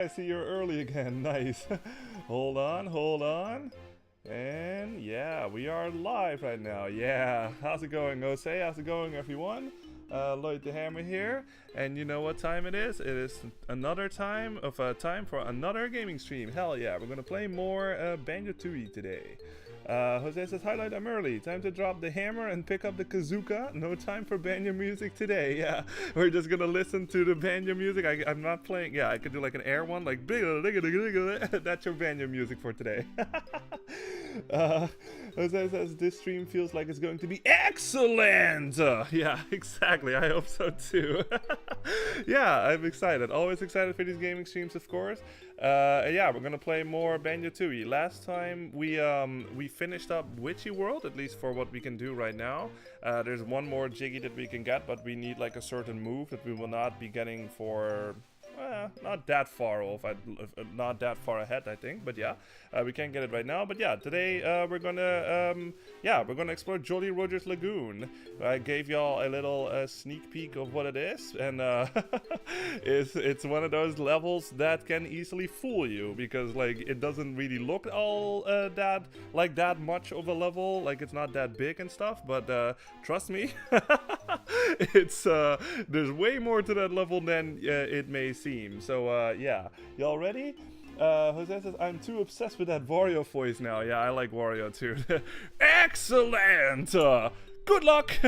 I see you're early again. Nice. Hold on, hold on. And yeah, we are live right now. Yeah, how's it going, Jose? How's it going, everyone? Lloyd the Hammer here, and you know what time it is? It is another time for another gaming stream. Hell yeah, we're gonna play more Banjo-Tooie today. Jose says, highlight, I'm early. Time to drop the hammer and pick up the kazooka. No time for banjo music today. Yeah, we're just gonna listen to the banjo music. I'm not playing. Yeah, I could do like an air one, like that's your banjo music for today. Jose says, this stream feels like it's going to be excellent. Yeah, exactly. I hope so too. Yeah, I'm excited. Always excited for these gaming streams, of course. Yeah, we're gonna play more Banjo-Tooie. Last time we finished up Witchy World, at least for what we can do right now. There's one more Jiggy that we can get, but we need like a certain move that we will not be getting for not that far off, not that far ahead, I think, but yeah, we can't get it right now. But yeah, today we're gonna explore Jolly Roger's Lagoon. I gave y'all a little sneak peek of what it is, and it's one of those levels that can easily fool you, because like it doesn't really look all that much of a level, like it's not that big and stuff, but trust me, it's there's way more to that level than it may seem. So yeah, y'all ready? Jose says, I'm too obsessed with that Wario voice now. Yeah, I like Wario too. Excellent! Good luck!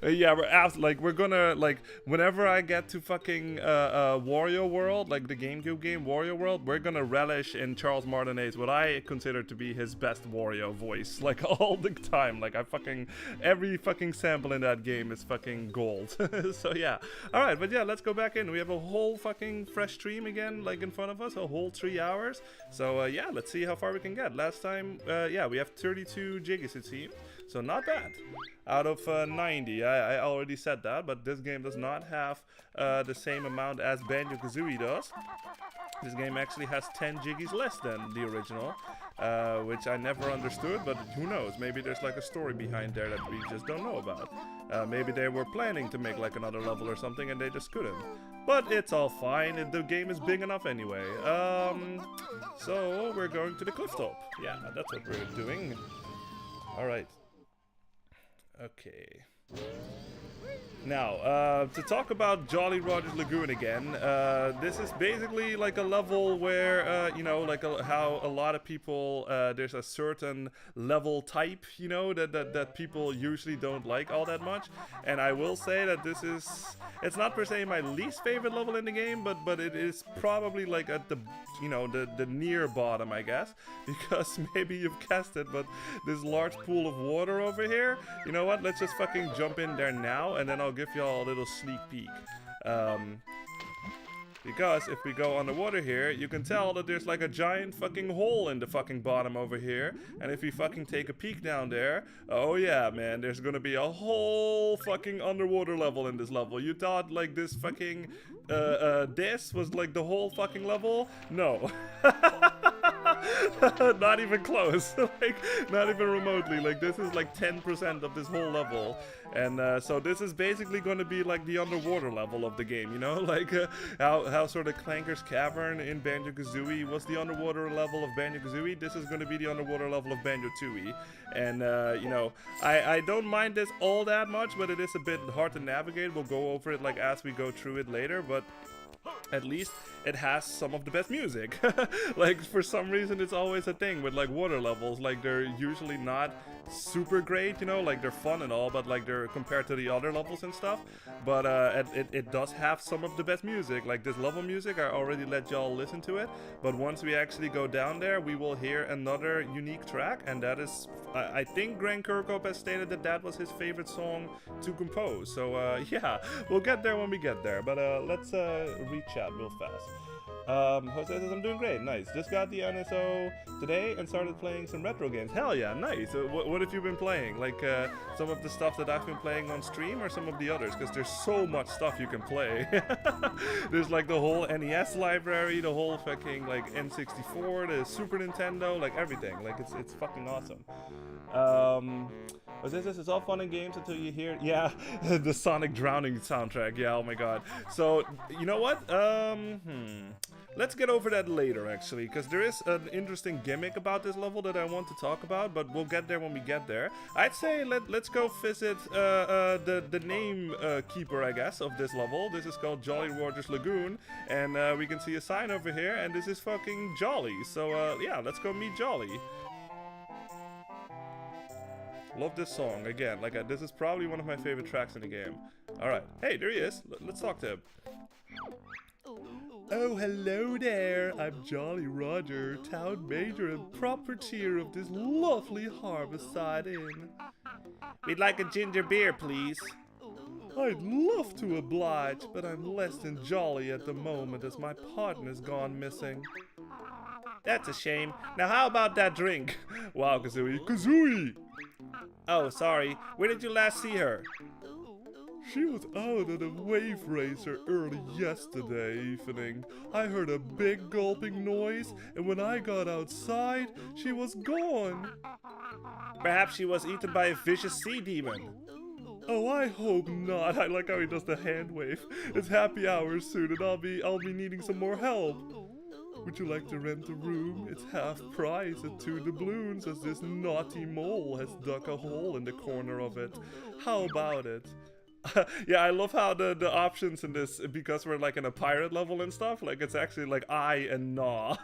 Yeah, we're gonna, like, whenever I get to fucking Wario World, like the GameCube game Wario World, we're gonna relish in Charles Martinet's, what I consider to be his best Wario voice, like, all the time. Like, every fucking sample in that game is fucking gold. So yeah, alright, but yeah, let's go back in. We have a whole fucking fresh stream again, like, in front of us, a whole 3 hours. So yeah, let's see how far we can get. Last time, yeah, we have 32 jiggies, it seems. So not bad. Out of 90, I already said that, but this game does not have the same amount as Banjo-Kazooie does. This game actually has 10 jiggies less than the original, which I never understood, but who knows, maybe there's like a story behind there that we just don't know about. Maybe they were planning to make like another level or something and they just couldn't. But it's all fine, the game is big enough anyway. So we're going to the cliff top. Yeah, that's what we're doing. Alright. Okay. Now, to talk about Jolly Roger's Lagoon again, this is basically like a level where, you know, like how a lot of people, there's a certain level type, you know, that people usually don't like all that much. And I will say that this is, it's not per se my least favorite level in the game, but it is probably like at the, you know, the near bottom, I guess, because maybe you've guessed it, but this large pool of water over here, you know what, let's just fucking jump in there now, and then I'll give y'all a little sneak peek. Because if we go underwater here, you can tell that there's like a giant fucking hole in the fucking bottom over here. And if we fucking take a peek down there, oh yeah, man, there's gonna be a whole fucking underwater level in this level. You thought like this fucking, this was like the whole fucking level? No. Not even close. Like, not even remotely. Like, this is like 10% of this whole level. And so this is basically going to be like the underwater level of the game, you know? Like how sort of Clanker's Cavern in Banjo-Kazooie was the underwater level of Banjo-Kazooie. This is going to be the underwater level of Banjo-Tooie. And, you know, I don't mind this all that much, but it is a bit hard to navigate. We'll go over it like as we go through it later, but at least it has some of the best music. Like, for some reason it's always a thing with like water levels, like they're usually not super great, you know, like they're fun and all, but like they're compared to the other levels and stuff, but it does have some of the best music. Like this level music, I already let y'all listen to it, but once we actually go down there, we will hear another unique track, and that is, I think Grant Kirkhope has stated that that was his favorite song to compose. So yeah, we'll get there when we get there, but let's re-chat real fast. Jose says, I'm doing great, nice. Just got the NSO today and started playing some retro games. Hell yeah, nice. What have you been playing? Like some of the stuff that I've been playing on stream, or some of the others? Because there's so much stuff you can play. There's like the whole NES library, the whole fucking like N64, the Super Nintendo, like everything. Like it's fucking awesome. Jose says, it's all fun and games until you hear, yeah, the Sonic Drowning soundtrack. Yeah, oh my god. So, you know what? let's get over that later, actually, because there is an interesting gimmick about this level that I want to talk about, but we'll get there when we get there. I'd say let's go visit the name keeper, I guess, of this level. This is called Jolly Roger's Lagoon, and we can see a sign over here, and this is fucking Jolly. So, yeah, let's go meet Jolly. Love this song, again, like, this is probably one of my favorite tracks in the game. Alright, hey, there he is. Let's talk to him. Oh, hello there. I'm Jolly Roger, town major and proprietor of this lovely Harborside Inn. We'd like a ginger beer, please. I'd love to oblige, but I'm less than jolly at the moment as my partner's gone missing. That's a shame. Now how about that drink? Wow, Kazooie. Kazooie! Oh, sorry. Where did you last see her? She was out at a wave racer early yesterday evening. I heard a big gulping noise, and when I got outside, she was gone. Perhaps she was eaten by a vicious sea demon. Oh, I hope not. I like how he does the hand wave. It's happy hour soon, and I'll be needing some more help. Would you like to rent a room? It's half price at 2 doubloons, as this naughty mole has dug a hole in the corner of it. How about it? Yeah, I love how the options in this, because we're like in a pirate level and stuff, like it's actually like I and Nah.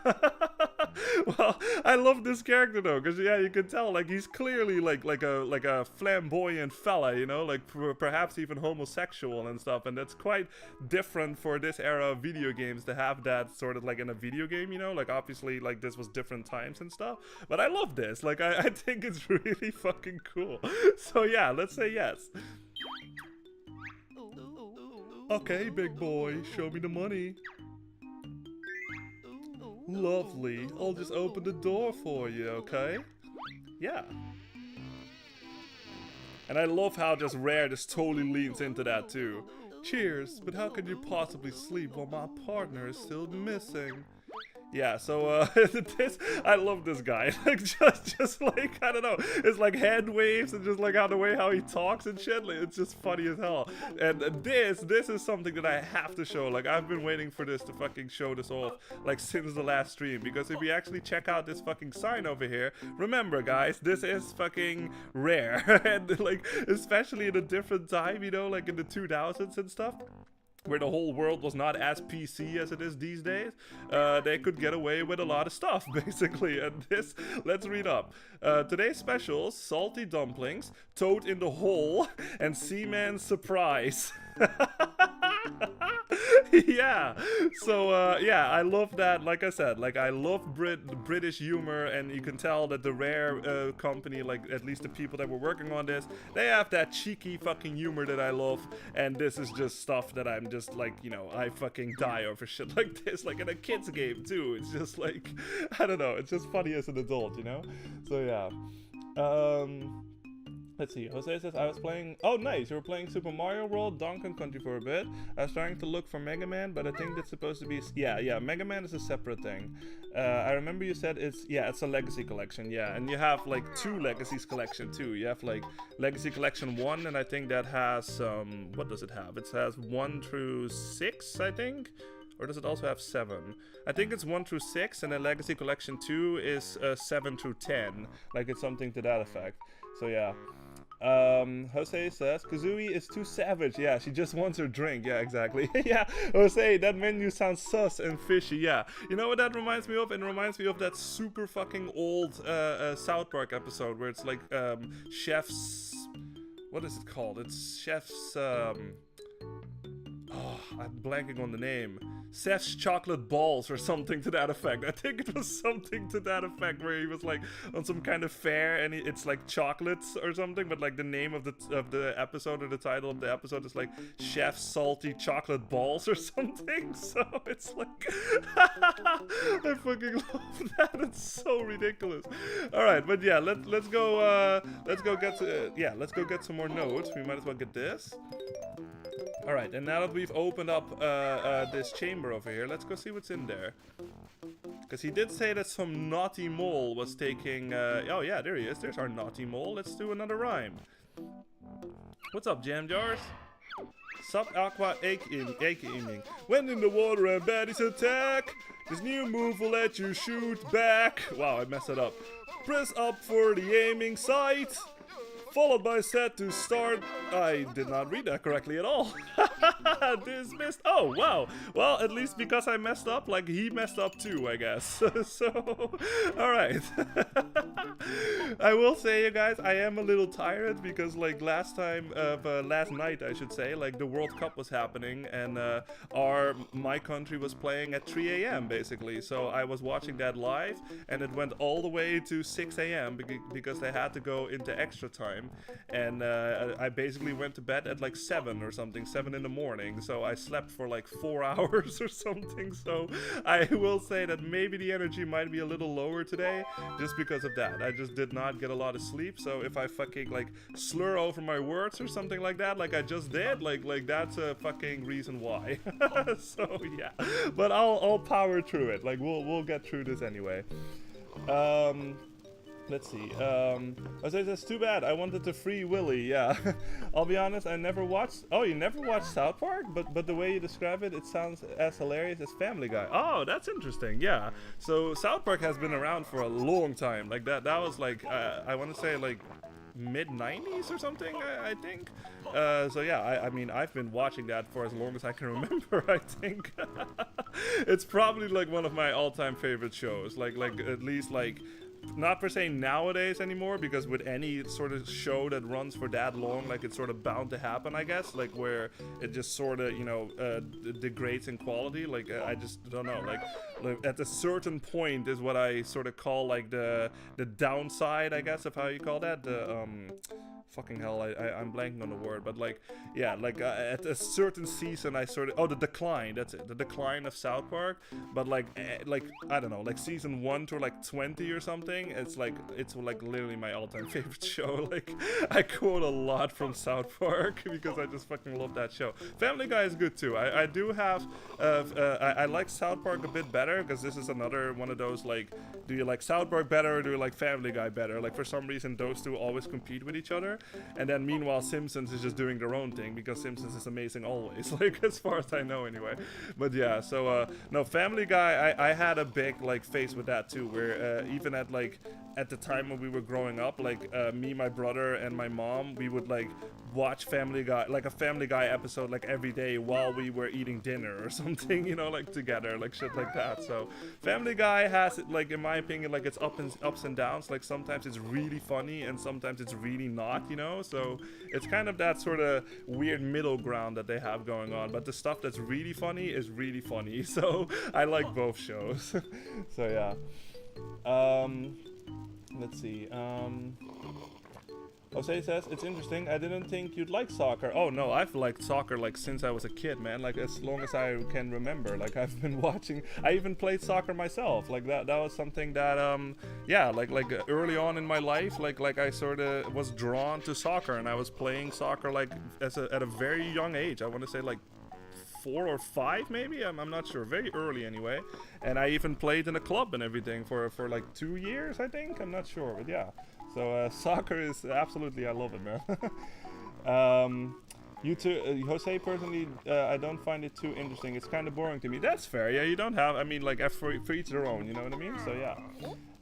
Well, I love this character though, because yeah, you can tell like he's clearly like a flamboyant fella, you know, like perhaps even homosexual and stuff, and that's quite different for this era of video games to have that sort of like in a video game, you know, like obviously like this was different times and stuff, but I love this, like I think it's really fucking cool. So yeah, let's say yes. Okay, big boy, show me the money. Lovely, I'll just open the door for you, okay? Yeah. And I love how just Rare just totally leans into that too. Cheers, but how can you possibly sleep while my partner is still missing? Yeah, so this, I love this guy. Like just like, I don't know, it's like hand waves and just like how the way how he talks and shit, like, it's just funny as hell. And this is something that I have to show. Like I've been waiting for this to fucking show this off like since the last stream, because if you actually check out this fucking sign over here, remember guys, this is fucking Rare. And like especially in a different time, you know, like in the 2000s and stuff, where the whole world was not as PC as it is these days, they could get away with a lot of stuff, basically. And this, let's read up. Today's specials: salty dumplings, toad in the hole, and seaman surprise. Yeah, so yeah, I love that. Like I said, like I love British humor, and you can tell that the Rare company, like at least the people that were working on this, they have that cheeky fucking humor that I love, and this is just stuff that I'm just like, you know, I fucking die over shit like this, like in a kid's game too. It's just like, I don't know, it's just funny as an adult, you know? So yeah. Let's see, Jose says, I was playing, oh nice, you were playing Super Mario World, Donkey Country for a bit. I was trying to look for Mega Man, but I think that's supposed to be, yeah, Mega Man is a separate thing. I remember you said it's a Legacy Collection, yeah, and you have like 2 Legacies Collection too. You have like Legacy Collection 1, and I think that has, what does it have? It has 1 through 6, I think? Or does it also have 7? I think it's 1 through 6, and then Legacy Collection 2 is 7 through 10. Like it's something to that effect. So yeah. Jose says, Kazooie is too savage. Yeah, she just wants her drink. Yeah, exactly. Yeah, Jose, that menu sounds sus and fishy. Yeah, you know what that reminds me of? It reminds me of that super fucking old South Park episode where it's like chef's, what is it called? It's chef's oh, I'm blanking on the name. Chef's chocolate balls or something to that effect. I think it was something to that effect where he was like on some kind of fair, and it's like chocolates or something, but like the name of the episode or the title of the episode is like Chef's salty chocolate balls or something. So it's like I fucking love that. It's so ridiculous. All right, but yeah, let's go get some more notes. We might as well get this. Alright, and now that we've opened up this chamber over here, let's go see what's in there. Because he did say that some naughty mole was taking... oh yeah, there he is. There's our naughty mole. Let's do another rhyme. What's up, Jam Jars? Sub-aqua aiming. When in the water and baddies attack, this new move will let you shoot back. Wow, I messed it up. Press up for the aiming sight, followed by set to start. I did not read that correctly at all. Dismissed. Oh, wow. Well, at least because I messed up, like he messed up too, I guess. So, alright. I will say, you guys, I am a little tired because, like, last night, I should say, like, the World Cup was happening and my country was playing at 3 a.m. basically. So I was watching that live and it went all the way to 6 a.m. because they had to go into extra time. And I basically went to bed at like 7 or something, 7 in the morning. So I slept for like 4 hours or something. So I will say that maybe the energy might be a little lower today just because of that. I just did not get a lot of sleep. So if I fucking like slur over my words or something like that, like I just did, like that's a fucking reason why. So yeah, but I'll power through it. Like we'll get through this anyway. Let's see. I say that's too bad. I wanted to free Willy. Yeah, I'll be honest. I never watched. Oh, you never watched South Park? But the way you describe it, it sounds as hilarious as Family Guy. Oh, that's interesting. Yeah. So South Park has been around for a long time. Like that was like I want to say like mid-90s or something. I think. So yeah, I mean I've been watching that for as long as I can remember. I think it's probably like one of my all-time favorite shows. Like at least like. Not per se nowadays anymore, because with any sort of show that runs for that long, like it's sort of bound to happen, I guess, like where it just sort of, you know, degrades in quality. Like I just don't know, like at a certain point is what I sort of call like the downside, I guess, of how you call that, the fucking hell, I'm blanking on the word, but like, yeah, like at a certain season I sort of, the decline, that's it, the decline of South Park. But like I don't know, like season 1 to like 20 or something, it's like literally my all-time favorite show. Like I quote a lot from South Park because I just fucking love that show. Family Guy is good too. I do have I like South Park a bit better, because this is another one of those, like, do you like South Park better or do you like Family Guy better? Like for some reason those two always compete with each other. And then meanwhile Simpsons is just doing their own thing, because Simpsons is amazing always, like as far as I know anyway. But yeah, so no, Family Guy, I had a big like phase with that too, where even at the time when we were growing up, like me, my brother and my mom, we would like watch Family Guy, like a Family Guy episode like every day while we were eating dinner or something, you know, like together, like shit like that. So Family Guy has, like, in my opinion, like it's ups and downs. Like sometimes it's really funny and sometimes it's really not, you know. So it's kind of that sort of weird middle ground that they have going on. But the stuff that's really funny is really funny. So I like both shows. So yeah. Let's see. Jose says, it's interesting, I didn't think you'd like soccer. Oh no, I've liked soccer like since I was a kid, man. Like as long as I can remember. Like I've been watching, I even played soccer myself. Like that was something that yeah, like early on in my life, like I sort of was drawn to soccer, and I was playing soccer like at a very young age. I want to say like 4 or 5 maybe, I'm not sure, very early anyway. And I even played in a club and everything for like 2 years, I think, I'm not sure, but yeah. So soccer is absolutely, I love it, man. You too, Jose, personally, I don't find it too interesting. It's kind of boring to me. That's fair, yeah, you don't have, I mean, like, for each their own, you know what I mean? So yeah.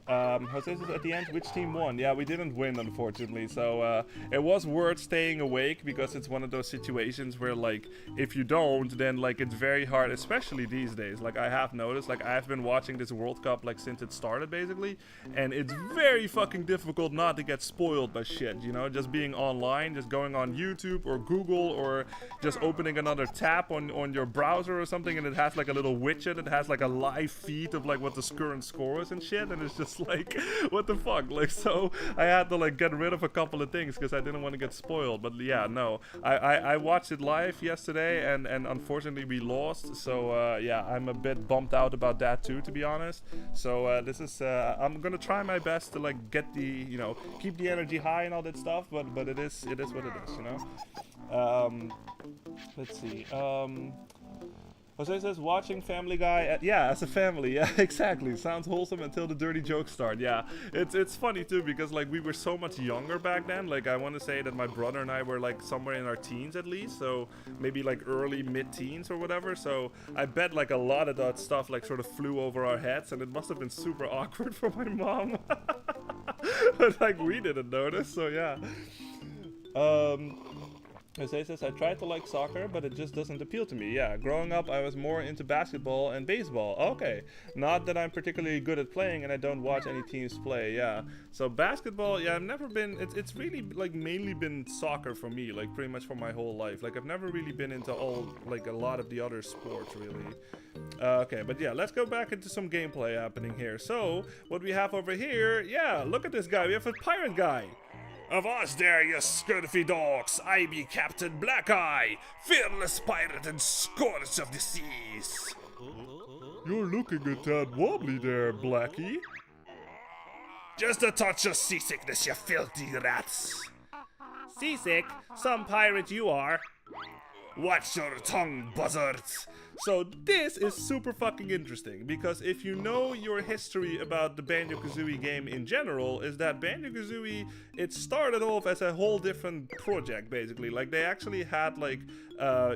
Jose says at the end, which team won? Yeah, we didn't win, unfortunately. So it was worth staying awake, because it's one of those situations where, like, if you don't, then like it's very hard, especially these days. Like I have noticed, like I've been watching this World Cup like since it started basically, and it's very fucking difficult not to get spoiled by shit, you know, just being online, just going on YouTube or Google, or just opening another tab on your browser or something, and it has like a little widget that has like a live feed of like what the current score is and shit, and it's just like, what the fuck? Like, so I had to like get rid of a couple of things because I didn't want to get spoiled. But yeah, no, I watched it live yesterday, and unfortunately we lost. So yeah, I'm a bit bummed out about that too, to be honest. So this is I'm gonna try my best to like get the, you know, keep the energy high and all that stuff, but it is what it is, you know. Let's see. Jose says watching Family Guy yeah, as a family. Yeah, exactly. Sounds wholesome until the dirty jokes start. Yeah, it's funny too because like we were so much younger back then. Like I want to say that my brother and I were like somewhere in our teens at least, so maybe like early mid-teens or whatever. So I bet like a lot of that stuff like sort of flew over our heads, and it must have been super awkward for my mom. But like we didn't notice. So yeah. Jose says, I tried to like soccer, but it just doesn't appeal to me. Yeah, growing up, I was more into basketball and baseball. Okay, not that I'm particularly good at playing and I don't watch any teams play, yeah. So basketball, yeah, I've never been, it's really like mainly been soccer for me, like pretty much for my whole life. Like I've never really been into like a lot of the other sports, really. Okay, but yeah, let's go back into some gameplay happening here. So, what we have over here, yeah, look at this guy, we have a pirate guy. Avast there, you scurvy dogs! I be Captain Black Eye, fearless pirate and scourge of the seas. You're looking a tad wobbly there, Blackie. Just a touch of seasickness, you filthy rats. Seasick? Some pirate you are. Watch your tongue, buzzards! So this is super fucking interesting, because if you know your history about the Banjo-Kazooie game in general, is that Banjo-Kazooie, it started off as a whole different project, basically. Like, they actually had, like,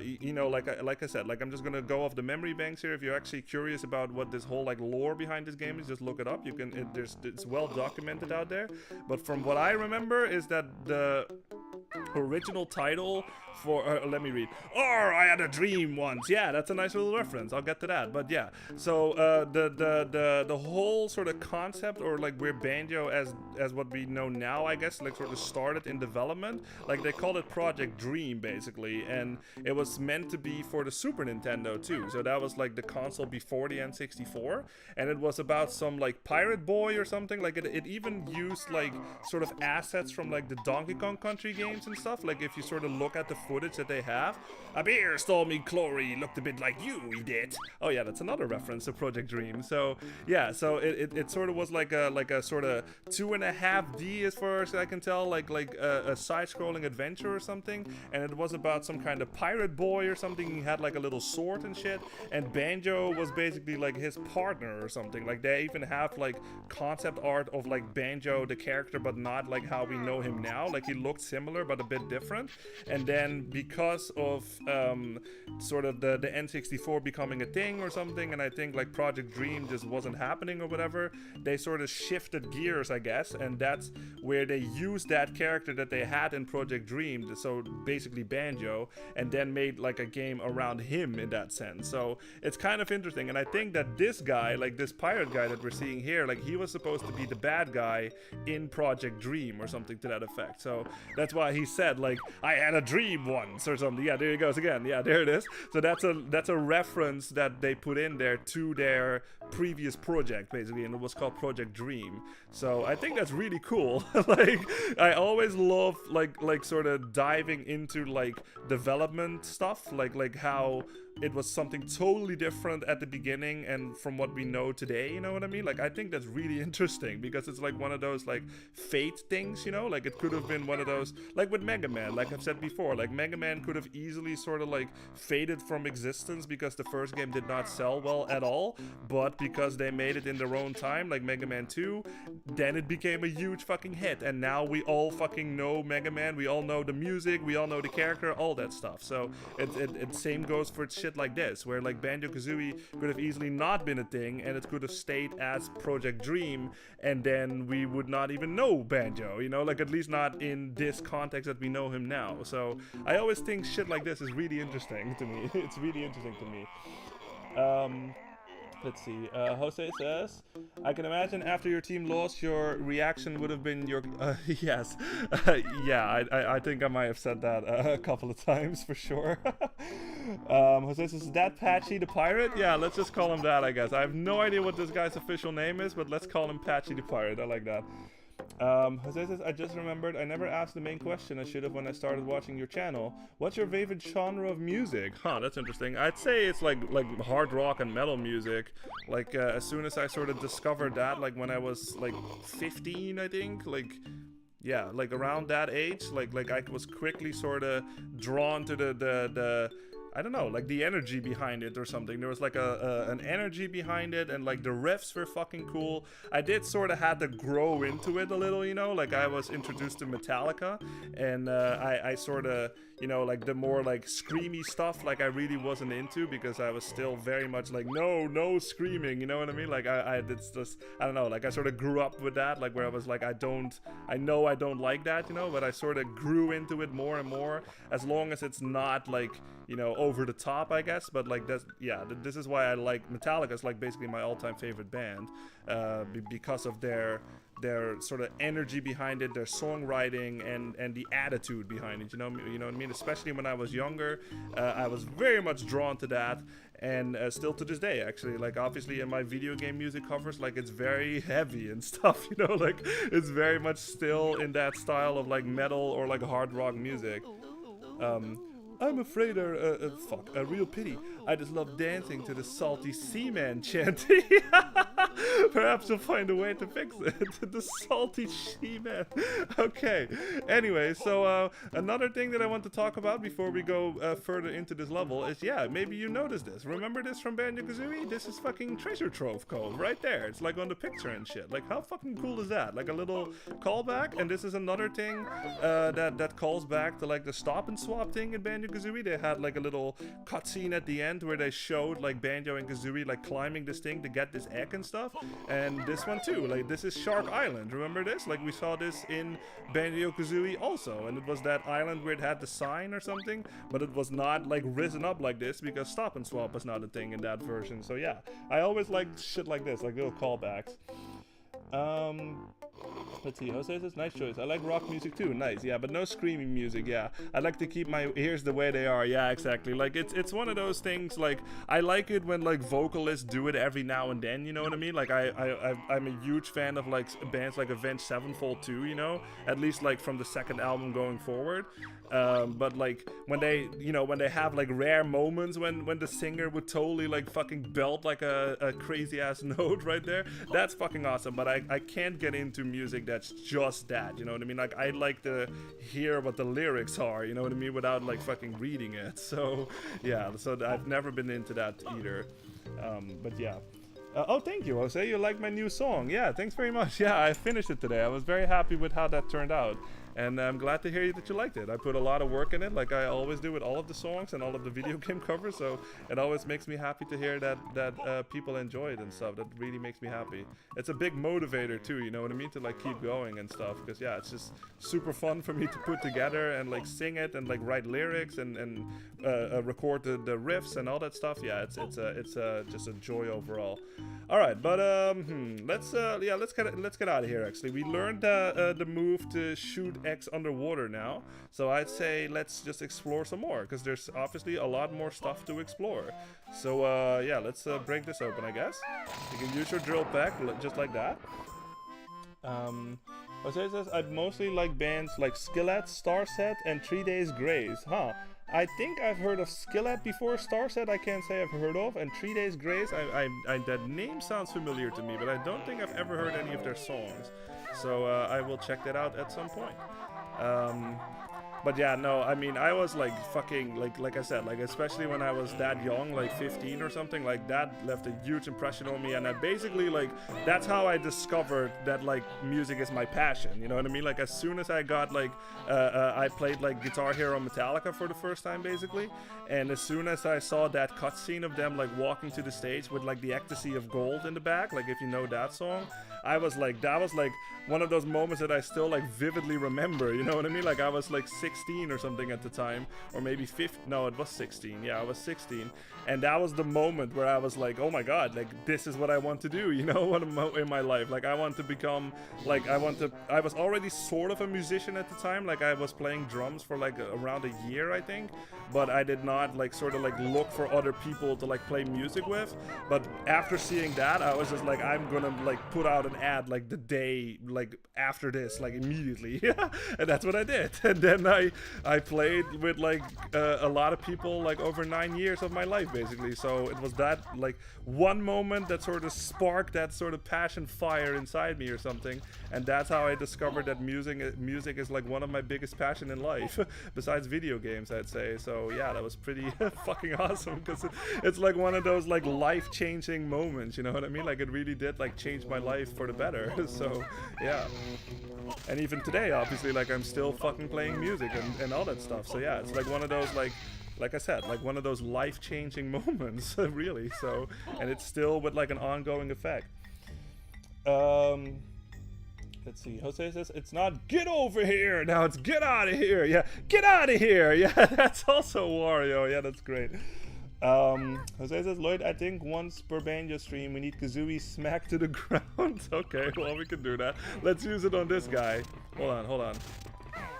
you know, like I said, like, I'm just gonna go off the memory banks here. If you're actually curious about what this whole, like, lore behind this game is, just look it up. You can, it's well documented out there. But from what I remember is that the original title for let me read. I had a dream once. Yeah, that's a nice little reference. I'll get to that. But yeah, so the whole sort of concept, or like where Banjo as what we know now, I guess, like sort of started in development. Like they called it Project Dream basically, and it was meant to be for the Super Nintendo too. So that was like the console before the N64, and it was about some like pirate boy or something. Like it even used like sort of assets from like the Donkey Kong Country games and stuff. Like if you sort of look at the footage that they have, a beer stole me Clory, looked a bit like you, he did. Oh yeah, that's another reference to Project Dream. So yeah, so it sort of was like a sort of 2.5D as far as I can tell, like a side-scrolling adventure or something, and it was about some kind of pirate boy or something. He had like a little sword and shit, and Banjo was basically like his partner or something. Like they even have like concept art of like Banjo the character, but not like how we know him now. Like he looked similar but a bit different. And then because of sort of the N64 becoming a thing or something, and I think like Project Dream just wasn't happening or whatever, they sort of shifted gears, I guess, and that's where they used that character that they had in Project Dream, so basically Banjo, and then made like a game around him in that sense. So it's kind of interesting, and I think that this guy, like this pirate guy that we're seeing here, like he was supposed to be the bad guy in Project Dream or something to that effect. So that's why he said like, I had a dream once or something. Yeah, there he goes again. Yeah, there it is. So that's a reference that they put in there to their previous project basically, and it was called Project Dream. So I think that's really cool. Like I always love like sort of diving into like development stuff, like how it was something totally different at the beginning and from what we know today, you know what I mean? Like I think that's really interesting because it's like one of those like fate things, you know? Like it could have been one of those, like with Mega Man, like I've said before, like Mega Man could have easily sort of like faded from existence because the first game did not sell well at all, but because they made it in their own time, like Mega Man 2, then it became a huge fucking hit, and now we all fucking know Mega Man, we all know the music, we all know the character, all that stuff. So it same goes for shit like this, where like Banjo-Kazooie could have easily not been a thing, and it could have stayed as Project Dream, and then we would not even know Banjo, you know, like at least not in this context that we know him now. So I always think shit like this is really interesting to me. It's really interesting to me. Let's see. Jose says, I can imagine after your team lost, your reaction would have been your... yes. Yeah, I think I might have said that a couple of times for sure. Jose says, is that Patchy the Pirate? Yeah, let's just call him that, I guess. I have no idea what this guy's official name is, but let's call him Patchy the Pirate. I like that. Jose says, I just remembered I never asked the main question I should have when I started watching your channel. What's your favorite genre of music? Huh, that's interesting. I'd say it's like hard rock and metal music. Like as soon as I sort of discovered that, like when I was like 15, I think, like yeah, like around that age, like I was quickly sort of drawn to the I don't know, like the energy behind it or something. There was like an energy behind it, and like the riffs were fucking cool. I did sort of had to grow into it a little, you know, like I was introduced to Metallica, and I sort of, you know, like the more like screamy stuff, like I really wasn't into, because I was still very much like, no screaming, you know what I mean? Like it's just, I don't know, like I sort of grew up with that, like where I was like, I know I don't like that, you know, but I sort of grew into it more and more, as long as it's not like, you know, over the top, I guess. But like that's, yeah, this is why I like Metallica. It's like basically my all-time favorite band, because of their sort of energy behind it, their songwriting, and the attitude behind it. You know what I mean? Especially when I was younger, I was very much drawn to that, and still to this day, actually. Like obviously in my video game music covers, like it's very heavy and stuff. You know, like it's very much still in that style of like metal or like hard rock music. I'm afraid a real pity. I just love dancing to the salty seaman chanting. Perhaps you'll find a way to fix it. The salty seaman. Okay. Anyway, so another thing that I want to talk about before we go further into this level is, yeah, maybe you noticed this. Remember this from Banjo-Kazooie? This is fucking Treasure Trove Cove right there. It's like on the picture and shit. Like how fucking cool is that? Like a little callback. And this is another thing that calls back to like the stop and swap thing in Banjo-Kazooie. They had like a little cutscene at the end where they showed like Banjo and Kazooie like climbing this thing to get this egg and stuff. And this one too, like this is Shark Island. Remember this? Like we saw this in Banjo-Kazooie also, and it was that island where it had the sign or something, but it was not like risen up like this because stop and swap was not a thing in that version. So yeah, I always like shit like this, like little callbacks. Let's see, Jose says, nice choice. I like rock music too. Nice, yeah, but no screaming music, yeah. I like to keep my ears the way they are, yeah, exactly. Like, it's one of those things, like, I like it when, like, vocalists do it every now and then, you know what I mean? Like, I'm a huge fan of, like, bands like Avenged Sevenfold too, you know? At least, like, from the second album going forward. But, like, when they, you know, when they have, like, rare moments when the singer would totally, like, fucking belt, like, a crazy-ass note right there, that's fucking awesome. But I can't get into music that's just that, you know what I mean? Like, I like to hear what the lyrics are, you know what I mean, without like fucking reading it. So yeah, so I've never been into that either. But yeah. Oh, thank you, Jose. You like my new song. Yeah, thanks very much. Yeah, I finished it today. I was very happy with how that turned out. And I'm glad to hear that you liked it. I put a lot of work in it, like I always do with all of the songs and all of the video game covers. So it always makes me happy to hear that people enjoy it and stuff. That really makes me happy. It's a big motivator too, you know what I mean? To like keep going and stuff. Because yeah, it's just super fun for me to put together and like sing it and like write lyrics and record the riffs and all that stuff. Yeah, it's just a joy overall. All right, but let's get out of here. Actually, we learned the move to shoot X underwater now, so I'd say let's just explore some more, because there's obviously a lot more stuff to explore. So yeah, let's break this open, I guess. You can use your drill pack just like that. Jose says, I mostly like bands like Skillet, Starset, and 3 Days Grace. Huh. I think I've heard of Skillet before. Starset I can't say I've heard of, and 3 Days Grace, that name sounds familiar to me, but I don't think I've ever heard any of their songs. So I will check that out at some point. But yeah, no, I mean, I was like fucking, like I said, like especially when I was that young, like 15 or something, like that left a huge impression on me. And I basically, like, that's how I discovered that like music is my passion, you know what I mean? Like as soon as I got like, I played like Guitar Hero Metallica for the first time basically. And as soon as I saw that cutscene of them like walking to the stage with like the Ecstasy of Gold in the back, like if you know that song, I was like, that was like one of those moments that I still like vividly remember, you know what I mean? Like I was like 16 or something at the time, or maybe 15, no, it was 16, yeah, I was 16, and that was the moment where I was like, oh my god, like this is what I want to do, you know, in my life. Like I want to become, like I was already sort of a musician at the time, like I was playing drums for like around a year, I think, but I did not like sort of like look for other people to like play music with. But after seeing that, I was just like, I'm gonna like put out an ad like the day like after this, like immediately. And that's what I did. And then I I played with like a lot of people like over 9 years of my life basically. So it was that like one moment that sort of sparked that sort of passion fire inside me or something, and that's how I discovered that music is like one of my biggest passion in life besides video games, I'd say. So yeah, that was pretty fucking awesome, because it's like one of those like life-changing moments, you know what I mean? Like it really did like change my life for the better. So yeah, and even today obviously like I'm still fucking playing music and all that stuff. So yeah, it's like one of those like I said, like one of those life-changing moments, really. So, and it's still with like an ongoing effect. Let's see. Jose says it's not "get over here." Now it's "get out of here." Yeah, get out of here. Yeah, that's also Wario. Yeah, that's great. Jose says, Lloyd, I think once per Banjo stream we need Kazooie smacked to the ground. Okay, well we can do that. Let's use it on this guy. Hold on.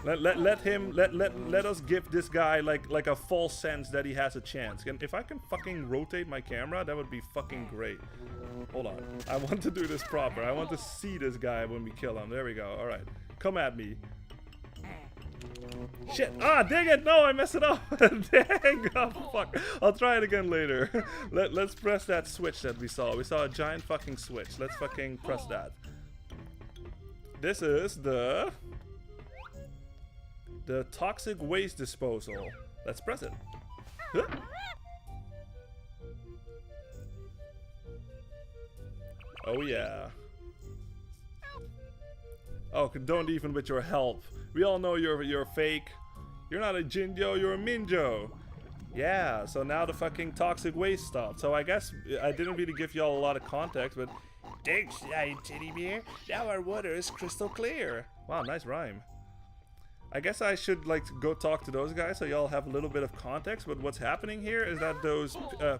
Let us give this guy like a false sense that he has a chance. And if I can fucking rotate my camera, that would be fucking great. Hold on. I want to do this proper. I want to see this guy when we kill him. There we go. All right. Come at me. Shit. Ah, dang it. No, I messed it up. Dang. Oh, fuck. I'll try it again later. Let's press that switch that we saw. We saw a giant fucking switch. Let's fucking press that. This is the toxic waste disposal. Let's press it. Huh? Oh yeah. Oh, don't even with your help. We all know you're fake. You're not a Jinjo, you're a Minjo. Yeah, so now the fucking toxic waste stopped. So I guess I didn't really give y'all a lot of context, but thanks, giant teddy bear. Now our water is crystal clear. Wow, nice rhyme. I guess I should like go talk to those guys so y'all have a little bit of context. But what's happening here is that those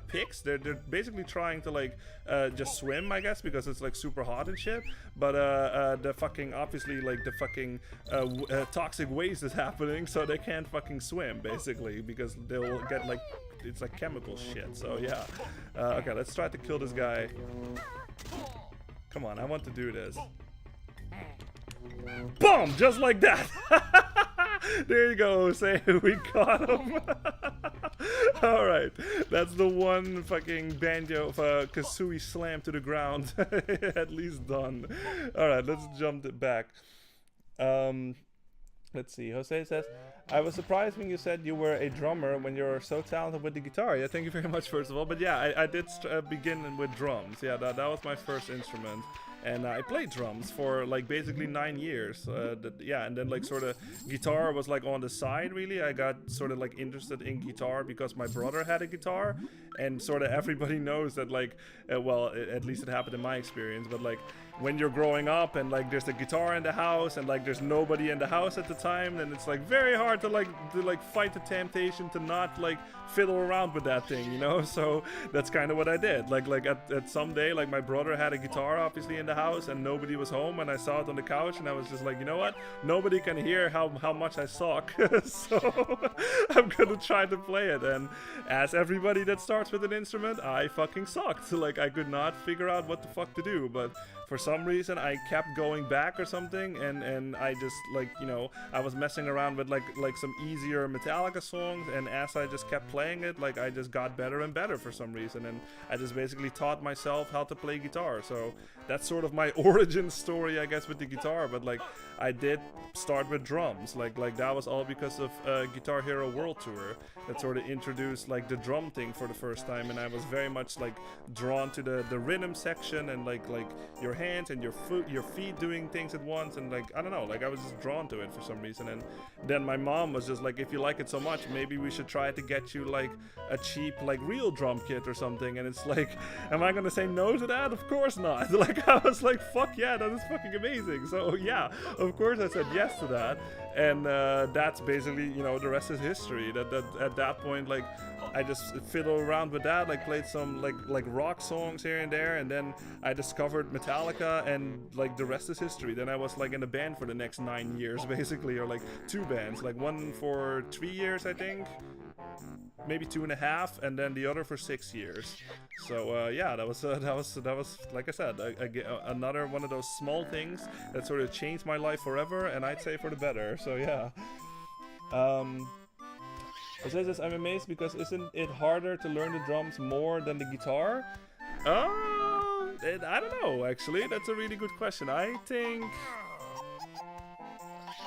pigs, they're basically trying to like just swim, I guess, because it's like super hot and shit. But the fucking obviously like the fucking toxic waste is happening, so they can't fucking swim basically because they'll get like it's like chemical shit. So yeah, okay, let's try to kill this guy. Come on, I want to do this. Boom! Just like that! There you go, Jose. We got him. Alright. That's the one fucking Banjo Kazooie slam to the ground. At least done. Alright, let's jump it back. Let's see. Jose says, I was surprised when you said you were a drummer when you're so talented with the guitar. Yeah, thank you very much, first of all. But yeah, I did begin with drums. Yeah, that was my first instrument. And I played drums for like basically 9 years. Yeah, and then like sort of guitar was like on the side really. I got sort of like interested in guitar because my brother had a guitar, and sort of everybody knows that like, well, at least it happened in my experience, but like when you're growing up and like there's a guitar in the house and like there's nobody in the house at the time, then it's like very hard to like fight the temptation to not like fiddle around with that thing, you know? So that's kind of what I did. Like at some day, like my brother had a guitar obviously in the house and nobody was home, and I saw it on the couch and I was just like, you know what? Nobody can hear how much I suck. So I'm gonna try to play it. And as everybody that starts with an instrument, I fucking sucked. Like I could not figure out what the fuck to do, but for some reason I kept going back or something, and I just like, you know, I was messing around with like some easier Metallica songs, and as I just kept playing it, like I just got better and better for some reason, and I just basically taught myself how to play guitar. So that's sort of my origin story, I guess, with the guitar. But like I did start with drums, like that was all because of Guitar Hero World Tour that sort of introduced like the drum thing for the first time, and I was very much like drawn to the rhythm section and like your hands and your feet doing things at once, and like I don't know, like I was just drawn to it for some reason. And then my mom was just like, if you like it so much, maybe we should try to get you like a cheap like real drum kit or something. And it's like, am I gonna say no to that? Of course not. Like I was like, fuck yeah, that is fucking amazing. So yeah, of course I said yes to that, and that's basically, you know, the rest is history. That at that point, like I just fiddled around with that, like played some like rock songs here and there, and then I discovered Metallica, and like the rest is history. Then I was like in a band for the next 9 years basically, or like 2 bands, like one for 3 years I think, maybe 2.5, and then the other for 6 years. So yeah, that was like I said, another one of those small things that sort of changed my life forever, and I'd say for the better. So yeah. It says this, I'm amazed because isn't it harder to learn the drums more than the guitar? I don't know, actually. That's a really good question. I think...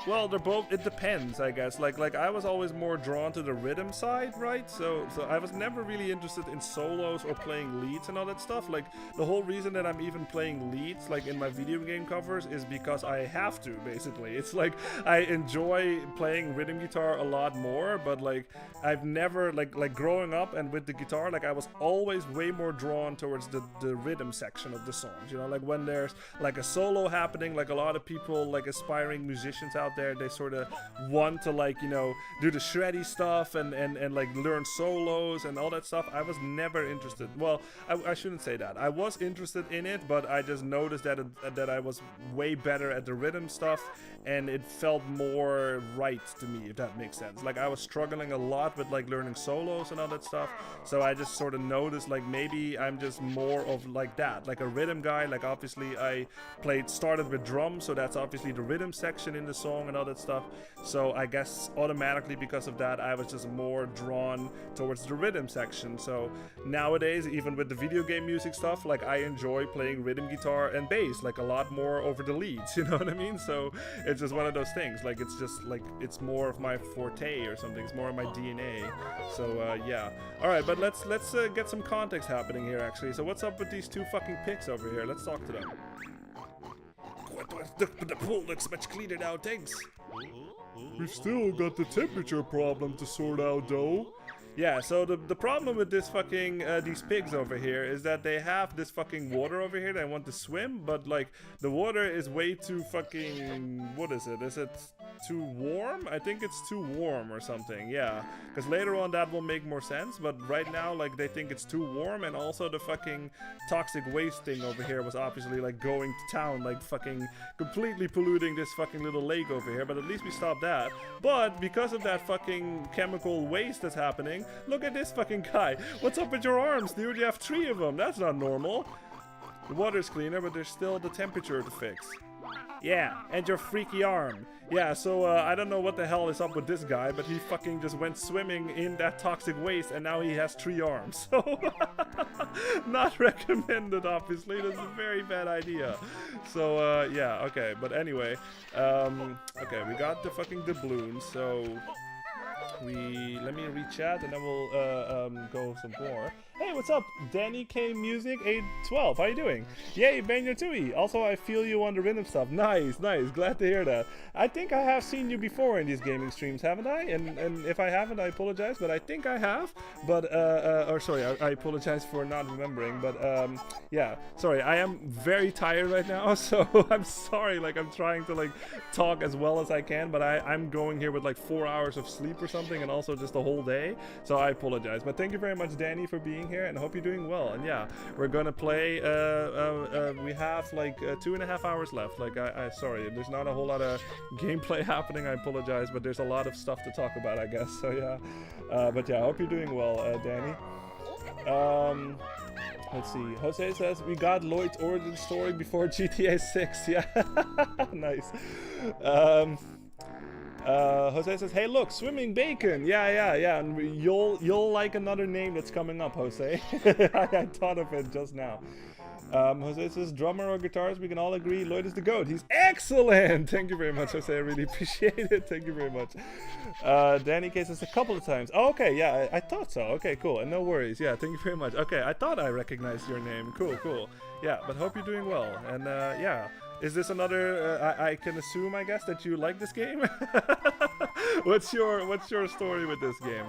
Well, they're both, it depends, I guess. Like I was always more drawn to the rhythm side, right? So I was never really interested in solos or playing leads and all that stuff. Like, the whole reason that I'm even playing leads, like in my video game covers, is because I have to, basically. It's like, I enjoy playing rhythm guitar a lot more, but like, I've never, like growing up and with the guitar, like I was always way more drawn towards the rhythm section of the songs, you know? Like when there's like a solo happening, like a lot of people, like aspiring musicians out there, they sort of want to, like, you know, do the shreddy stuff and like learn solos and all that stuff. I was never interested. Well, I shouldn't say that. I was interested in it, but I just noticed that I was way better at the rhythm stuff, and it felt more right to me, if that makes sense. Like I was struggling a lot with like learning solos and all that stuff, so I just sort of noticed like maybe I'm just more of like that, like a rhythm guy. Like obviously I started with drums, so that's obviously the rhythm section in the song and all that stuff. So I guess automatically because of that, I was just more drawn towards the rhythm section. So nowadays, even with the video game music stuff, like I enjoy playing rhythm guitar and bass like a lot more over the leads, you know what I mean? So it's just one of those things, like it's just like it's more of my forte or something. It's more of my DNA. So yeah. All right, but let's get some context happening here actually. So what's up with these two fucking pigs over here? Let's talk to them. The pool looks much cleaner now, thanks. We've still got the temperature problem to sort out, though. Yeah, so the problem with this fucking, these pigs over here is that they have this fucking water over here they want to swim, but like, the water is way too fucking, what is it? Is it too warm? I think it's too warm or something, yeah. Because later on that will make more sense, but right now, like, they think it's too warm, and also the fucking toxic waste thing over here was obviously, like, going to town, like, fucking completely polluting this fucking little lake over here, but at least we stopped that. But because of that fucking chemical waste that's happening, look at this fucking guy. What's up with your arms, dude? You have 3 of them. That's not normal. The water's cleaner, but there's still the temperature to fix. Yeah, and your freaky arm. Yeah, so I don't know what the hell is up with this guy, but he fucking just went swimming in that toxic waste and now he has 3 arms. So, not recommended, obviously. That's a very bad idea. So, yeah, okay. But anyway, okay, we got the fucking doubloons, so... let me re-chat and then we'll go some more. Hey, what's up? Danny K Music 812. How you doing? Yay, Banjo-Tooie. Also, I feel you on the rhythm stuff. Nice, nice. Glad to hear that. I think I have seen you before in these gaming streams, haven't I? And if I haven't, I apologize, but I think I have. But or sorry, I apologize for not remembering. But yeah, sorry. I am very tired right now, so I'm sorry. Like I'm trying to like talk as well as I can, but I'm going here with like 4 hours of sleep or something, and also just the whole day. So I apologize. But thank you very much, Danny, for being here, and I hope you're doing well. And yeah, we're gonna play. We have like 2.5 hours left. Like I sorry, there's not a whole lot of gameplay happening. I apologize, but there's a lot of stuff to talk about, I guess. So yeah, but yeah, I hope you're doing well, Danny. Let's see. Jose says we got Lloyd's origin story before GTA 6. Yeah, nice. Jose says, hey look, swimming bacon. Yeah, and you'll like another name that's coming up, Jose. I thought of it just now. Jose says, drummer or guitarist, we can all agree Lloyd is the GOAT. He's excellent. Thank you very much, Jose. I really appreciate it. Thank you very much. Danny K says a couple of times. Oh, okay, yeah, I thought so. Okay, cool. And no worries. Yeah, thank you very much. Okay, I thought I recognized your name. Cool. Yeah, but hope you're doing well. And yeah. Is this another, I can assume, I guess, that you like this game? What's your story with this game?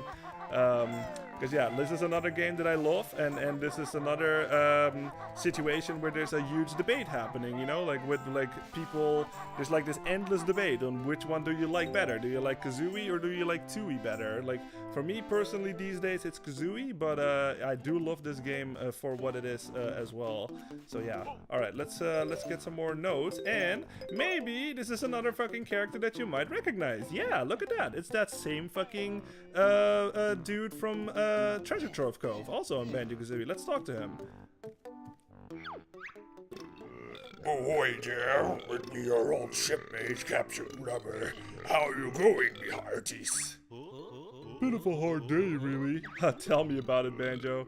Because yeah, this is another game that I love, and this is another situation where there's a huge debate happening, you know, like with like people, there's like this endless debate on which one do you like better. Do you like Kazooie or do you like Tooie better? Like for me personally these days it's Kazooie, but I do love this game for what it is as well. So yeah, all right, let's get some more notes, and maybe this is another fucking character that you might recognize. Yeah, look at that, it's that same fucking dude from Treasure Trove Cove, also on Banjo-Kazooie. Let's talk to him. Ahoy there, with me your old shipmate, Captain Rubber. How you going, me hearties? Bit of a hard day, really. Tell me about it, Banjo.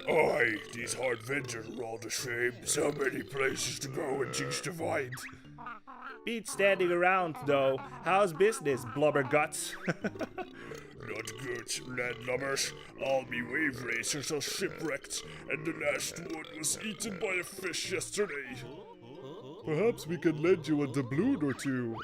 Aye, these hard ventures are all the same. So many places to go and things to find. Beats standing around, though. How's business, blubber guts? Not good, landlubbers. All me wave racers are shipwrecked, and the last one was eaten by a fish yesterday. Perhaps we could lend you a doubloon or two.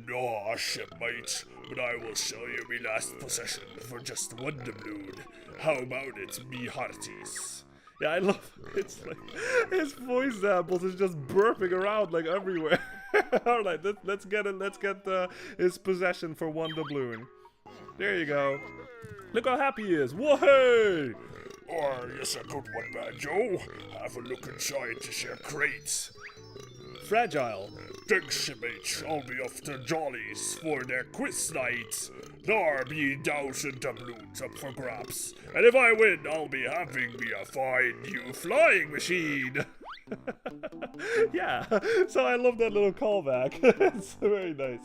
Nah, shipmate, but I will sell you me last possession for just one doubloon. How about it, me hearties? Yeah, I love it's like his voice samples is just burping around like everywhere. All right, let's get it. Let's get his possession for one doubloon. There you go. Look how happy he is. Whoa, hey! Oh, yes, a good one, Banjo. Have a look inside to share crates. Fragile. Thanks, shipmate. I'll be off to Jolly's for their quiz night. There be 1,000 doubloons up for grabs. And if I win, I'll be having me a fine new flying machine. Yeah, so I love that little callback. It's very nice.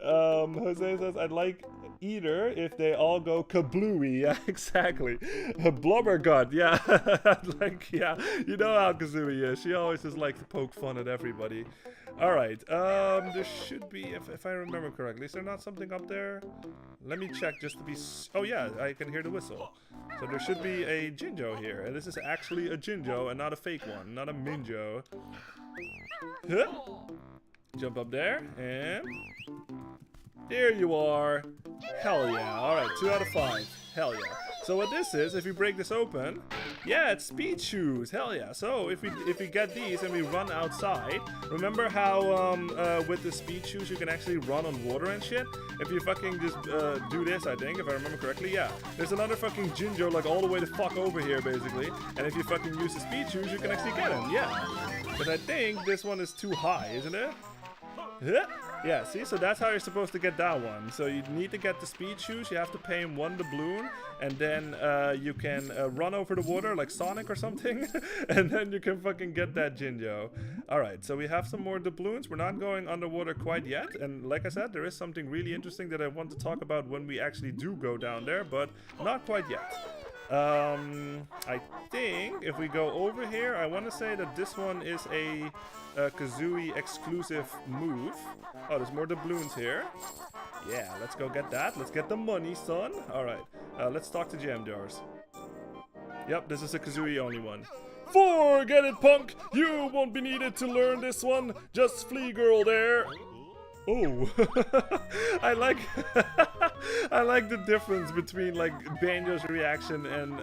Jose says, I'd like either if they all go kablooey. Yeah, exactly. Blubber gut, yeah. Like, yeah, you know how Kazooie is. She always just likes to poke fun at everybody. All right, there should be, if I remember correctly, is there not something up there? Let me check just to be, oh yeah, I can hear the whistle. So there should be a Jinjo here, and this is actually a Jinjo and not a fake one, not a Minjo. Huh? Jump up there, and there you are. Hell yeah. Alright, 2 out of 5. Hell yeah. So what this is, if you break this open, yeah, it's speed shoes. Hell yeah. So if we get these and we run outside, remember how with the speed shoes you can actually run on water and shit? If you fucking just do this, I think, if I remember correctly, yeah. There's another fucking Jinjo like all the way the fuck over here basically. And if you fucking use the speed shoes, you can actually get him, yeah. But I think this one is too high, isn't it? Yeah, see, so that's how you're supposed to get that one. So you need to get the speed shoes, you have to pay him 1 doubloon, and then you can run over the water like Sonic or something, and then you can fucking get that Jinjo. Alright, so we have some more doubloons. We're not going underwater quite yet, and like I said, there is something really interesting that I want to talk about when we actually do go down there, but not quite yet. I think if we go over here, I want to say that this one is a Kazooie exclusive move. Oh, there's more doubloons here. Yeah, let's go get that. Let's get the money, son. Alright, let's talk to Jam Jars. Yep, this is a Kazooie only one. Forget it, punk! You won't be needed to learn this one. Just flee, girl, there. Oh, I like I like the difference between like Banjo's reaction and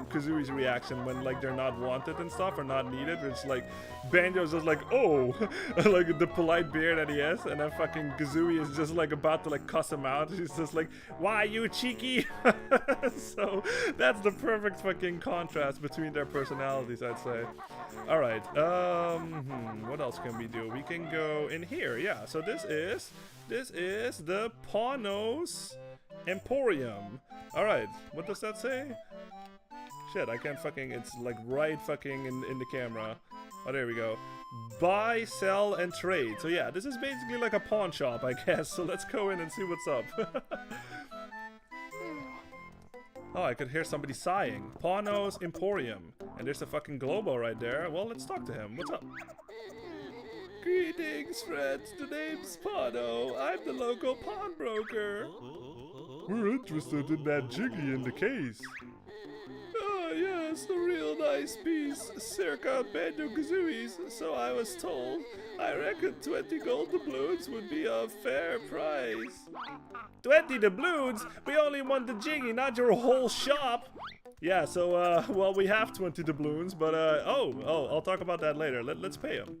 Kazooie's reaction when like they're not wanted and stuff or not needed. It's like Banjo's just like, oh, like the polite bear that he has, and then fucking Kazooie is just like about to like cuss him out. He's just like, why you cheeky? So that's the perfect fucking contrast between their personalities, I'd say. All right, what else can we do? We can go in here, yeah. So this is the Pawno's Emporium. All right, what does that say? Shit, I can't fucking, it's like right fucking in the camera. Oh, there we go. Buy, sell, and trade. So yeah, this is basically like a pawn shop, I guess. So let's go in and see what's up. Oh, I could hear somebody sighing. Pawno's Emporium. And there's a fucking Globo right there. Well, let's talk to him. What's up? Greetings, friends. The name's Pawno. I'm the local pawnbroker. We're interested in that Jiggy in the case. Oh, yes, a real nice piece. Circa Banjo-Kazooie's, so I was told. I reckon 20 gold doubloons would be a fair price. 20 doubloons? We only want the Jiggy, not your whole shop. Yeah, so, well, we have 20 doubloons, but, I'll talk about that later. Let's pay him.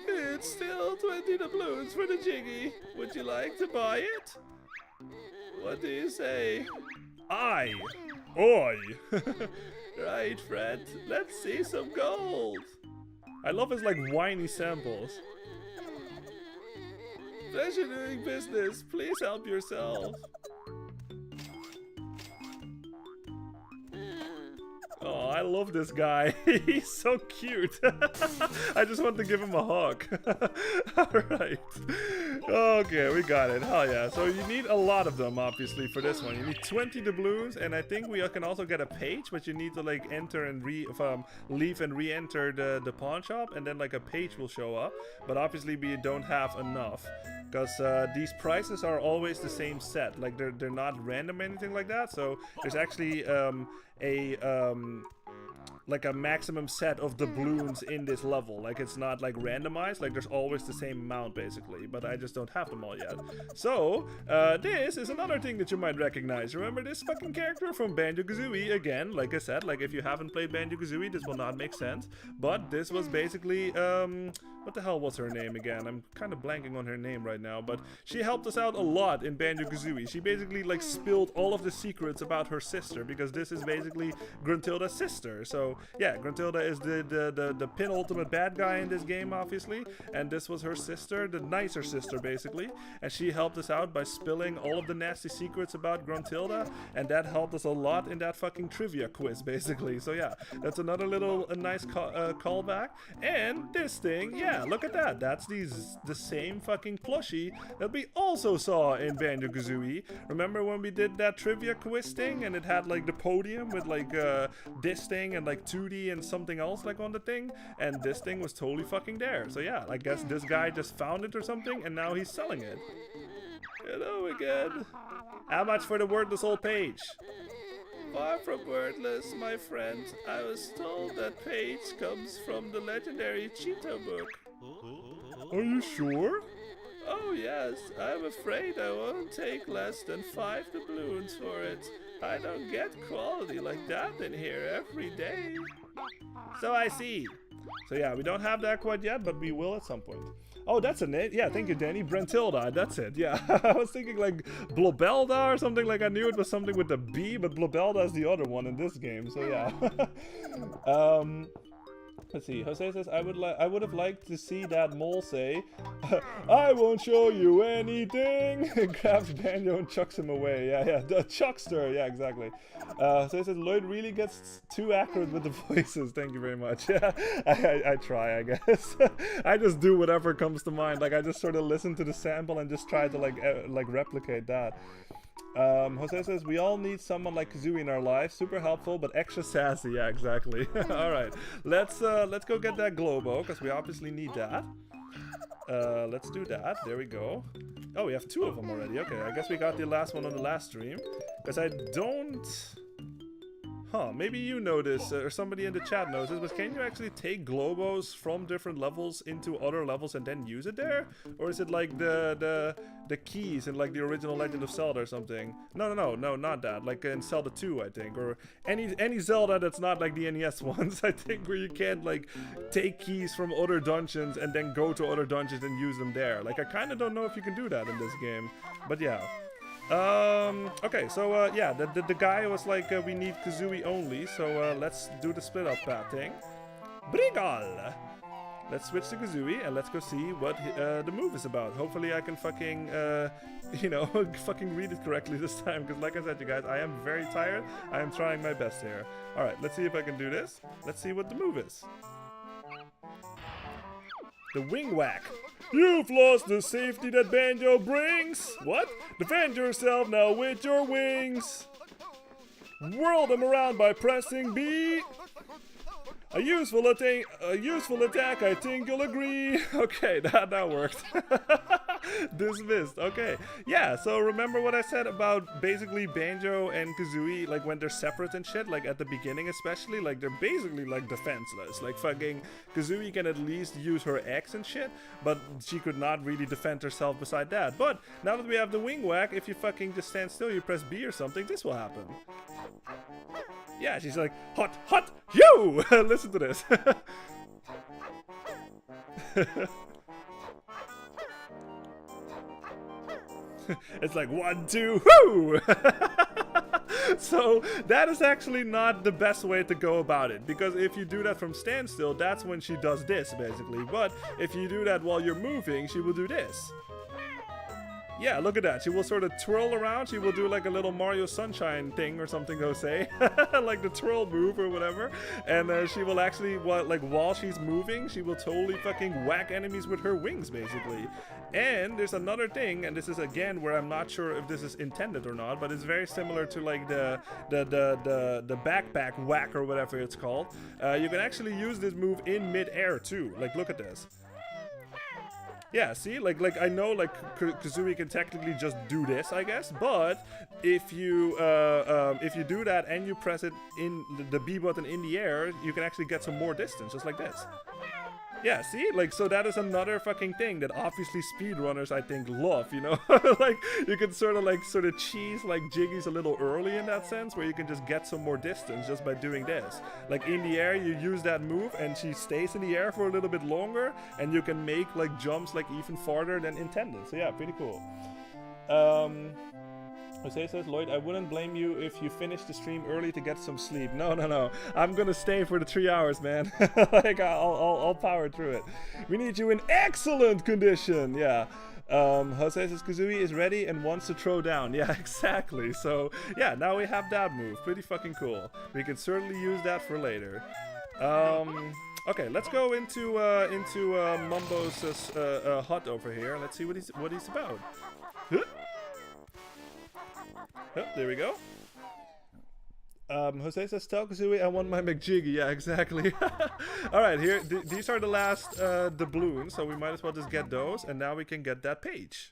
It's still 20 doubloons for the Jiggy. Would you like to buy it? What do you say? Aye. Oi. Right, friend. Let's see some gold. I love his, like, whiny samples. Pleasure doing business. Please help yourself. Oh, I I love this guy. He's so cute. I just want to give him a hug. Alright. Okay, we got it. Hell yeah. So you need a lot of them, obviously, for this one. You need 20 doubloons, and I think we can also get a page, but you need to like enter and leave and re-enter the pawn shop, and then like a page will show up. But obviously we don't have enough, because these prices are always the same set. Like they're not random or anything like that. So there's actually like a maximum set of doubloons in this level. Like it's not like randomized, like there's always the same amount basically, but I just don't have them all yet. So this is another thing that you might recognize. Remember this fucking character from Banjo-Kazooie? Again, like I said, like if you haven't played Banjo-Kazooie, this will not make sense, but this was basically what the hell was her name again? I'm kind of blanking on her name right now, but she helped us out a lot in Banjo-Kazooie. She basically like spilled all of the secrets about her sister, because this is basically Gruntilda's sister. So yeah, Gruntilda is the penultimate bad guy in this game, obviously, and this was her sister, the nicer sister basically, and she helped us out by spilling all of the nasty secrets about Gruntilda, and that helped us a lot in that fucking trivia quiz basically. So yeah, that's another little nice callback. And this thing, yeah, look at that. That's the same fucking plushie that we also saw in Banjo-Kazooie. Remember when we did that trivia quiz thing and it had like the podium with like this thing and like 2D and something else like on the thing, and this thing was totally fucking there. So yeah, I guess this guy just found it or something and now he's selling it. Hello again. How much for the wordless old page? Far from wordless, my friend. I was told that page comes from the legendary Cheeto book. Are you sure? Oh yes, I'm afraid I won't take less than 5 doubloons for it. I don't get quality like that in here every day. So I see. So yeah, we don't have that quite yet, but we will at some point. Oh, that's a name. Yeah, thank you, Danny. Brentilda, that's it. Yeah, I was thinking like Blobelda or something. Like I knew it was something with a B, but Blobelda is the other one in this game. So yeah. Let's see. Jose says, I would have liked to see that mole say, I won't show you anything. Grabs Banjo and chucks him away. Yeah, the chuckster. Yeah, exactly. Jose says, Lloyd really gets too accurate with the voices. Thank you very much. Yeah, I try, I guess. I just do whatever comes to mind. Like I just sort of listen to the sample and just try to like replicate that. Jose says, we all need someone like Kazooie in our lives. Super helpful, but extra sassy. Yeah, exactly. Alright, let's go get that Globo, because we obviously need that. Let's do that. There we go. Oh, we have 2 of them already. Okay, I guess we got the last one on the last stream. Because I don't... Huh, maybe you know this, or somebody in the chat knows this, but can you actually take Globos from different levels into other levels and then use it there? Or is it like the keys in like the original Legend of Zelda or something? No, not that. Like in Zelda 2, I think, or any Zelda that's not like the NES ones, I think, where you can't like take keys from other dungeons and then go to other dungeons and use them there. Like I kind of don't know if you can do that in this game, but yeah. Okay, so yeah, the guy was like, we need Kazooie only, so let's do the split up path thing. Brigal! Let's switch to Kazooie and let's go see what the move is about. Hopefully I can fucking, you know, fucking read it correctly this time, because like I said, you guys, I am very tired. I am trying my best here. Alright, let's see if I can do this. Let's see what the move is. The wing whack. You've lost the safety that Banjo brings. What? Defend yourself now with your wings. Whirl them around by pressing B. A useful attack, I think you'll agree. Okay, that worked. Dismissed. Okay. Yeah, so remember what I said about basically Banjo and Kazooie, like when they're separate and shit, like at the beginning especially, like they're basically like defenseless. Like fucking Kazooie can at least use her X and shit, but she could not really defend herself beside that. But now that we have the wing whack, if you fucking just stand still, you press B or something, this will happen. Yeah, she's like, hot, you! Listen to this. It's like 1, 2, whoo! So that is actually not the best way to go about it, because if you do that from standstill, that's when she does this basically. But if you do that while you're moving, she will do this. Yeah, look at that. She will sort of twirl around. She will do like a little Mario Sunshine thing or something, Jose. Like the twirl move or whatever. And she will actually, while she's moving, she will totally fucking whack enemies with her wings, basically. And there's another thing, and this is again where I'm not sure if this is intended or not, but it's very similar to like the backpack whack or whatever it's called. You can actually use this move in mid-air too. Like, look at this. Yeah, see, like I know like Kazooie can technically just do this, I guess, but if you do that and you press it in the B button in the air, you can actually get some more distance, just like this. Yeah, see? Like, so that is another fucking thing that obviously speedrunners, I think, love, you know? Like, you can sort of cheese, like, jiggies a little early in that sense, where you can just get some more distance just by doing this. Like, in the air, you use that move, and she stays in the air for a little bit longer, and you can make, like, jumps, like, even farther than intended. So, yeah, pretty cool. Jose says, Lloyd, I wouldn't blame you if you finish the stream early to get some sleep. No. I'm gonna stay for the 3 hours, man. Like, I'll power through it. We need you in excellent condition. Yeah. Jose says, Kazooie is ready and wants to throw down. Yeah, exactly. So, yeah, now we have that move. Pretty fucking cool. We can certainly use that for later. Okay, let's go into Mumbo's hut over here. Let's see what he's about. Huh? Oh, there we go. Jose says, tell Kazooie I want my McJiggy. Yeah, exactly. Alright, here, these are the last doubloons, so we might as well just get those, and now we can get that page.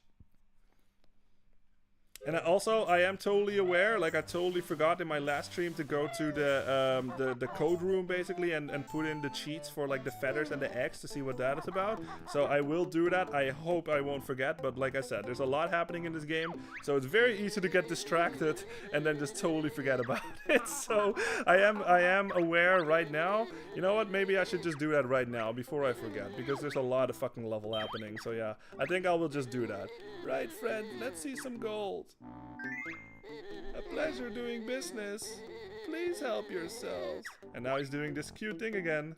And I am totally aware, like I totally forgot in my last stream to go to the code room basically and put in the cheats for like the feathers and the eggs to see what that is about. So I will do that. I hope I won't forget, but like I said, there's a lot happening in this game, so it's very easy to get distracted and then just totally forget about it. So I am aware right now. You know what? Maybe I should just do that right now before I forget, because there's a lot of fucking level happening. So yeah, I think I will just do that. Right, Fred? Let's see some gold. A pleasure doing business. Please help yourselves. And now he's doing this cute thing again.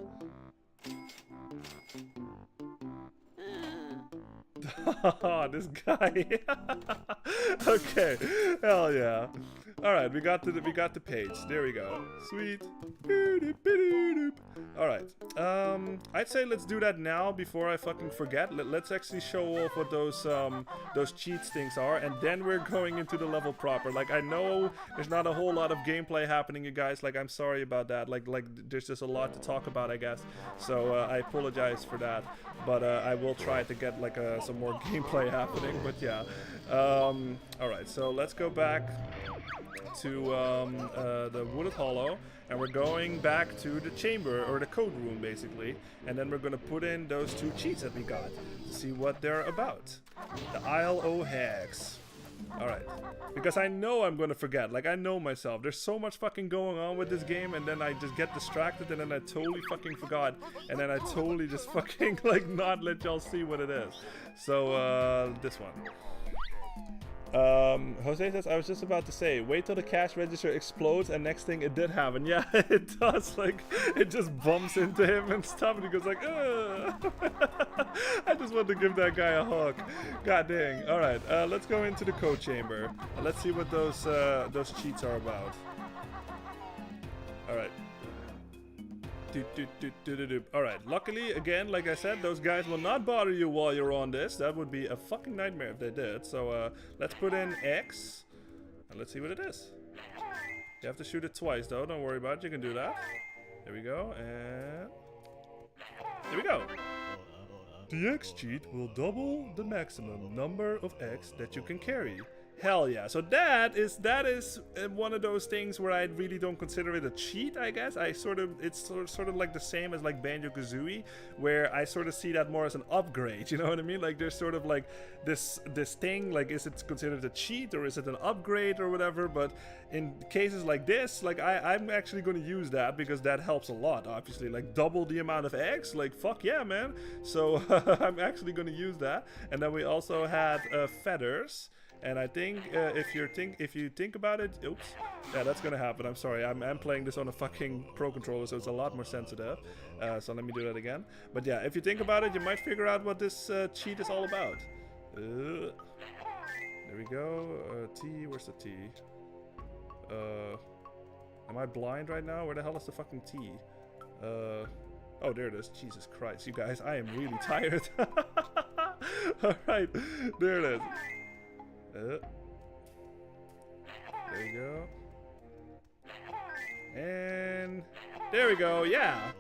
This guy. Okay. Hell yeah. Alright, we got the page. There we go. Sweet. Alright. I'd say let's do that now before I fucking forget. Let's actually show off what those cheats things are, and then we're going into the level proper. Like, I know there's not a whole lot of gameplay happening, you guys. Like, I'm sorry about that. Like there's just a lot to talk about, I guess. So I apologize for that. But I will try to get like some more gameplay happening. But yeah. Alright, so let's go back to the Wooded Hollow, and we're going back to the chamber, or the code room basically, and then we're gonna put in those 2 cheats that we got to see what they're about. The Isle o' Hags. Alright, because I know I'm gonna forget. Like, I know myself. There's so much fucking going on with this game, and then I just get distracted, and then I totally fucking forgot, and then I totally just fucking like not let y'all see what it is. So this one. Jose says, I was just about to say, wait till the cash register explodes, and next thing it did happen. Yeah, it does. Like, it just bumps into him and stuff, and he goes like, ugh. I just want to give that guy a hug. God dang. Alright, let's go into the code chamber. Let's see what those cheats are about. Alright. Alright, luckily, again, like I said, those guys will not bother you while you're on this. That would be a fucking nightmare if they did. So, let's put in X, and let's see what it is. You have to shoot it twice, though. Don't worry about it. You can do that. There we go, and... there we go. The X cheat will double the maximum number of X that you can carry. Hell yeah. So that is one of those things where I really don't consider it a cheat, I guess. It's sort of like the same as like Banjo-Kazooie, where I sort of see that more as an upgrade, you know what I mean? Like, there's sort of like this thing, like, is it considered a cheat or is it an upgrade or whatever? But in cases like this, like, I'm actually going to use that because that helps a lot, obviously. Like, double the amount of eggs, like, fuck yeah, man. So I'm actually going to use that. And then we also had feathers. And I think if you think about it, oops, yeah, that's gonna happen. I'm sorry, I'm playing this on a fucking Pro controller, so it's a lot more sensitive. So let me do that again. But yeah, if you think about it, you might figure out what this cheat is all about. There we go. T, where's the T? Am I blind right now? Where the hell is the fucking T? Oh, there it is. Jesus Christ, you guys, I am really tired. Alright, there it is. There you go. And there we go, yeah!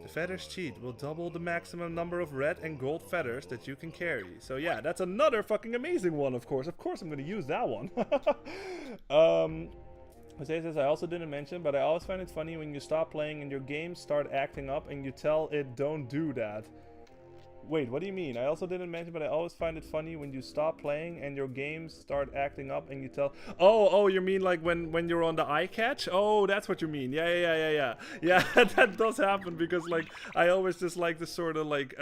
The feathers cheat will double the maximum number of red and gold feathers that you can carry. So yeah, that's another fucking amazing one, of course. Of course I'm gonna use that one. Jose says, I also didn't mention, but I always find it funny when you stop playing and your games start acting up and you tell it don't do that. Wait, what do you mean? I also didn't mention, but I always find it funny when you stop playing and your games start acting up and you tell... Oh, you mean like when you're on the eye catch? Oh, that's what you mean. Yeah. Yeah, that does happen because like I always just like to sort of like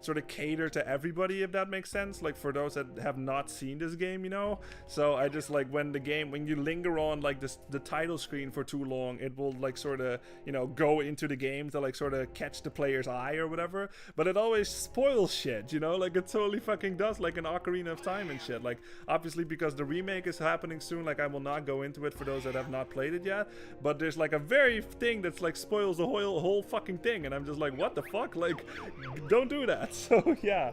sort of cater to everybody, if that makes sense. Like for those that have not seen this game, you know. So I just like when you linger on like the title screen for too long, it will like sort of, you know, go into the game to like sort of catch the player's eye or whatever. But it always spoils shit, you know, like it totally fucking does, like an Ocarina of Time and shit. Like obviously because the remake is happening soon, like I will not go into it for those that have not played it yet, but there's like a very thing that's like spoils the whole fucking thing, and I'm just like, what the fuck, like don't do that. So yeah.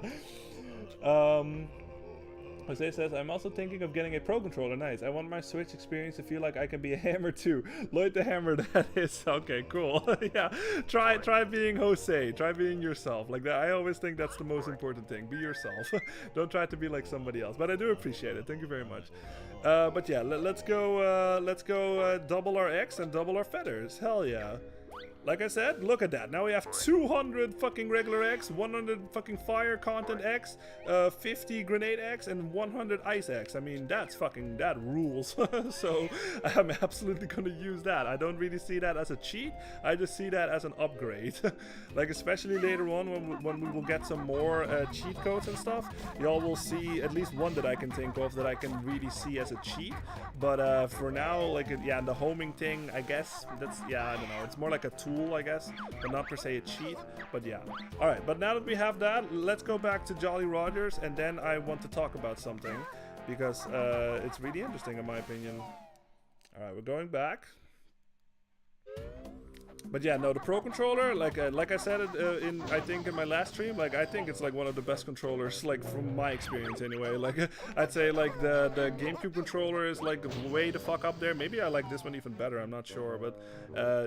Jose says, I'm also thinking of getting a Pro Controller. Nice. I want my Switch experience to feel like I can be a hammer too. Lloyd the Hammer, that is. Okay, cool. Yeah. Try being Jose. Try being yourself. Like that. I always think that's the most important thing. Be yourself. Don't try to be like somebody else. But I do appreciate it. Thank you very much. But yeah, let's go double our X and double our feathers. Hell yeah. Like I said, look at that. Now we have 200 fucking regular X, 100 fucking fire content X, 50 grenade X, and 100 ice X. I mean, that rules. So I'm absolutely gonna use that. I don't really see that as a cheat. I just see that as an upgrade. Like especially later on when we will get some more cheat codes and stuff, y'all will see at least one that I can think of that I can really see as a cheat. But for now, like yeah, the homing thing, I guess that's, yeah, I don't know. It's more like a tool, I guess, but not per se a cheat. But yeah. Alright, but now that we have that, let's go back to Jolly Rogers, and then I want to talk about something, because it's really interesting in my opinion. Alright, we're going back. But yeah, no, the Pro Controller, like I said it I think in my last stream, like I think it's like one of the best controllers, like from my experience anyway. Like I'd say like the GameCube controller is like way the fuck up there. Maybe I like this one even better, I'm not sure, but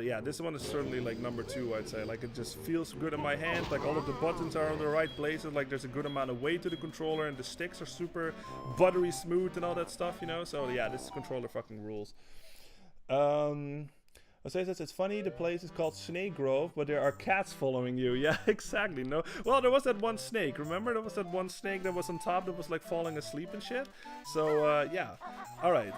yeah, this one is certainly like number 2, I'd say. Like it just feels good in my hand, like all of the buttons are in the right places, like there's a good amount of weight to the controller, and the sticks are super buttery smooth and all that stuff, you know. So yeah, this controller fucking rules. Jose says, it's funny, the place is called Snake Grove, but there are cats following you. Yeah, exactly. No, well, there was that one snake. Remember, there was that one snake that was on top that was like falling asleep and shit. So yeah. All right.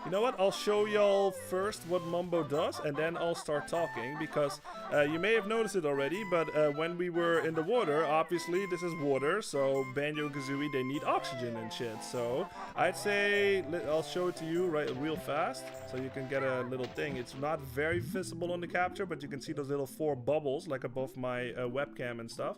You know what? I'll show y'all first what Mumbo does, and then I'll start talking, because you may have noticed it already, but when we were in the water, obviously this is water, so Banjo-Kazooie, they need oxygen and shit. So I'd say I'll show it to you real fast, so you can get a little thing. It's not very visible on the capture, but you can see those little 4 bubbles like above my webcam and stuff.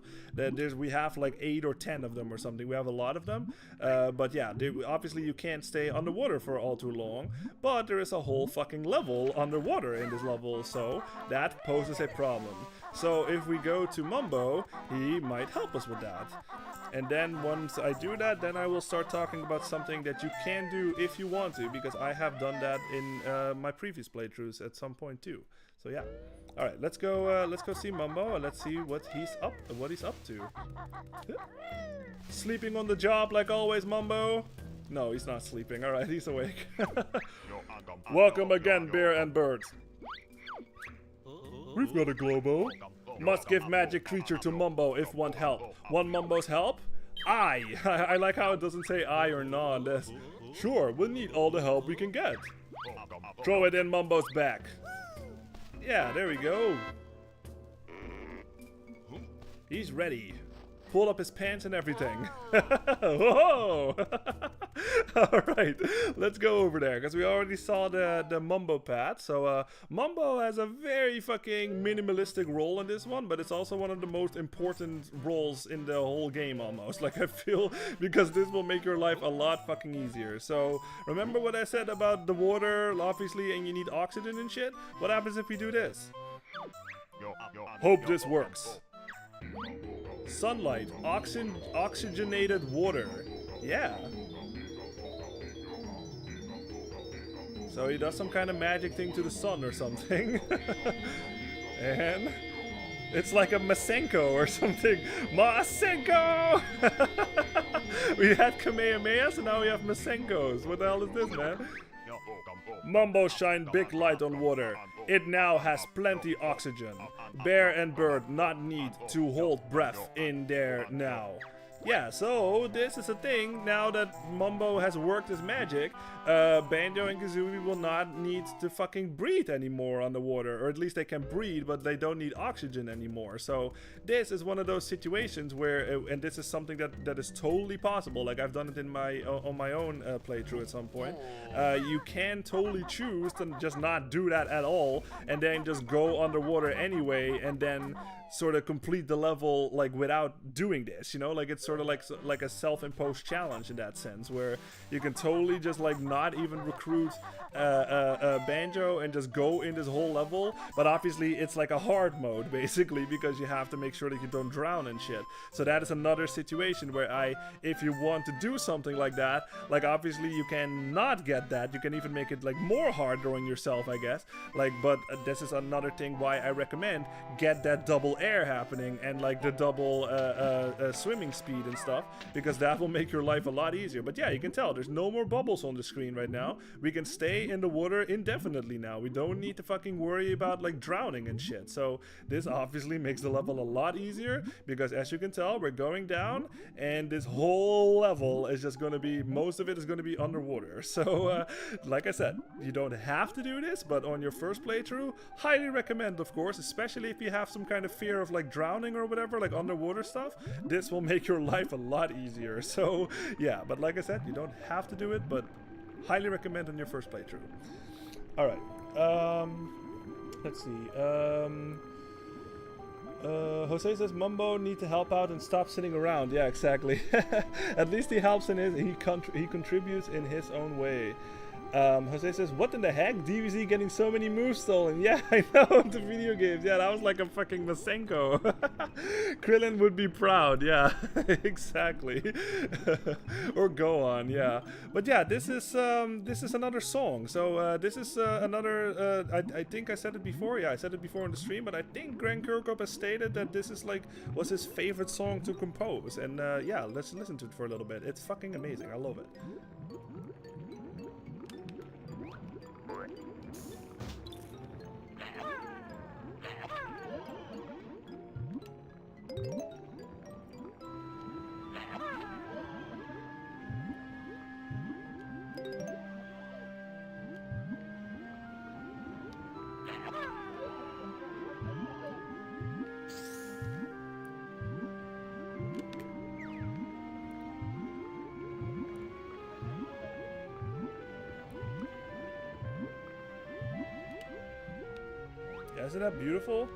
We have like 8 or 10 of them or something. We have a lot of them, but yeah, obviously you can't stay underwater for all too long. But there is a whole fucking level underwater in this level, so that poses a problem. So if we go to Mumbo, he might help us with that. And then once I do that, then I will start talking about something that you can do if you want to, because I have done that in my previous playthroughs at some point too. So yeah. All right, let's go see Mumbo, and let's see what he's up to. Sleeping on the job like always, Mumbo. No, he's not sleeping. All right, he's awake. Welcome again, Bear and Bird. We've got a Globo. Must give magic creature to Mumbo if want help. Want Mumbo's help? I like how it doesn't say I or none. Sure, we'll need all the help we can get. Throw it in Mumbo's back. Yeah, there we go. He's ready. Pull up his pants and everything. Whoa! All right, let's go over there because we already saw the Mumbo pad. So Mumbo has a very fucking minimalistic role in this one, but it's also one of the most important roles in the whole game almost. Like I feel because this will make your life a lot fucking easier. So remember what I said about the water, obviously, and you need oxygen and shit? What happens if we do this? Hope this works. Sunlight, oxygenated water. Yeah. So he does some kind of magic thing to the sun or something. And it's like a Masenko or something. Masenko! We had Kamehameha, so now we have Masenkos. What the hell is this, man? Mumbo shine big light on water. It now has plenty oxygen. Bear and bird not need to hold breath in there now. Yeah, so this is a thing. Now that Mumbo has worked his magic, Banjo and Kazooie will not need to fucking breathe anymore underwater. Or at least they can breathe, but they don't need oxygen anymore. So this is one of those situations where, and this is something that is totally possible. Like I've done it in my on my own playthrough at some point. You can totally choose to just not do that at all, and then just go underwater anyway, and then sort of complete the level like without doing this, you know, like it's sort of like a self-imposed challenge in that sense, where you can totally just like not even recruit Banjo and just go in this whole level. But obviously it's like a hard mode basically, because you have to make sure that you don't drown and shit. So that is another situation where if you want to do something like that, like obviously you can not get that, you can even make it like more hard throwing yourself, I guess, like, but this is another thing why I recommend get that double air happening and like the double swimming speed and stuff, because that will make your life a lot easier. But yeah, you can tell there's no more bubbles on the screen right now. We can stay in the water indefinitely now. We don't need to fucking worry about like drowning and shit. So this obviously makes the level a lot easier, because as you can tell, we're going down and this whole level is just going to be, most of it is going to be underwater. So like I said, you don't have to do this, but on your first playthrough, highly recommend, of course, especially if you have some kind of fear of like drowning or whatever, like underwater stuff. This will make your life a lot easier. So yeah, but like I said, you don't have to do it, but highly recommend on your first playthrough. All right, let's see. Jose says Mumbo need to help out and stop sitting around. Yeah, exactly. At least he helps in his, he contributes in his own way. Jose says, what in the heck? DBZ getting so many moves stolen. Yeah, I know, the video games. Yeah, that was like a fucking Masenko. Krillin would be proud. Yeah, exactly. Or go on. Yeah. But yeah, this is another song. So this is another, I think I said it before. Yeah, I said it before on the stream, but I think Grant Kirkhope has stated that this is like, was his favorite song to compose. And yeah, let's listen to it for a little bit. It's fucking amazing. I love it. Yeah, isn't that beautiful?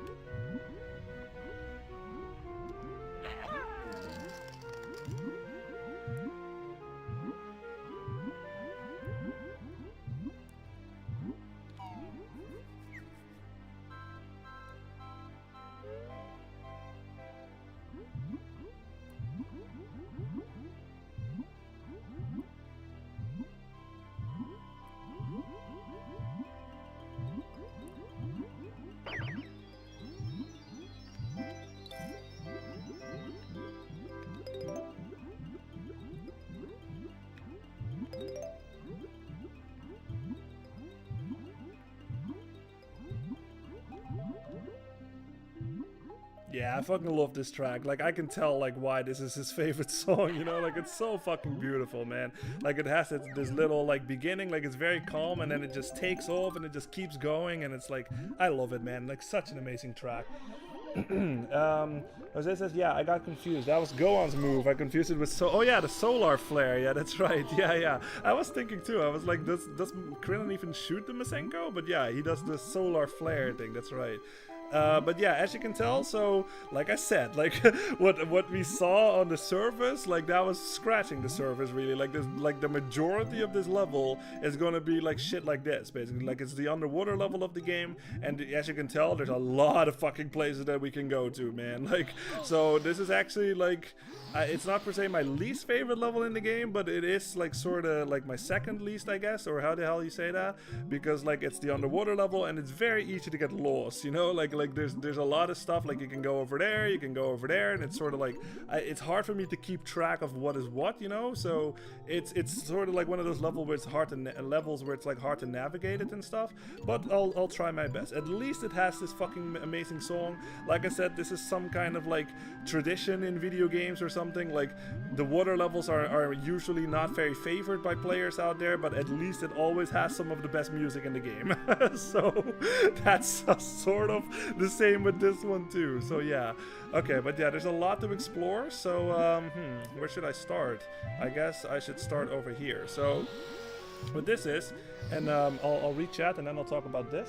Yeah, I fucking love this track. Like, I can tell, like, why this is his favorite song, you know? Like, it's so fucking beautiful, man. Like, it has this little, like, beginning, like, it's very calm, and then it just takes off, and it just keeps going, and it's like, I love it, man. Like, such an amazing track. Jose says, yeah, I got confused. That was Gohan's move. I confused it with oh yeah, the solar flare. Yeah, that's right. Yeah. I was thinking too. I was like, does Krillin even shoot the Masenko? But yeah, he does the solar flare thing. That's right. But yeah, as you can tell, so like I said, like what we saw on the surface, like that was scratching the surface really. Like this, like the majority of this level is gonna be like shit like this, basically. Like it's the underwater level of the game, and as you can tell, there's a lot of fucking places that we can go to, man. Like, so this is actually like, it's not per se my least favorite level in the game, but it is like sort of like my second least, I guess, or how the hell you say that? Because like it's the underwater level, and it's very easy to get lost, you know? Like there's a lot of stuff, like you can go over there, you can go over there, and it's sort of like it's hard for me to keep track of what is what, you know? So it's sort of like one of those levels where it's hard to navigate it and stuff. But I'll try my best. At least it has this fucking amazing song. Like I said, this is some kind of like tradition in video games or something. Like the water levels are usually not very favored by players out there, but at least it always has some of the best music in the game. So that's sort of the same with this one too. So yeah, okay, but yeah, there's a lot to explore. So where should I start? I guess I should start over here. So what this is, and I'll read chat and then I'll talk about this.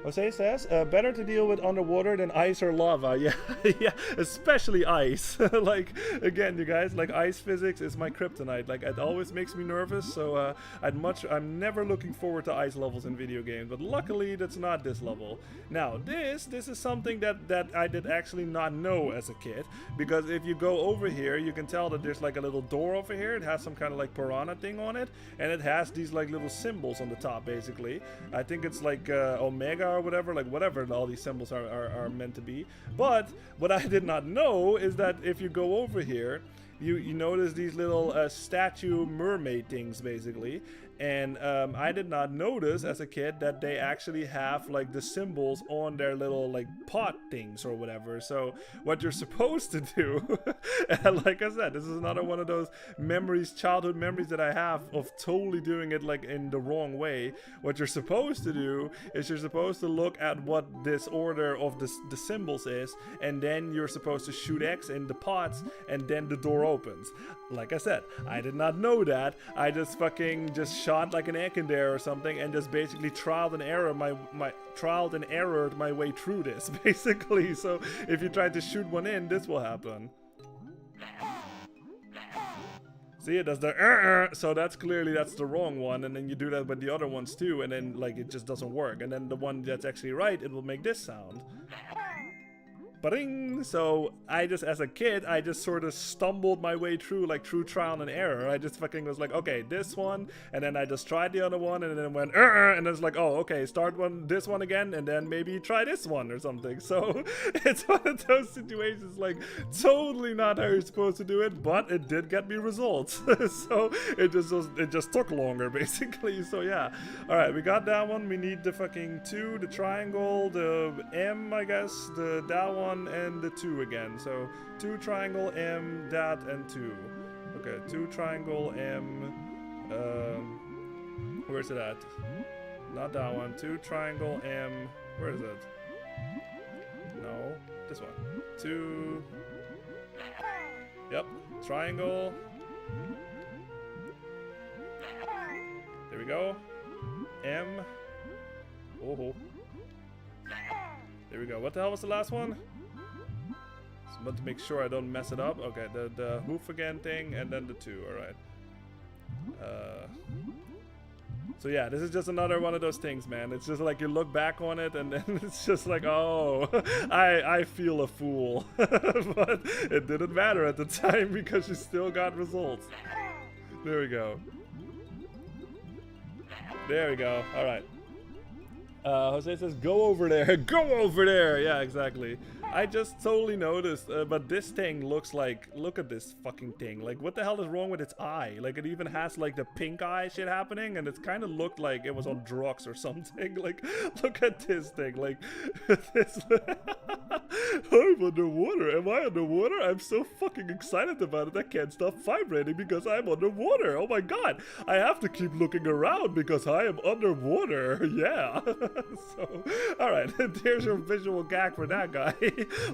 Jose says, better to deal with underwater than ice or lava. Yeah, yeah, especially ice. Like, again, you guys, like ice physics is my kryptonite. Like, it always makes me nervous, so I'm never looking forward to ice levels in video games, but luckily that's not this level. Now, this is something that I did actually not know as a kid, because if you go over here, you can tell that there's like a little door over here. It has some kind of like piranha thing on it, and it has these like little symbols on the top, basically. I think it's like Omega or whatever, like whatever all these symbols are meant to be. But what I did not know is that if you go over here, you notice these little statue mermaid things, basically. And I did not notice as a kid that they actually have like the symbols on their little like pot things or whatever. So what you're supposed to do, and like I said, this is another one of those memories, childhood memories that I have of totally doing it like in the wrong way. What you're supposed to do is you're supposed to look at what this order of the symbols is, and then you're supposed to shoot X in the pots, and then the door opens. Like I said, I did not know that. I just fucking shot like an egg in there or something, and just basically trialed and errored my way through this, basically. So if you try to shoot one in, this will happen. See, it does the so that's the wrong one, and then you do that with the other ones too, and then like it just doesn't work. And then the one that's actually right, it will make this sound. Ba-ding! So I just, as a kid, I just sort of stumbled my way through, like through trial and error. I just fucking was like, okay, this one, and then I just tried the other one, and then went, and it's like, oh, okay, start this one again, and then maybe try this one or something. So it's one of those situations, like totally not how you're supposed to do it, but it did get me results. So it just took longer, basically. So yeah, all right, we got that one. We need the fucking 2, the triangle, the M, I guess, that one. And the 2 again. So 2 triangle M, that, and 2. Okay, 2 triangle M. Where's it at? Not that one. 2 triangle M. Where is it? No, this one. 2. Yep. Triangle. There we go. M. Oh. There we go. What the hell was the last one? I want to make sure I don't mess it up. Okay, the hoof again thing, and then the 2. All right. So yeah, this is just another one of those things, man. It's just like you look back on it, and then it's just like, oh, I feel a fool. But it didn't matter at the time because you still got results. There we go. There we go. All right. Jose says, go over there. Go over there. Yeah, exactly. I just totally noticed, but this thing looks like, look at this fucking thing. Like, what the hell is wrong with its eye? Like, it even has like the pink eye shit happening, and it's kind of looked like it was on drugs or something. Like, look at this thing. Like, this. Oh I'm underwater. Am I underwater? I'm so fucking excited about it. I can't stop vibrating because I'm underwater. Oh my god. I have to keep looking around because I am underwater. Yeah. So, alright. There's your visual gag for that guy.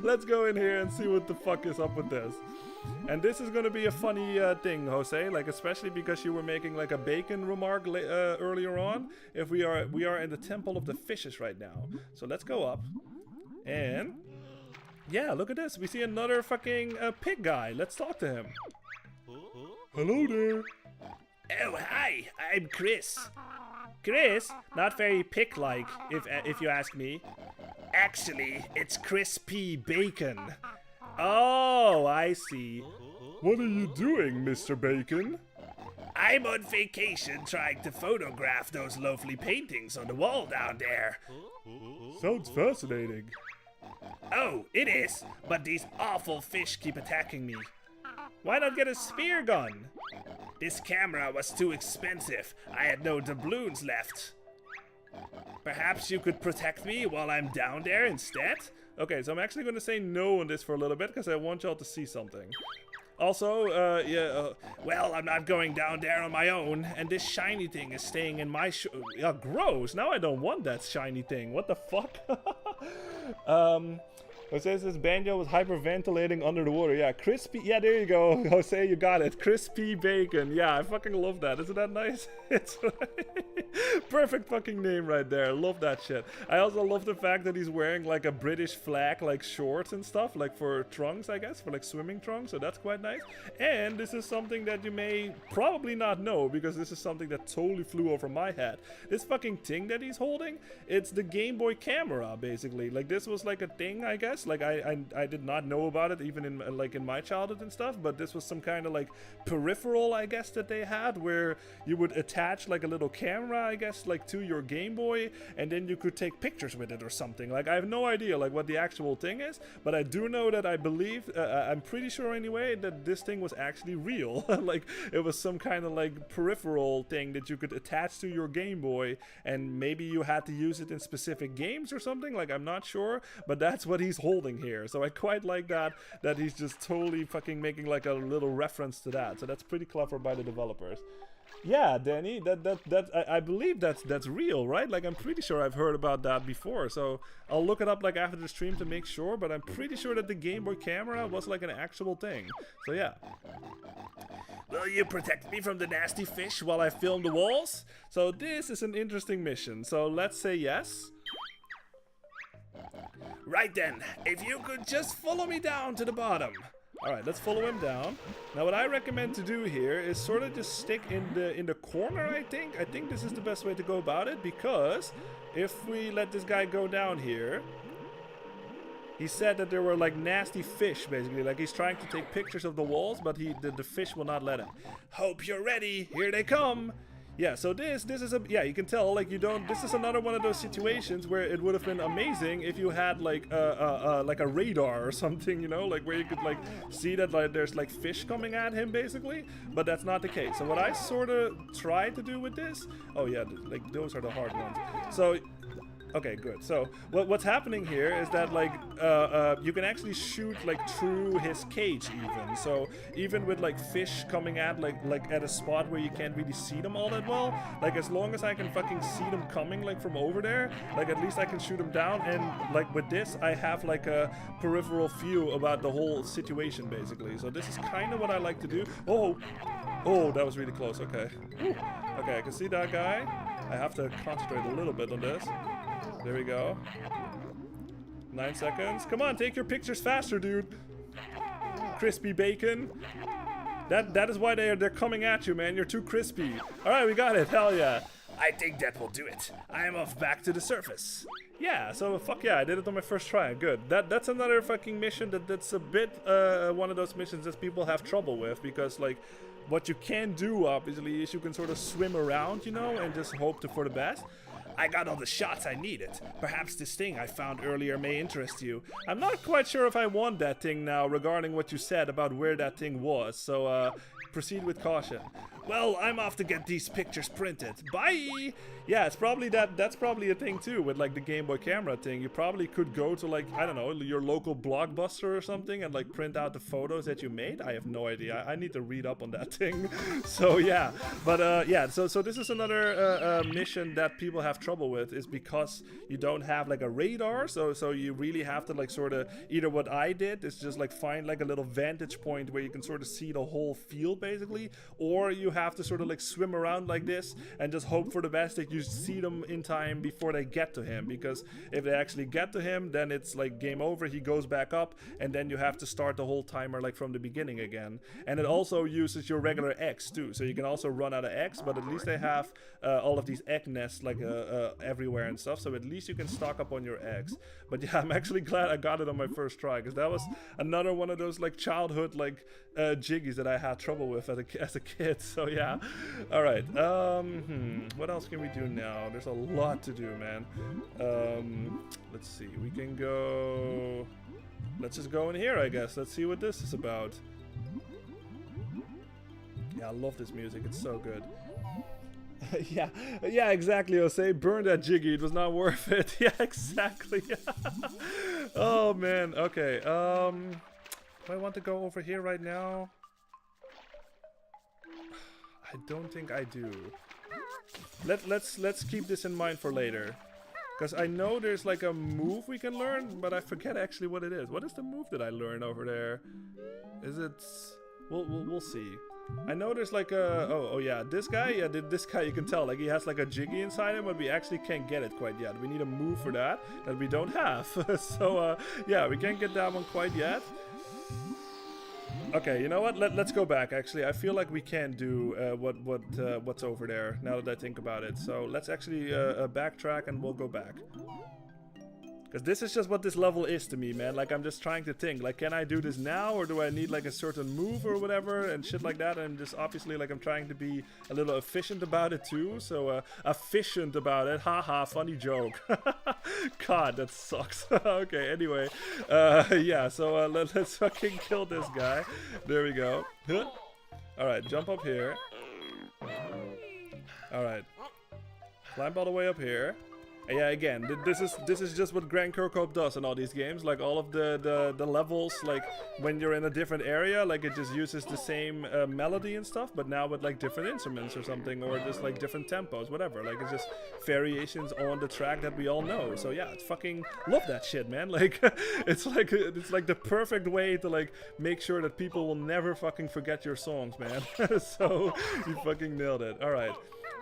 Let's go in here and see what the fuck is up with this. And this is gonna be a funny thing, Jose, like especially because you were making like a bacon remark earlier on. If we are in the Temple of the Fishes right now. So let's go up. And yeah, look at this. We see another fucking pig guy. Let's talk to him. Hello there. Oh, hi. I'm Chris. Chris? Not very pig-like, if you ask me. Actually, it's crispy bacon. Oh, I see. What are you doing, Mr. Bacon? I'm on vacation trying to photograph those lovely paintings on the wall down there. Sounds fascinating. Oh, it is, but these awful fish keep attacking me. Why not get a spear gun? This camera was too expensive. I had no doubloons left. Perhaps you could protect me while I'm down there instead? Okay, so I'm actually going to say no on this for a little bit because I want y'all to see something. Also, well, I'm not going down there on my own, and this shiny thing is staying in my yeah, gross. Now I don't want that shiny thing. What the fuck? Jose says Banjo was hyperventilating under the water. Yeah, crispy. Yeah, there you go. Jose, you got it. Crispy bacon. Yeah, I fucking love that. Isn't that nice? It's perfect fucking name right there. Love that shit. I also love the fact that he's wearing like a British flag, like shorts and stuff, like for trunks, I guess, for like swimming trunks. So that's quite nice. And this is something that you may probably not know because this is something that totally flew over my head. This fucking thing that he's holding, it's the Game Boy camera, basically. Like this was like a thing, I guess. Like I did not know about it even in my childhood and stuff, but this was some kind of like peripheral, I guess, that they had where you would attach like a little camera, I guess, like to your Game Boy, and then you could take pictures with it or something. Like I have no idea like what the actual thing is, but I do know that I believe, I'm pretty sure anyway, that this thing was actually real. Like it was some kind of like peripheral thing that you could attach to your Game Boy, and maybe you had to use it in specific games or something. Like I'm not sure, but that's what he's holding here. So I quite like that he's just totally fucking making like a little reference to that. So that's pretty clever by the developers. Yeah, Danny, I believe that's real, right? Like I'm pretty sure I've heard about that before. So I'll look it up like after the stream to make sure, but I'm pretty sure that the Game Boy camera was like an actual thing. So yeah. Will you protect me from the nasty fish while I film the walls? So this is an interesting mission. So let's say yes. Right then, if you could just follow me down to the bottom. Alright, let's follow him down. Now what I recommend to do here is sort of just stick in the corner, I think. I think this is the best way to go about it, because if we let this guy go down here, he said that there were like nasty fish, basically. Like he's trying to take pictures of the walls, but the fish will not let him. Hope you're ready. Here they come. Yeah, so this is a, yeah, you can tell, like you don't, this is another one of those situations where it would have been amazing if you had like a radar or something, you know, like where you could like see that like there's like fish coming at him basically, but that's not the case. So what I sort of tried to do with this, oh yeah, like those are the hard ones. So okay, good. So what's happening here is that like you can actually shoot like through his cage even. So even with like fish coming at like at a spot where you can't really see them all that well, like as long as I can fucking see them coming like from over there, like at least I can shoot them down. And like with this, I have like a peripheral view about the whole situation basically. So this is kind of what I like to do. Oh, that was really close. Okay. Okay, I can see that guy. I have to concentrate a little bit on this. There we go. 9 seconds. Come on, take your pictures faster, dude. Crispy bacon. That is why they're coming at you, man. You're too crispy. All right, we got it. Hell yeah. I think that will do it. I am off back to the surface. Yeah, so fuck yeah, I did it on my first try. Good. That's another fucking mission that's a bit one of those missions that people have trouble with, because like what you can do obviously is you can sort of swim around, you know, and just hope for the best. I got all the shots I needed. Perhaps this thing I found earlier may interest you. I'm not quite sure if I want that thing now regarding what you said about where that thing was. So proceed with caution. Well, I'm off to get these pictures printed. Bye! Yeah, it's probably that's probably a thing too with like the Game Boy camera thing. You probably could go to like, I don't know, your local Blockbuster or something and like print out the photos that you made. I have no idea. I need to read up on that thing. So yeah, but yeah, so this is another mission that people have trouble with, is because you don't have like a radar. So you really have to like sort of, either what I did is just like find like a little vantage point where you can sort of see the whole field basically, or you have to sort of like swim around like this and just hope for the best that you see them in time before they get to him, because if they actually get to him, then it's like game over. He goes back up and then you have to start the whole timer like from the beginning again. And it also uses your regular eggs too, so you can also run out of eggs, but at least they have all of these egg nests like everywhere and stuff, so at least you can stock up on your eggs. But yeah, I'm actually glad I got it on my first try, because that was another one of those like childhood like jiggies that I had trouble with as a kid. So yeah, all right. What else can we do now? There's a lot to do, man. Let's see. We can go. Let's just go in here, I guess. Let's see what this is about. Yeah, I love this music. It's so good. yeah, exactly, Jose. Burn that jiggy. It was not worth it. Yeah, exactly. Oh man. Okay. Do I want to go over here right now? I don't think I do. Let's keep this in mind for later, because I know there's like a move we can learn, but I forget actually what it is. What is the move that I learned over there? Is it? We'll see. I know there's like a oh yeah, this guy, yeah, this guy, you can tell like he has like a jiggy inside him, but we actually can't get it quite yet. We need a move for that we don't have. So yeah, we can't get that one quite yet. Okay, you know what? Let's go back. Actually, I feel like we can do what's over there now that I think about it. So let's actually backtrack and we'll go back. Because this is just what this level is to me, man. Like, I'm just trying to think, like, can I do this now, or do I need like a certain move or whatever and shit like that? And just obviously, like, I'm trying to be a little efficient about it too. So efficient about it. Haha, funny joke. God, that sucks. Okay, anyway, yeah. So let's fucking kill this guy. There we go. All right, jump up here. All right, climb all the way up here. Yeah, again, this is just what Grand Kirkhope does in all these games. Like all of the levels, like when you're in a different area, like it just uses the same melody and stuff, but now with like different instruments or something, or just like different tempos, whatever. Like it's just variations on the track that we all know. So yeah, it's fucking love that shit, man. Like it's like the perfect way to like make sure that people will never fucking forget your songs, man. So you fucking nailed it. All right.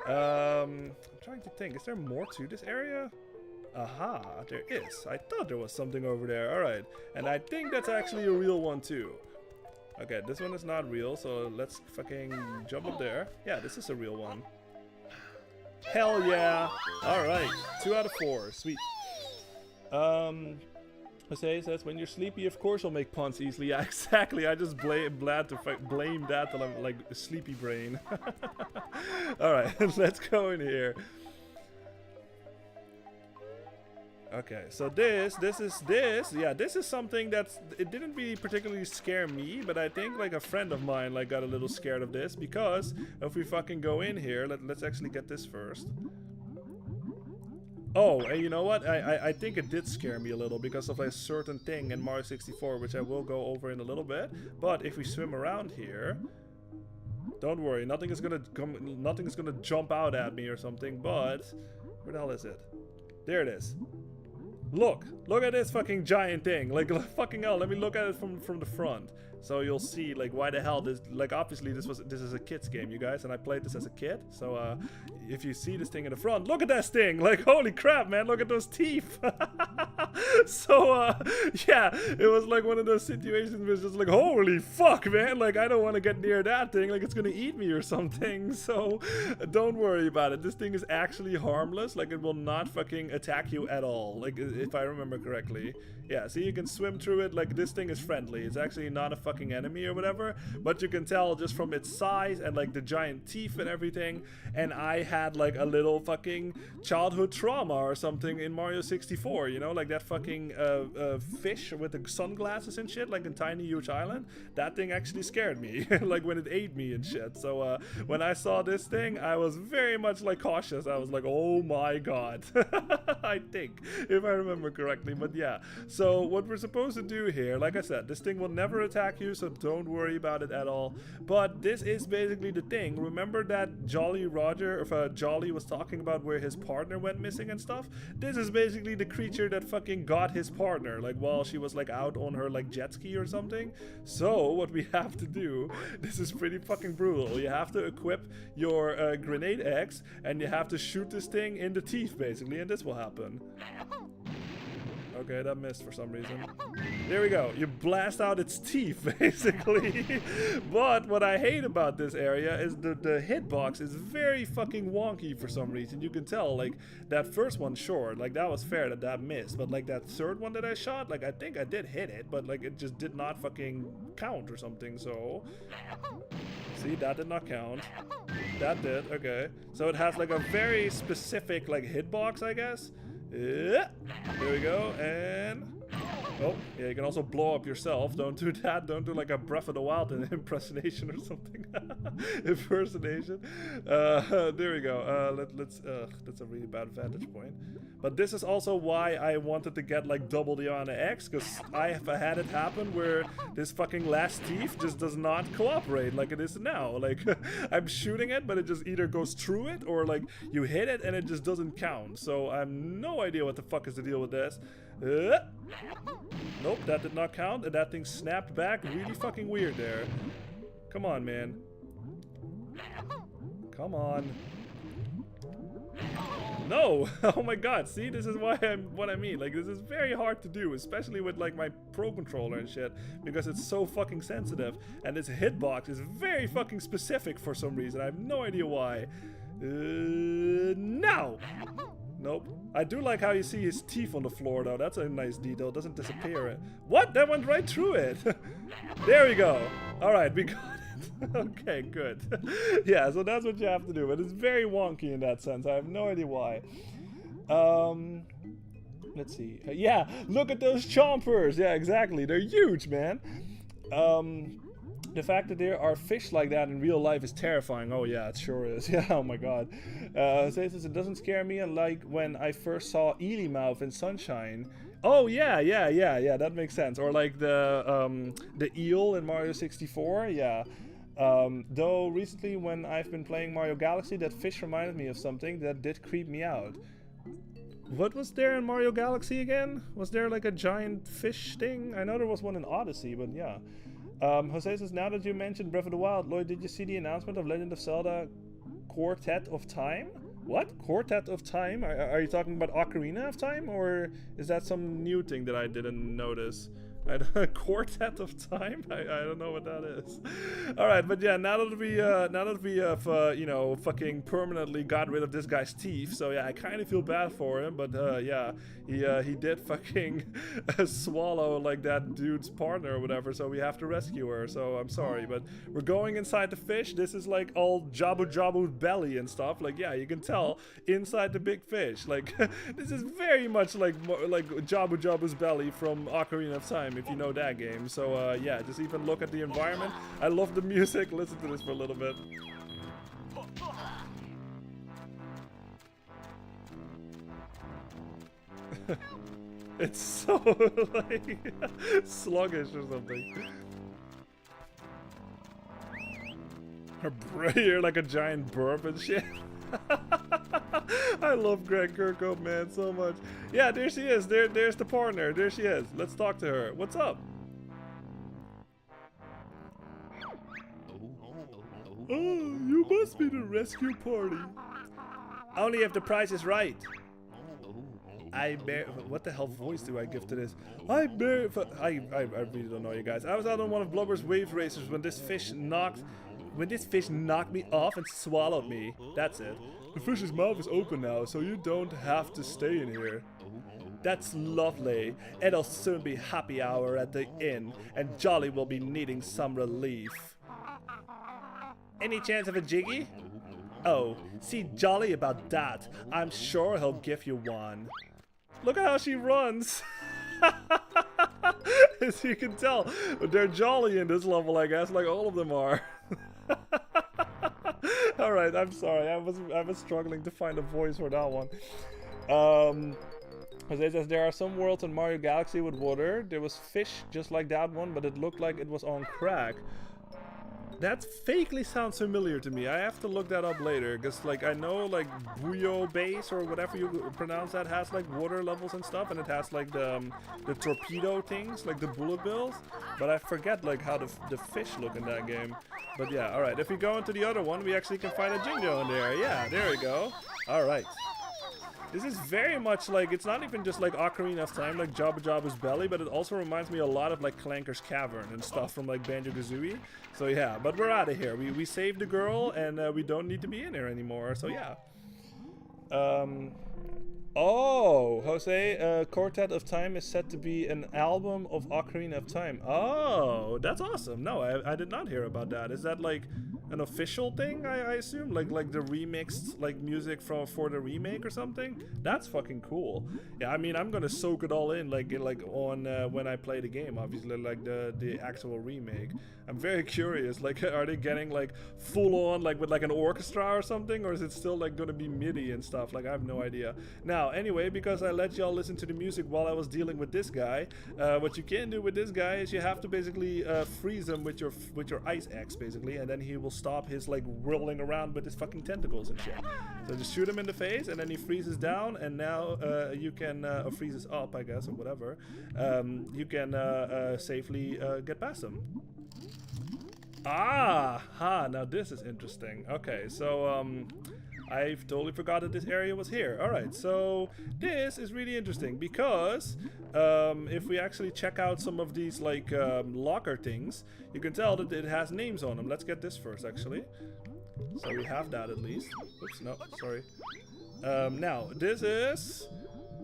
I'm trying to think, is there more to this area? Aha, there is. I thought there was something over there. Alright, and I think that's actually a real one too. Okay, this one is not real, so let's fucking jump up there. Yeah, this is a real one. Hell yeah! Alright, 2 out of 4. Sweet. Jose says, when you're sleepy, of course you'll make puns easily. Yeah, exactly. I just blame that till I'm like a sleepy brain. Alright, let's go in here. Okay, so this is something that's, it didn't really particularly scare me, but I think like a friend of mine like got a little scared of this, because if we fucking go in here, let's actually get this first. Oh, and you know what? I think it did scare me a little because of a certain thing in Mario 64, which I will go over in a little bit. But if we swim around here, don't worry, nothing is gonna jump out at me or something. But where the hell is it? There it is. Look at this fucking giant thing. Like fucking hell. Let me look at it from the front. So you'll see like why the hell this, like obviously this is a kid's game, you guys, and I played this as a kid. So if you see this thing in the front, look at that thing. Like holy crap, man, look at those teeth. So yeah, it was like one of those situations where it's just like holy fuck, man, like I don't want to get near that thing, like it's gonna eat me or something. So don't worry about it. This thing is actually harmless. Like it will not fucking attack you at all. Like if I remember correctly. Yeah, see, you can swim through it. Like, this thing is friendly. It's actually not a fucking enemy or whatever, but you can tell just from its size and like the giant teeth and everything. And I had like a little fucking childhood trauma or something in Mario 64, you know, like that fucking fish with the sunglasses and shit, like in Tiny Huge Island. That thing actually scared me, like when it ate me and shit. So when I saw this thing, I was very much like cautious. I was like, oh my god. I think, if I remember correctly, but yeah. So what we're supposed to do here, like I said, this thing will never attack you, so don't worry about it at all. But this is basically the thing. Remember that Jolly Roger, or Jolly was talking about where his partner went missing and stuff? This is basically the creature that fucking got his partner, like while she was like out on her like jet ski or something. So what we have to do, this is pretty fucking brutal. You have to equip your grenade X, and you have to shoot this thing in the teeth basically, and this will happen. Okay, that missed for some reason. There we go. You blast out its teeth, basically. But what I hate about this area is the hitbox is very fucking wonky for some reason. You can tell, like, that first one, sure, like, that was fair that missed. But, like, that third one that I shot, like, I think I did hit it, but, like, it just did not fucking count or something, so... See, that did not count. That did, okay. So it has, like, a very specific, like, hitbox, I guess. Yeah. There we go, and... Oh, yeah, you can also blow up yourself. Don't do that. Don't do like a Breath of the Wild impersonation or something. Impersonation. There we go. That's a really bad vantage point. But this is also why I wanted to get like double the amount of X, because I have had it happen where this fucking last teeth just does not cooperate like it is now. Like, I'm shooting it, but it just either goes through it, or like you hit it and it just doesn't count. So I have no idea what the fuck is the deal with this. Nope, that did not count, and that thing snapped back. Really fucking weird there. Come on, man. Come on. No! Oh my god, see, this is what I mean. Like, this is very hard to do, especially with like my Pro Controller and shit, because it's so fucking sensitive, and this hitbox is very fucking specific for some reason. I have no idea why. Now! Nope. I do like how you see his teeth on the floor, though. That's a nice detail. It doesn't disappear. What? That went right through it. There we go. Alright, we got it. Okay, good. Yeah, so that's what you have to do. But it's very wonky in that sense. I have no idea why. Let's see. Yeah, look at those chompers. Yeah, exactly. They're huge, man. The fact that there are fish like that in real life is terrifying. Oh yeah, it sure is. Yeah, oh my god. Says it doesn't scare me like when I first saw Ely Mouth in Sunshine. Oh yeah, that makes sense. Or like the eel in Mario 64, yeah. Though recently when I've been playing Mario Galaxy, that fish reminded me of something that did creep me out. What was there in Mario Galaxy again? Was there like a giant fish thing? I know there was one in Odyssey, but yeah. Jose says, now that you mentioned Breath of the Wild, Lloyd, did you see the announcement of Legend of Zelda Quartet of Time? What? Quartet of Time? Are you talking about Ocarina of Time? Or is that some new thing that I didn't notice? Quartet of Time? I don't know what that is. Alright, but yeah, now that we have you know, fucking permanently got rid of this guy's teeth, so yeah, I kind of feel bad for him, but yeah, he did fucking swallow like that dude's partner or whatever, so we have to rescue her, so I'm sorry, but we're going inside the fish. This is like all Jabu Jabu's belly and stuff, like yeah, you can tell inside the big fish, like this is very much like Jabu Jabu's belly from Ocarina of Time, if you know that game. So yeah, just even look at the environment. I love the music. Listen to this for a little bit. It's so like sluggish or something. You're like a giant burp and shit. I love Greg Kirkhope, man, so much. Yeah, there she is. There's the partner. There she is. Let's talk to her. What's up? Oh, you must be the rescue party. Only if the price is right. What the hell voice do I give to this? I really don't know, you guys. I was out on one of Blubber's wave racers when this fish knocked me off and swallowed me. That's it. The fish's mouth is open now, so you don't have to stay in here. That's lovely. It'll soon be happy hour at the inn, and Jolly will be needing some relief. Any chance of a jiggy? Oh, see Jolly about that. I'm sure he'll give you one. Look at how she runs. As you can tell, they're jolly in this level, I guess, like all of them are. Alright, I'm sorry. I was struggling to find a voice for that one. It says there are some worlds in Mario Galaxy with water. There was fish just like that one, but it looked like it was on crack. That vaguely sounds familiar to me. I have to look that up later, because like I know like Buyo Base or whatever you pronounce that has like water levels and stuff, and it has like the torpedo things, like the bullet bills. But I forget like how the fish look in that game. But yeah, all right. If we go into the other one, we actually can find a Jinjo in there. Yeah, there we go. All right. This is very much like, it's not even just like Ocarina of Time, like Jabba Jabba's Belly, but it also reminds me a lot of like Clanker's Cavern and stuff from like Banjo-Kazooie. So yeah, but we're out of here. We saved the girl, and we don't need to be in here anymore, so yeah. Oh, Jose, Quartet of Time is set to be an album of Ocarina of Time. Oh, that's awesome. No, I did not hear about that. Is that like an official thing, I assume? Like the remixed like music for the remake or something? That's fucking cool. Yeah, I mean, I'm gonna soak it all in like on when I play the game, obviously, like the actual remake. I'm very curious, like are they getting like full on like with like an orchestra or something, or is it still like gonna be MIDI and stuff? Like I have no idea. Now anyway, because I let y'all listen to the music while I was dealing with this guy, what you can do with this guy is you have to basically freeze him with your ice axe basically, and then he will stop his like whirling around with his fucking tentacles and shit. So just shoot him in the face, and then he freezes down, and now you can or freezes up, I guess, or whatever. You can safely get past him. Now this is interesting. Okay, so I've totally forgot that this area was here. Alright, so this is really interesting because if we actually check out some of these like locker things, you can tell that it has names on them. Let's get this first actually. So we have that at least. Oops, no, sorry. Now,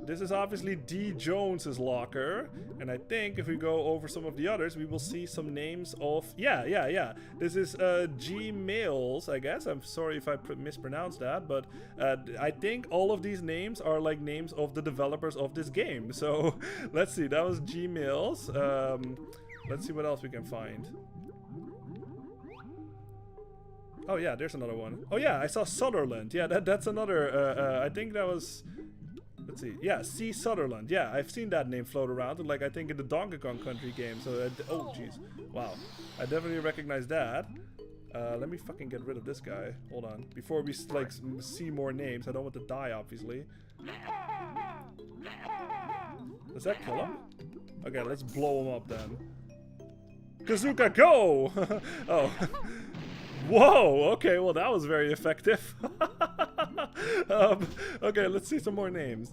this is obviously D. Jones's locker, and I think if we go over some of the others, we will see some names of... Yeah. This is G. Mails, I guess. I'm sorry if I mispronounced that, but I think all of these names are like names of the developers of this game. So let's see, that was G. Mails. Let's see what else we can find. Oh yeah, there's another one. Oh yeah, I saw Sutherland. Yeah, that's another, I think that was... Let's see. Yeah, C. Sutherland. Yeah, I've seen that name float around, like I think in the Donkey Kong Country game. So, oh jeez, wow, I definitely recognize that. Let me fucking get rid of this guy. Hold on, before we like see more names. I don't want to die, obviously. Does that kill him? Okay, let's blow him up then. Kazuka, go! Oh. Whoa, okay, well that was very effective. Okay, let's see some more names.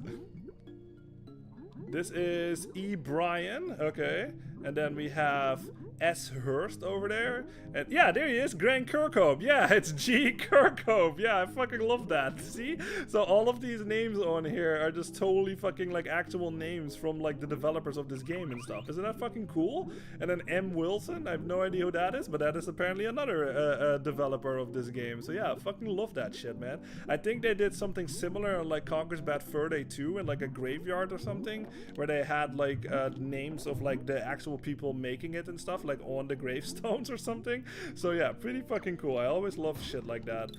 This is E. Bryan, okay. And then we have S. Hurst over there. And yeah, there he is, Grant Kirkhope. Yeah, it's G. Kirkhope. Yeah, I fucking love that. See? So all of these names on here are just totally fucking like actual names from like the developers of this game and stuff. Isn't that fucking cool? And then M. Wilson, I have no idea who that is, but that is apparently another developer of this game. So yeah, I fucking love that shit, man. I think they did something similar on like Conker's Bad Fur Day 2 in like a graveyard or something, where they had like names of like the actual people making it and stuff, like on the gravestones or something. So yeah, pretty fucking cool. I always love shit like that.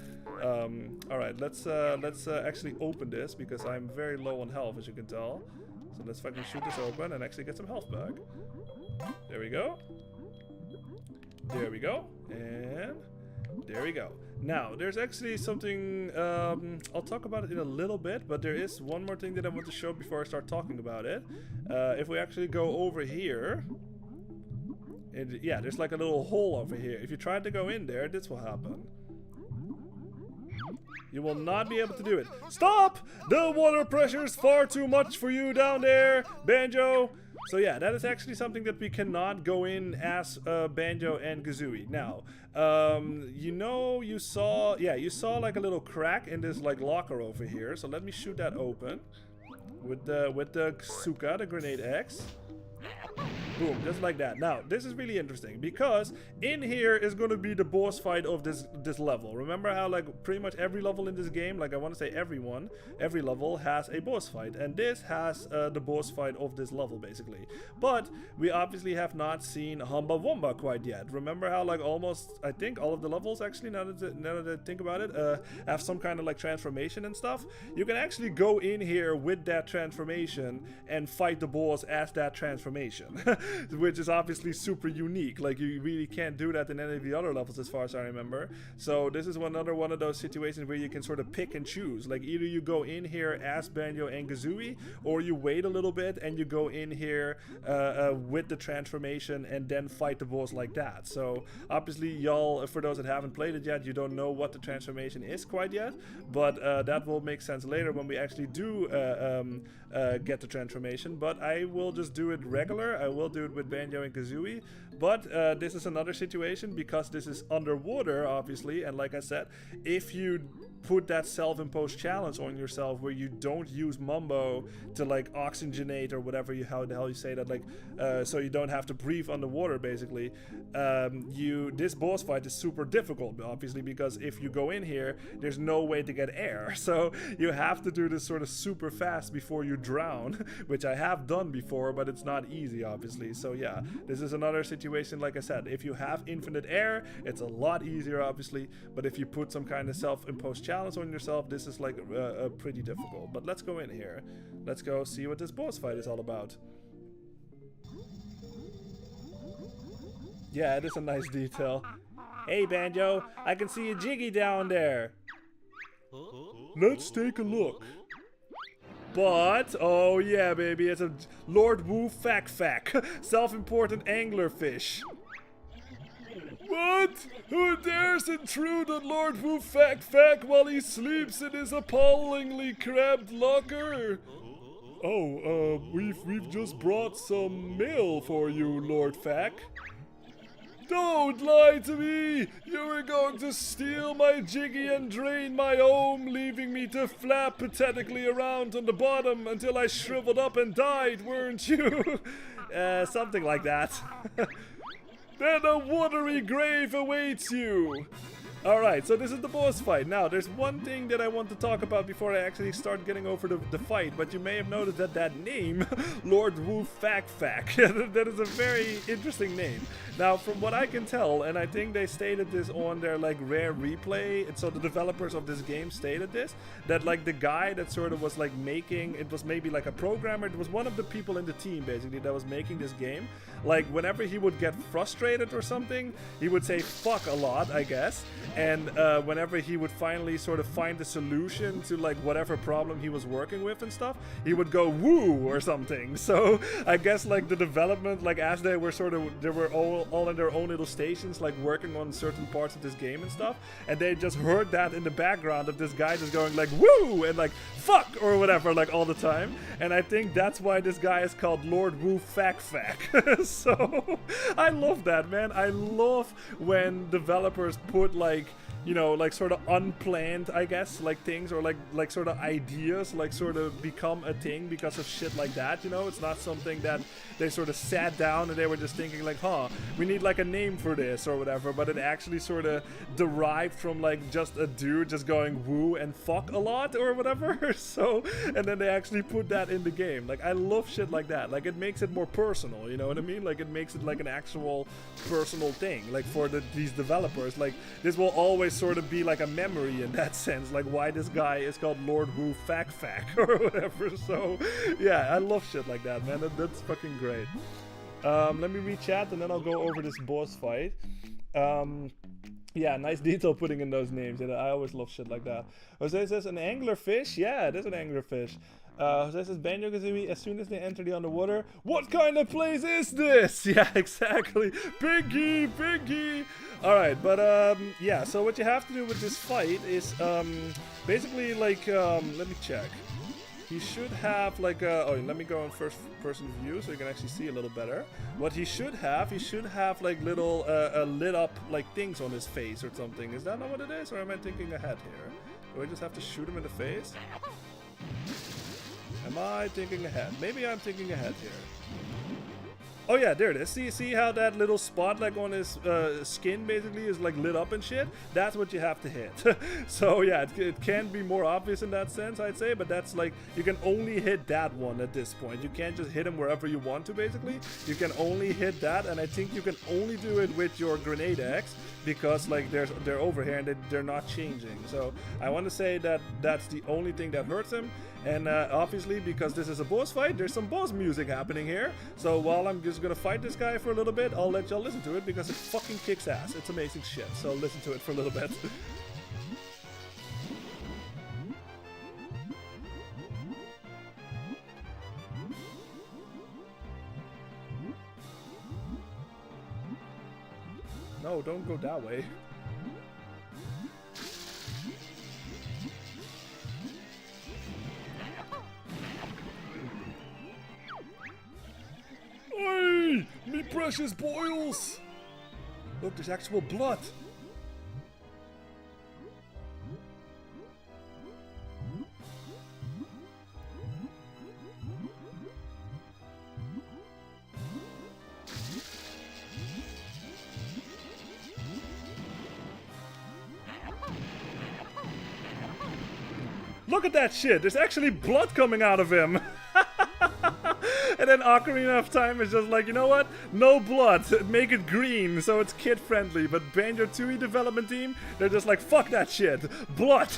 All right, let's actually open this because I'm very low on health, as you can tell. So let's fucking shoot this open and actually get some health back. There we go. There we go. And there we go. Now, there's actually something, I'll talk about it in a little bit, but there is one more thing that I want to show before I start talking about it. If we actually go over here, yeah, there's like a little hole over here. If you try to go in there, this will happen. You will not be able to do it. Stop! The water pressure is far too much for you down there, Banjo! So yeah, that is actually something that we cannot go in as Banjo and Kazooie. Now, you know, you saw like a little crack in this like locker over here. So let me shoot that open. with the Suka, the grenade X. Boom, just like that. Now, this is really interesting because in here is going to be the boss fight of this level. Remember how like pretty much every level in this game, like I want to say every level has a boss fight, and this has the boss fight of this level basically. But we obviously have not seen Humba Wumba quite yet. Remember how like almost, I think all of the levels actually, now that I think about it, have some kind of like transformation and stuff. You can actually go in here with that transformation and fight the boss as that transformation. Which is obviously super unique. Like you really can't do that in any of the other levels as far as I remember. So this is another one of those situations where you can sort of pick and choose. Like either you go in here as Banjo and Kazooie, or you wait a little bit and you go in here with the transformation and then fight the boss like that. So obviously y'all, for those that haven't played it yet, you don't know what the transformation is quite yet, but that will make sense later when we actually do get the transformation. But I will just do it regular. I will do it with Banjo and Kazooie, but this is another situation because this is underwater obviously, and like I said, if you put that self-imposed challenge on yourself where you don't use Mumbo to like oxygenate or whatever how the hell you say that, like so you don't have to breathe underwater basically, this boss fight is super difficult obviously, because if you go in here there's no way to get air, so you have to do this sort of super fast before you drown, which I have done before, but it's not easy obviously. So yeah, this is another situation, like I said, if you have infinite air it's a lot easier obviously, but if you put some kind of self-imposed challenge on yourself, this is like pretty difficult. But let's go in here, let's go see what this boss fight is all about. Yeah, it is a nice detail. Hey Banjo, I can see a Jiggy down there. Let's take a look. But, oh yeah baby, it's a Lord Wu Fak Fak, self-important anglerfish. What? Who dares intrude on Lord Wu Fak Fak while he sleeps in his appallingly cramped locker? Oh, we've just brought some mail for you, Lord Fak. Don't lie to me! You were going to steal my Jiggy and drain my home, leaving me to flap pathetically around on the bottom until I shriveled up and died, weren't you? Something like that. Then a watery grave awaits you! Alright, so this is the boss fight. Now, there's one thing that I want to talk about before I actually start getting over the fight, but you may have noticed that name, Lord Wu Fak Fak, that is a very interesting name. Now, from what I can tell, and I think they stated this on their like rare replay, and so the developers of this game stated this, that like the guy that sort of was like making, it was maybe like a programmer, it was one of the people in the team basically that was making this game, like whenever he would get frustrated or something, he would say fuck a lot, I guess. And whenever he would finally sort of find the solution to like whatever problem he was working with and stuff, he would go woo or something. So I guess like the development, like as they were all in their own little stations, like working on certain parts of this game and stuff, and they just heard that in the background of this guy just going like woo and like fuck or whatever like all the time. And I think that's why this guy is called Lord Wu Fak Fak. So I love that, man. I love when developers put like, you know, like sort of unplanned, I guess, like things, or like sort of ideas, like sort of become a thing because of shit like that, you know? It's not something that they sort of sat down and they were just thinking like, huh, we need like a name for this or whatever, but it actually sort of derived from like just a dude just going woo and fuck a lot or whatever. So, and then they actually put that in the game. Like, I love shit like that. Like, it makes it more personal, you know what I mean? Like, it makes it like an actual personal thing, like for these developers. Like, this will always sort of be like a memory in that sense, like why this guy is called Lord Wu Fak Fak or whatever. So yeah, I love shit like that, man. That's fucking great. Let me re-chat and then I'll go over this boss fight. Yeah, nice detail putting in those names. I always love shit like that. Jose says an anglerfish. Yeah, it is an anglerfish. Jose says Banjo-Kazooie, as soon as they enter the underwater, what kind of place is this? Yeah, exactly. Biggie. Alright, but yeah, so what you have to do with this fight is basically like, let me check. He should have like a, oh, let me go in first person view so you can actually see a little better. What he should have like little lit up like things on his face or something. Is that not what it is, or am I thinking ahead here? Do I just have to shoot him in the face? Am I thinking ahead? Maybe I'm thinking ahead here. Oh yeah, there it is. See how that little spot like on his skin basically is like lit up and shit? That's what you have to hit. So yeah, it can be more obvious in that sense, I'd say, but that's like, you can only hit that one at this point. You can't just hit him wherever you want to basically. You can only hit that, and I think you can only do it with your grenade axe because like they're over here and they're not changing. So I want to say that that's the only thing that hurts him. And obviously, because this is a boss fight, there's some boss music happening here. So while I'm just gonna fight this guy for a little bit, I'll let y'all listen to it because it fucking kicks ass. It's amazing shit. So listen to it for a little bit. No, don't go that way. Hey! Me precious boils! Look, there's actual blood. Look at that shit! There's actually blood coming out of him! And then Ocarina of Time is just like, you know what? No blood, make it green so it's kid friendly. But Banjo-Tooie development team, they're just like, fuck that shit, blood.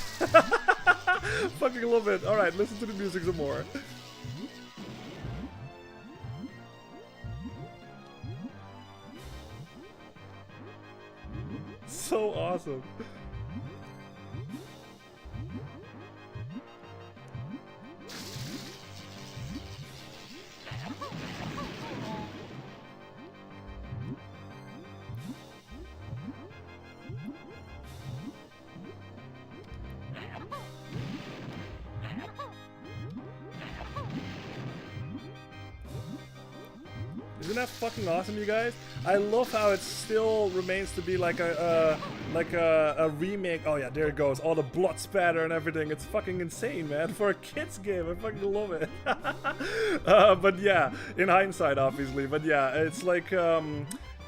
Fucking love it. Alright, listen to the music some more. So awesome. Isn't that fucking awesome, you guys? I love how it still remains to be like a remake. Oh yeah, there it goes. All the blood spatter and everything. It's fucking insane, man. For a kid's game, I fucking love it. But yeah, in hindsight, obviously. But yeah, it's like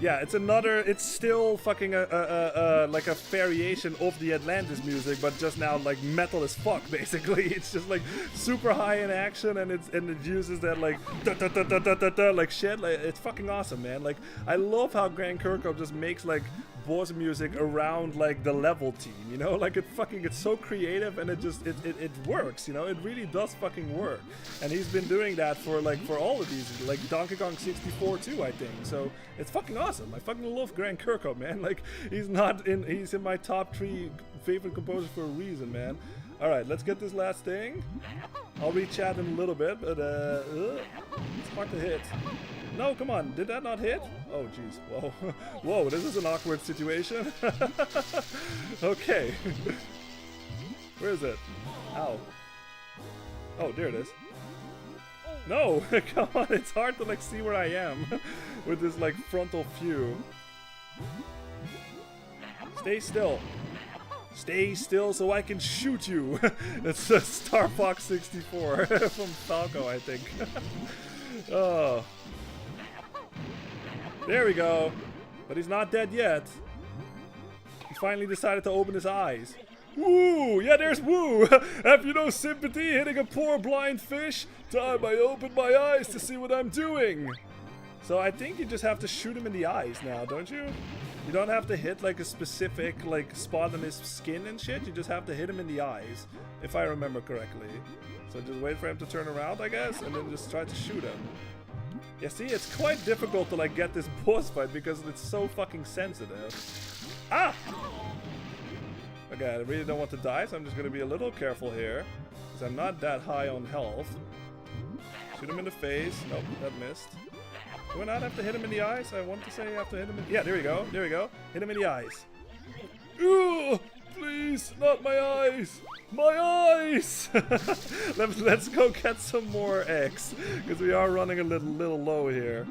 yeah, it's still fucking like a variation of the Atlantis music, but just now like metal as fuck, basically. It's just like super high in action, and it uses that like da da da da da da da like shit. Like, it's fucking awesome, man. Like, I love how Grant Kirkhope just makes like boss music around like the level team, you know? Like, it's so creative, and it works, you know? It really does fucking work. And he's been doing that for all of these, like Donkey Kong 64 too, I think. So it's fucking awesome. I fucking love Grant Kirkhope, man. Like, he's in my top 3 favorite composers for a reason, man. Alright, let's get this last thing. I'll re-chat in a little bit, but it's hard to hit. No, come on, did that not hit? Oh, jeez, whoa. Whoa, this is an awkward situation. Okay. Where is it? Ow. Oh, there it is. No, come on, it's hard to like see where I am with this like frontal view. Stay still. Stay still so I can shoot you. It's a Star Fox 64 from Falco, I think. Oh. There we go. But he's not dead yet. He finally decided to open his eyes. Woo! Yeah, there's Woo! Have you no sympathy hitting a poor blind fish? Time I open my eyes to see what I'm doing. So I think you just have to shoot him in the eyes now, don't you? You don't have to hit like a specific like spot on his skin and shit. You just have to hit him in the eyes, if I remember correctly. So just wait for him to turn around, I guess, and then just try to shoot him. Yeah, see, it's quite difficult to like get this boss fight because it's so fucking sensitive. Ah! Okay, I really don't want to die, so I'm just gonna be a little careful here, because I'm not that high on health. Shoot him in the face. Nope, that missed. Do I not have to hit him in the eyes? I want to say I have to hit him in... Yeah, there we go. There we go. Hit him in the eyes. Ooh, please, not my eyes. My eyes! Let's go get some more eggs, because we are running a little low here.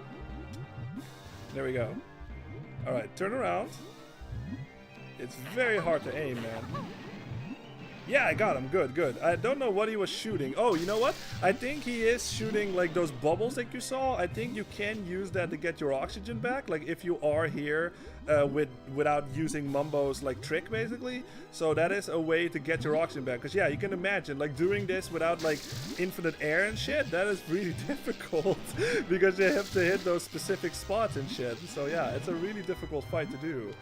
There we go. All right, turn around. It's very hard to aim, man. Yeah, I got him. Good, good. I don't know what he was shooting. Oh, you know what? I think he is shooting like those bubbles that you saw. I think you can use that to get your oxygen back. Like if you are here without using Mumbo's like trick, basically. So that is a way to get your oxygen back. Because yeah, you can imagine like doing this without like infinite air and shit. That is really difficult because you have to hit those specific spots and shit. So yeah, it's a really difficult fight to do.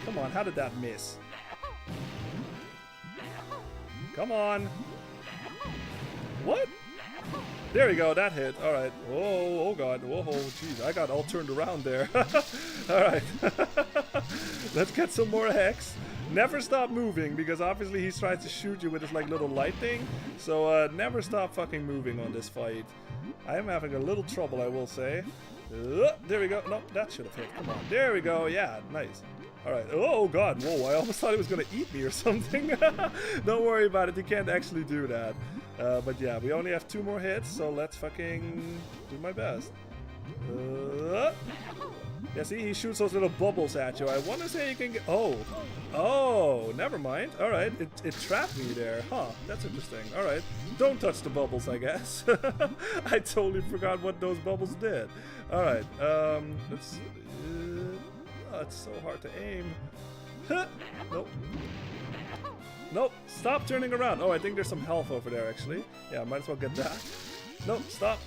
Come on, how did that miss? Come on. What? There we go, that hit. Alright. Whoa, oh god. Whoa, jeez. I got all turned around there. Alright. Let's get some more Hex. Never stop moving, because obviously he's trying to shoot you with his like little light thing. So never stop fucking moving on this fight. I am having a little trouble, I will say. There we go. No, that should have hit. Come on. There we go. Yeah, nice. Alright. Oh god. Whoa, I almost thought he was going to eat me or something. Don't worry about it. He can't actually do that. But yeah, we only have 2 more hits, so let's fucking do my best. Yeah, see, he shoots those little bubbles at you. I want to say you can get... Oh. Oh, never mind. Alright, it trapped me there. Huh, that's interesting. Alright, don't touch the bubbles, I guess. I totally forgot what those bubbles did. Alright, let's... oh, it's so hard to aim. Nope. Nope, stop turning around. Oh, I think there's some health over there, actually. Yeah, might as well get that. Nope, stop.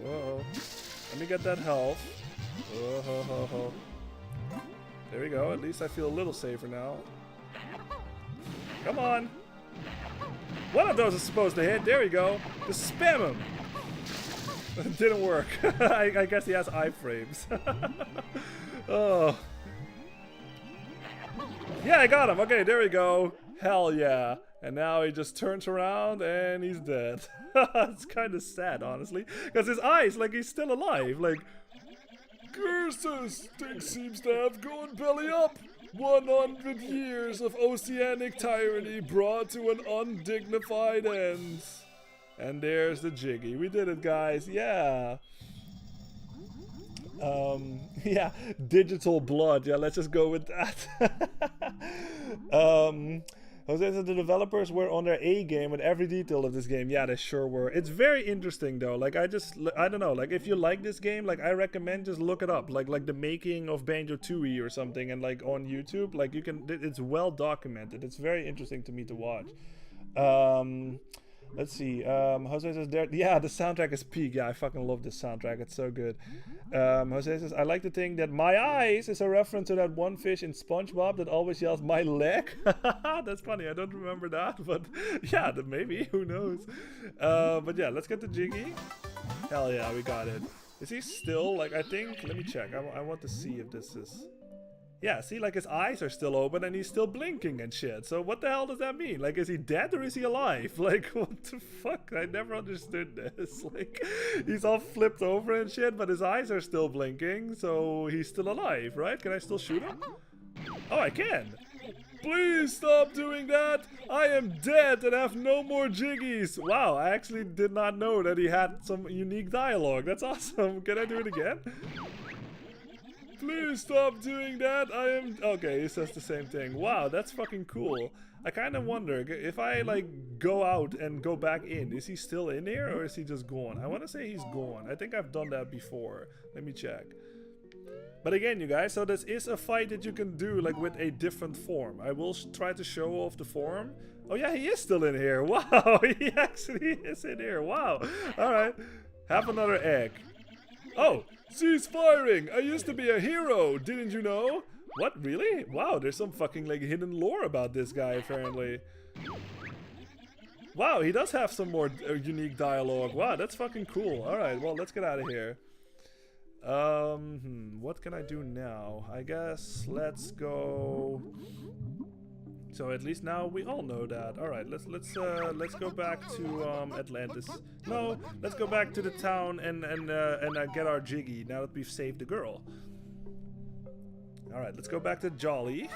Whoa. Let me get that health. Oh. There we go. At least I feel a little safer now. Come on. One of those is supposed to hit. There we go. Just spam him. It didn't work. I guess he has iframes. Oh. Yeah, I got him. Okay, there we go. Hell yeah. And now he just turns around and he's dead. It's kind of sad, honestly. Because his eyes, like, he's still alive. Like, curses! Things seems to have gone belly up. 100 years of oceanic tyranny brought to an undignified end. And there's the Jiggy. We did it, guys. Yeah. Yeah, digital blood. Yeah, let's just go with that. Jose said the developers were on their A game with every detail of this game. Yeah, they sure were. It's very interesting though. Like I don't know. Like if you like this game, like I recommend just look it up. Like the making of Banjo-Tooie or something, and like on YouTube, like you can. It's well documented. It's very interesting to me to watch. Let's see. Jose says there. Yeah, the soundtrack is peak. Yeah, I fucking love this soundtrack. It's so good. Jose says I like to think that my eyes is a reference to that one fish in SpongeBob that always yells my leg. That's funny. I don't remember that, but yeah, maybe. Who knows? But yeah, let's get the Jiggy. Hell yeah, we got it. Is he still like? I think. Let me check. I want to see if this is. Yeah, see, like his eyes are still open and he's still blinking and shit. So what the hell does that mean? Like, is he dead or is he alive? Like, what the fuck? I never understood this. Like, he's all flipped over and shit, but his eyes are still blinking, so he's still alive, right? Can I still shoot him? Oh, I can. Please stop doing that. I am dead and have no more Jiggies. Wow, I actually did not know that he had some unique dialogue. That's awesome. Can I do it again? Please stop doing that. I am... Okay, he says the same thing. Wow, that's fucking cool. I kind of wonder, if I, like, go out and go back in, is he still in here or is he just gone? I want to say he's gone. I think I've done that before. Let me check. But again, you guys, so this is a fight that you can do, like, with a different form. I will try to show off the form. Oh, yeah, he is still in here. Wow, he actually is in here. Wow. All right. Have another egg. Oh, cease firing! I used to be a hero, didn't you know? What, really? Wow, there's some fucking like hidden lore about this guy apparently. Wow, he does have some more unique dialogue. Wow, that's fucking cool. Alright, well, let's get out of here. What can I do now? I guess let's go... So at least now we all know that. All right, let's go back to Atlantis. No, let's go back to the town and get our Jiggy now that we've saved the girl. All right, let's go back to Jolly.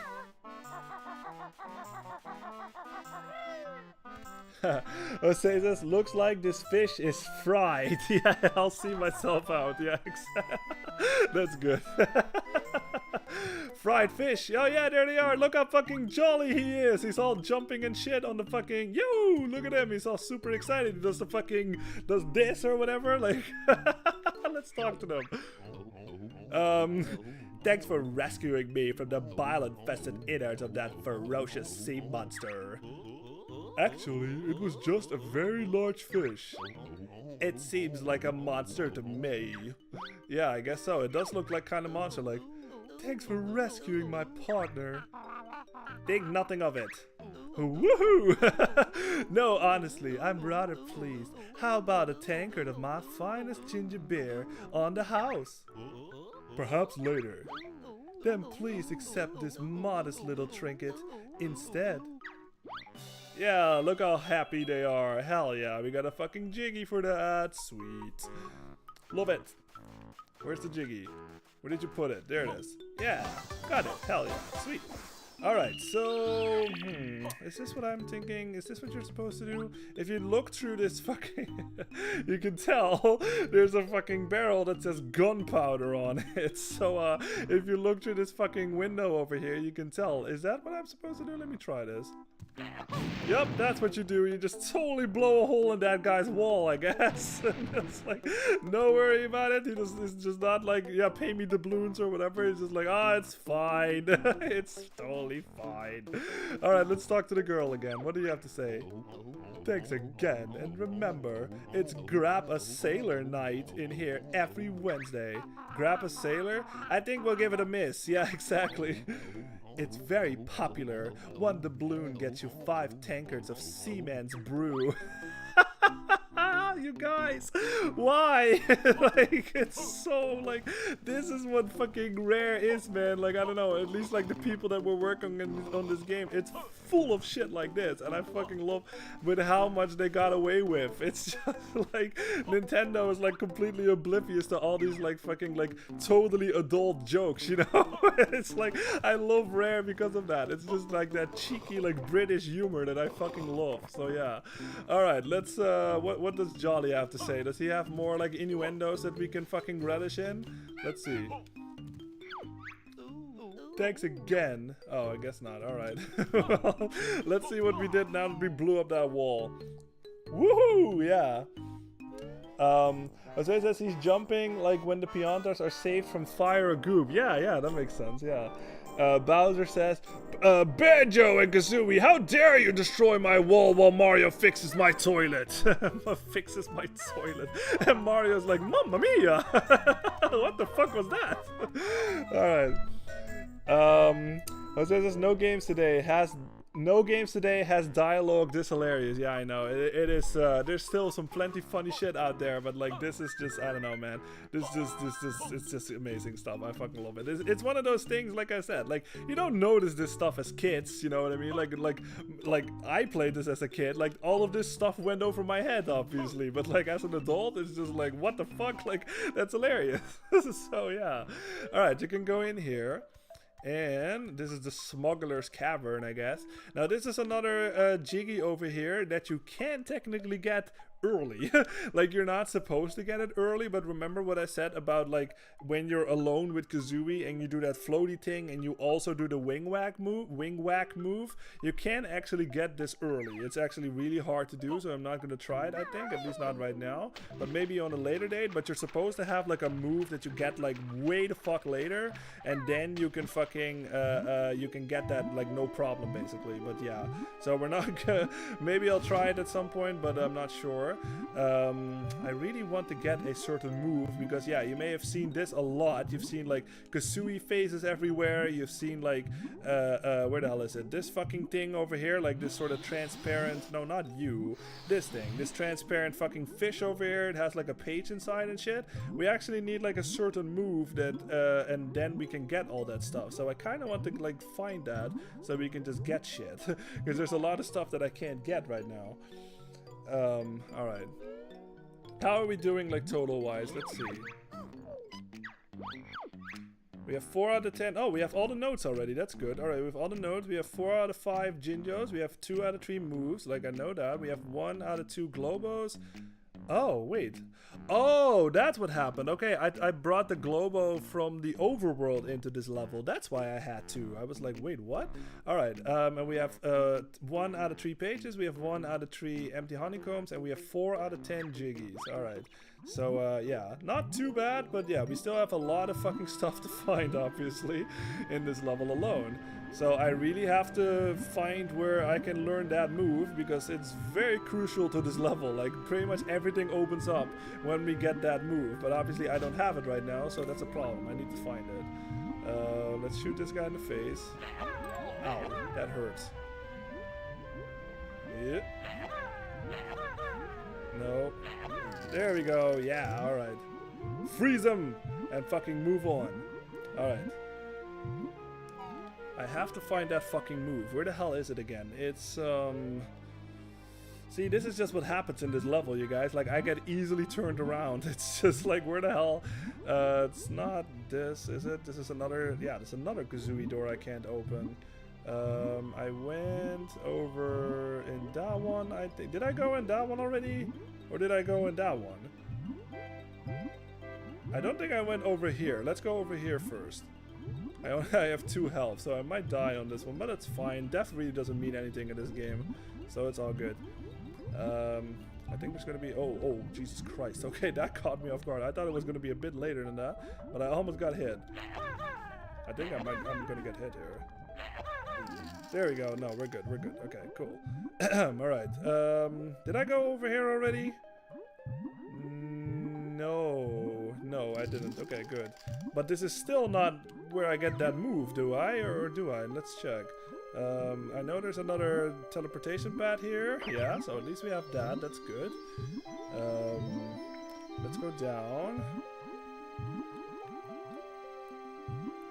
Jose says, looks like this fish is fried. Yeah, I'll see myself out. Yeah, exactly. That's good. Fried fish. Oh yeah, there they are. Look how fucking jolly he is. He's all jumping and shit on the fucking, yo, look at him. He's all super excited. He does the fucking, does this or whatever. Like, let's talk to them. Thanks for rescuing me from the bile-infested innards of that ferocious sea monster. Actually, it was just a very large fish. It seems like a monster to me. Yeah, I guess so. It does look like kind of monster, like, thanks for rescuing my partner. Think nothing of it. Woohoo! No, honestly, I'm rather pleased. How about a tankard of my finest ginger beer on the house? Perhaps later. Then please accept this modest little trinket instead. Yeah, look how happy they are. Hell yeah, we got a fucking jiggy for that. Sweet. Love it. Where's the jiggy? Where did you put it? There it is. Yeah, got it. Hell yeah. Sweet. Alright, so, is this what I'm thinking? Is this what you're supposed to do? If you look through this fucking, you can tell there's a fucking barrel that says gunpowder on it. So, if you look through this fucking window over here, you can tell. Is that what I'm supposed to do? Let me try this. Yep, that's what you do. You just totally blow a hole in that guy's wall, I guess. And it's like, no worry about it. It's just not like, yeah, pay me doubloons or whatever. It's just like, ah, it's fine. It's totally fine. Alright, let's talk to the girl again. What do you have to say? Thanks again. And remember, it's Grab a Sailor night in here every Wednesday. Grab a Sailor? I think we'll give it a miss. Yeah, exactly. It's very popular. One doubloon gets you 5 tankards of Seaman's brew. You guys, why? Like, it's so, like, this is what fucking Rare is, man. Like, I don't know, at least like the people that were working on this game, it's full of shit like this, and I fucking love with how much they got away with. It's just like Nintendo is like completely oblivious to all these like fucking like totally adult jokes, you know? It's like, I love Rare because of that. It's just like that cheeky like British humor that I fucking love. So yeah. Alright, let's what does Jolly have to say? Does he have more like innuendos that we can fucking relish in? Let's see. Thanks again. Oh, I guess not. Alright. Well, let's see what we did now that we blew up that wall. Woohoo! Yeah. Jose says he's jumping like when the Piantas are saved from fire or goop. Yeah, that makes sense. Yeah. Bowser says, Banjo and Kazooie, how dare you destroy my wall while Mario fixes my toilet? Fixes my toilet. And Mario's like, Mamma mia! What the fuck was that? Alright. Jose says, no games today has dialogue this hilarious. Yeah, I know. It is, there's still some plenty funny shit out there, but like this is just, I don't know, man. This it's just amazing stuff. I fucking love it. It's one of those things, like I said, like you don't notice this stuff as kids, you know what I mean? Like I played this as a kid, like all of this stuff went over my head, obviously, but like as an adult, it's just like, what the fuck? Like, that's hilarious. So yeah. Alright, you can go in here. And this is the Smuggler's Cavern, I guess. Now this is another Jiggy over here that you can technically get early. Like, you're not supposed to get it early, but remember what I said about like when you're alone with Kazooie and you do that floaty thing and you also do the wing whack move, you can actually get this early. It's actually really hard to do, so I'm not gonna try it, I think, at least not right now, but maybe on a later date. But you're supposed to have like a move that you get like way the fuck later, and then you can fucking you can get that like no problem basically. But yeah, so we're not gonna, maybe I'll try it at some point, but I'm not sure. I really want to get a certain move because yeah, you may have seen this a lot. You've seen like Kazooie faces everywhere. You've seen like where the hell is it? This fucking thing over here, like this sort of transparent, no, not you, this thing, this transparent fucking fish over here. It has like a page inside and shit. We actually need like a certain move that and then we can get all that stuff. So I kind of want to like find that so we can just get shit because there's a lot of stuff that I can't get right now. Alright. How are we doing, like, total-wise? Let's see. We have 4 out of 10. Oh, we have all the notes already. That's good. Alright, we have all the notes. We have 4 out of 5 Jinjos. We have 2 out of 3 moves. Like, I know that. We have 1 out of 2 Globos. Oh, wait. Oh, that's what happened. Okay, I brought the Globo from the overworld into this level. That's why I had to. I was like, wait, what? Alright, and we have 1 out of 3 pages, we have 1 out of 3 empty honeycombs, and we have 4 out of 10 jiggies. Alright. So, yeah, not too bad, but yeah, we still have a lot of fucking stuff to find, obviously, in this level alone. So I really have to find where I can learn that move, because it's very crucial to this level. Like, pretty much everything opens up when we get that move, but obviously I don't have it right now, so that's a problem. I need to find it. Let's shoot this guy in the face. Ow, that hurts. Yeah. No. There we go. Yeah, alright. Freeze him! And fucking move on. Alright. I have to find that fucking move. Where the hell is it again? It's, See, this is just what happens in this level, you guys. Like, I get easily turned around. It's just like, where the hell? It's not this, is it? This is another... Yeah, there's another Kazooie door I can't open. I went over in that one, I think. Did I go in that one already? Or did I go in that one? I don't think I went over here. Let's go over here first. I have 2 health, so I might die on this one, but it's fine. Death really doesn't mean anything in this game, so it's all good. I think there's gonna be... Oh, Jesus Christ. Okay, that caught me off guard. I thought it was gonna be a bit later than that, but I almost got hit. I think I'm gonna get hit here. There we go. No, we're good. We're good. Okay, cool. Alright. Did I go over here already? No, I didn't. Okay, good. But this is still not where I get that move, do I? Or do I? Let's check. I know there's another teleportation pad here. Yeah, so at least we have that. That's good. Let's go down.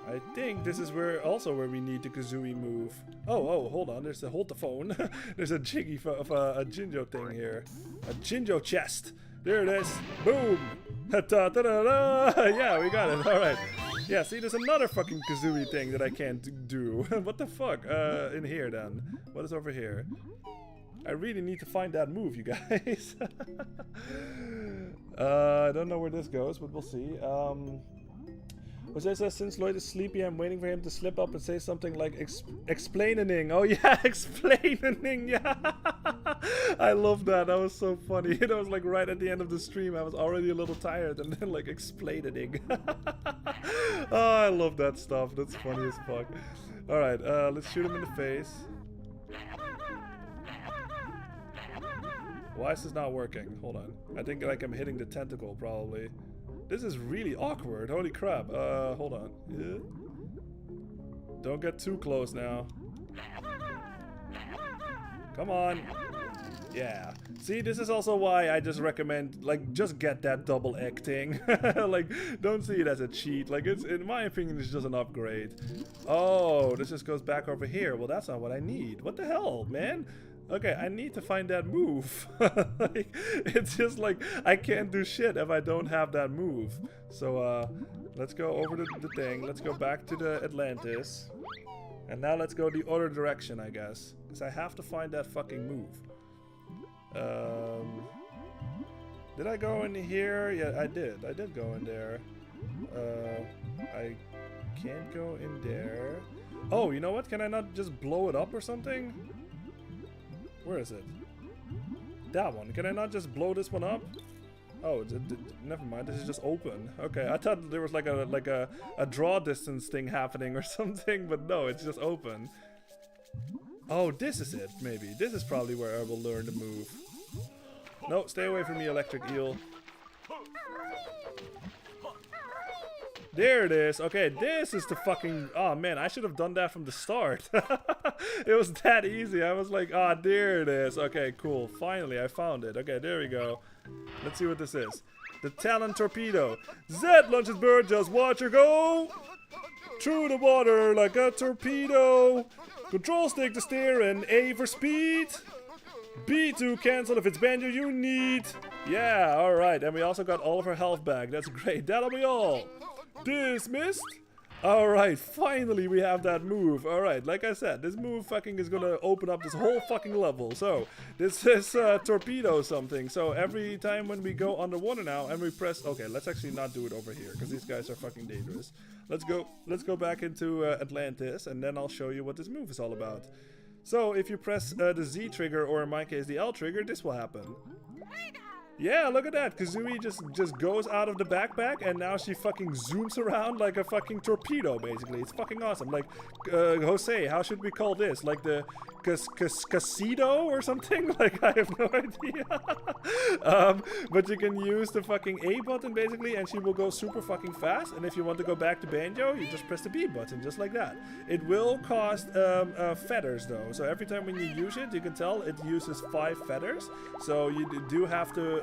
I think this is where we need the Kazooie move. Oh, hold on. There's hold the phone. There's a jiggy of a Jinjo thing here. A Jinjo chest. There it is. Boom. Yeah, we got it. All right. Yeah, see, there's another fucking Kazooie thing that I can't do. What the fuck? In here then. What is over here? I really need to find that move, you guys. I don't know where this goes, but we'll see. Jose says, since Lloyd is sleepy, I'm waiting for him to slip up and say something like explaining. Oh yeah, explaining, yeah. I love that. That was so funny. It was like right at the end of the stream. I was already a little tired and then like explaining. Oh, I love that stuff. That's funny as fuck. Alright, let's shoot him in the face. Why is this not working? Hold on. I think like I'm hitting the tentacle probably. This is really awkward. Holy crap. Hold on. Yeah. Don't get too close now. Come on. Yeah. See, this is also why I just recommend, like, just get that double egg thing. Like, don't see it as a cheat. Like, it's, in my opinion, it's just an upgrade. Oh, this just goes back over here. Well, that's not what I need. What the hell, man? Okay, I need to find that move. Like, it's just like, I can't do shit if I don't have that move. So, let's go over the thing. Let's go back to the Atlantis. And now let's go the other direction, I guess. Because I have to find that fucking move. Did I go in here? Yeah, I did. I did go in there. I can't go in there. Oh, you know what? Can I not just blow it up or something? Where is it? That one. Can I not just blow this one up? Oh, never mind. This is just open. Okay, I thought there was like a draw distance thing happening or something, but no, it's just open. Oh, this is it. Maybe this is probably where I will learn the move. No, stay away from me, electric eel. There it is. Okay, this is the fucking... Oh, man, I should have done that from the start. It was that easy. I was like, ah, oh, there it is. Okay, cool. Finally, I found it. Okay, there we go. Let's see what this is. The Talon Torpedo. Z launches bird, just watch her go. Through the water like a torpedo. Control stick to steer and A for speed. B to cancel if it's Banjo you need. Yeah, alright. And we also got all of our health back. That's great. That'll be all. Dismissed. Alright, finally we have that move. Alright, like I said, this move fucking is gonna open up this whole fucking level. So, this is torpedo something. So, every time when we go underwater now and we press... Okay, let's actually not do it over here, because these guys are fucking dangerous. Let's go back into Atlantis, and then I'll show you what this move is all about. So, if you press the Z trigger, or in my case the L trigger, this will happen. Yeah, look at that. Kazooie just goes out of the backpack and now she fucking zooms around like a fucking torpedo, basically. It's fucking awesome. Like, Jose, how should we call this? Like the Casido or something? Like, I have no idea. But you can use the fucking A button, basically, and she will go super fucking fast. And if you want to go back to Banjo, you just press the B button, just like that. It will cost feathers, though. So every time when you use it, you can tell it uses 5 feathers. So you do have to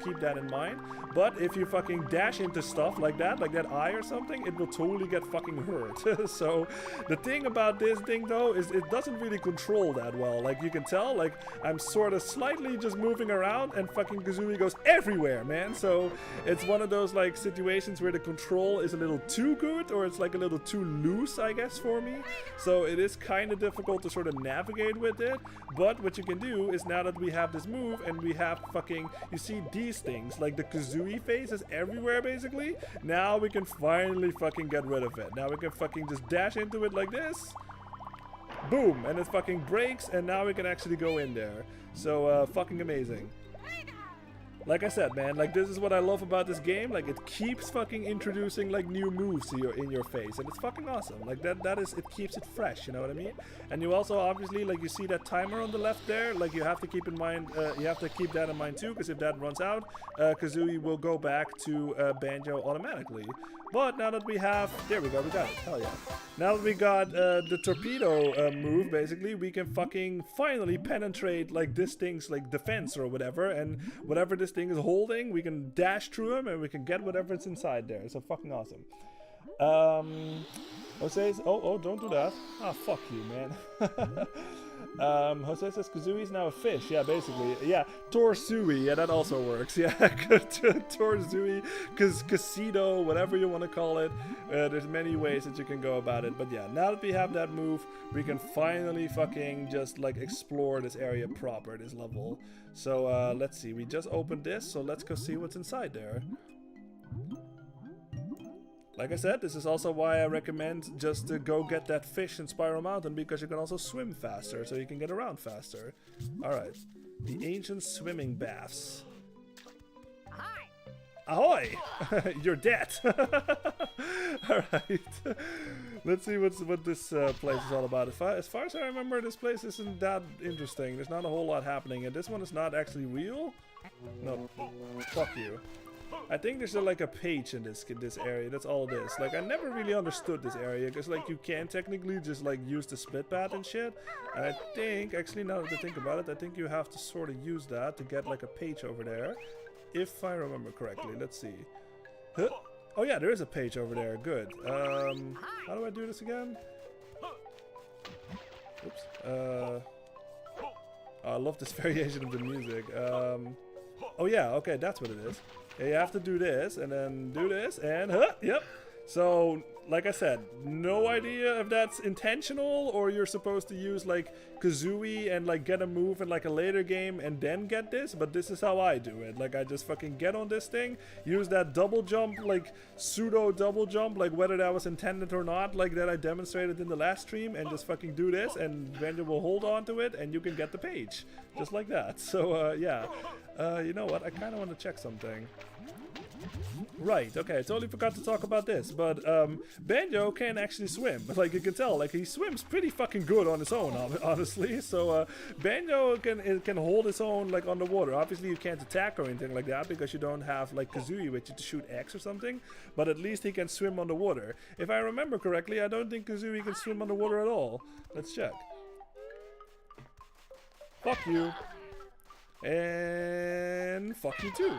keep that in mind. But if you fucking dash into stuff like that eye or something, it will totally get fucking hurt. So the thing about this thing, though, is it doesn't really control that well. Like, you can tell, like, I'm sort of slightly just moving around and fucking Kazooie goes everywhere, man. So it's one of those, like, situations where the control is a little too good, or it's like a little too loose, I guess, for me. So it is kind of difficult to sort of navigate with it. But what you can do is, now that we have this move and we have fucking, you see these things, like the Kazooie face is everywhere, basically. Now we can finally fucking get rid of it. Now we can fucking just dash into it like this. Boom, and it fucking breaks, and now we can actually go in there. So, fucking amazing. Like I said, man, like, this is what I love about this game. Like, it keeps fucking introducing, like, new moves to in your face, and it's fucking awesome. Like, that is, it keeps it fresh, you know what I mean? And you also, obviously, like, you see that timer on the left there, like, you have to keep in mind, you have to keep that in mind too, because if that runs out, Kazooie will go back to Banjo automatically. But now that we have, there we go, we got it, hell yeah. Now that we got the torpedo move, basically, we can fucking finally penetrate, like, this thing's, like, defense or whatever, and whatever this thing is holding, we can dash through them and we can get whatever's inside there. So fucking awesome. Jose says, oh, don't do that. Ah, fuck you, man. Jose says Kazooie's now a fish. Yeah, basically. Yeah, Torsui. Yeah, that also works. Yeah, Torsui, Casido, whatever you want to call it. There's many ways that you can go about it. But yeah, now that we have that move, we can finally fucking just, like, explore this area proper, this level. So, let's see. We just opened this, so let's go see what's inside there. Like I said, this is also why I recommend just to go get that fish in Spiral Mountain, because you can also swim faster, so you can get around faster. Alright. The ancient swimming baths. Ahoy! You're dead! Alright. Let's see what this place is all about. As far as I remember, this place isn't that interesting. There's not a whole lot happening, and this one is not actually real? No. Fuck you. I think there's like a page in this area. That's all it is. Like, I never really understood this area, because, like, you can technically just, like, use the split path and shit. And I think, actually, now that I think about it, I think you have to sort of use that to get, like, a page over there, if I remember correctly. Let's see. Huh? Oh yeah, there is a page over there. Good. How do I do this again? Oops. Oh, I love this variation of the music. Oh yeah, okay, that's what it is. Yeah, you have to do this, and then do this, and yep. So, like I said, no idea if that's intentional, or you're supposed to use, like, Kazooie and, like, get a move in, like, a later game and then get this, but this is how I do it. Like, I just fucking get on this thing, use that double jump, like, pseudo double jump, like, whether that was intended or not, like that I demonstrated in the last stream, and just fucking do this, and Banjo will hold on to it, and you can get the page. Just like that. So, yeah. You know what? I kind of want to check something. Right, okay, I totally forgot to talk about this, but Banjo can actually swim. Like, you can tell, like, he swims pretty fucking good on his own, honestly. So Banjo can hold his own, like, underwater. Obviously you can't attack or anything like that, because you don't have, like, Kazooie with you to shoot X or something, but at least he can swim underwater. If I remember correctly, I don't think Kazooie can swim underwater at all. Let's check. Fuck you. And fuck you too.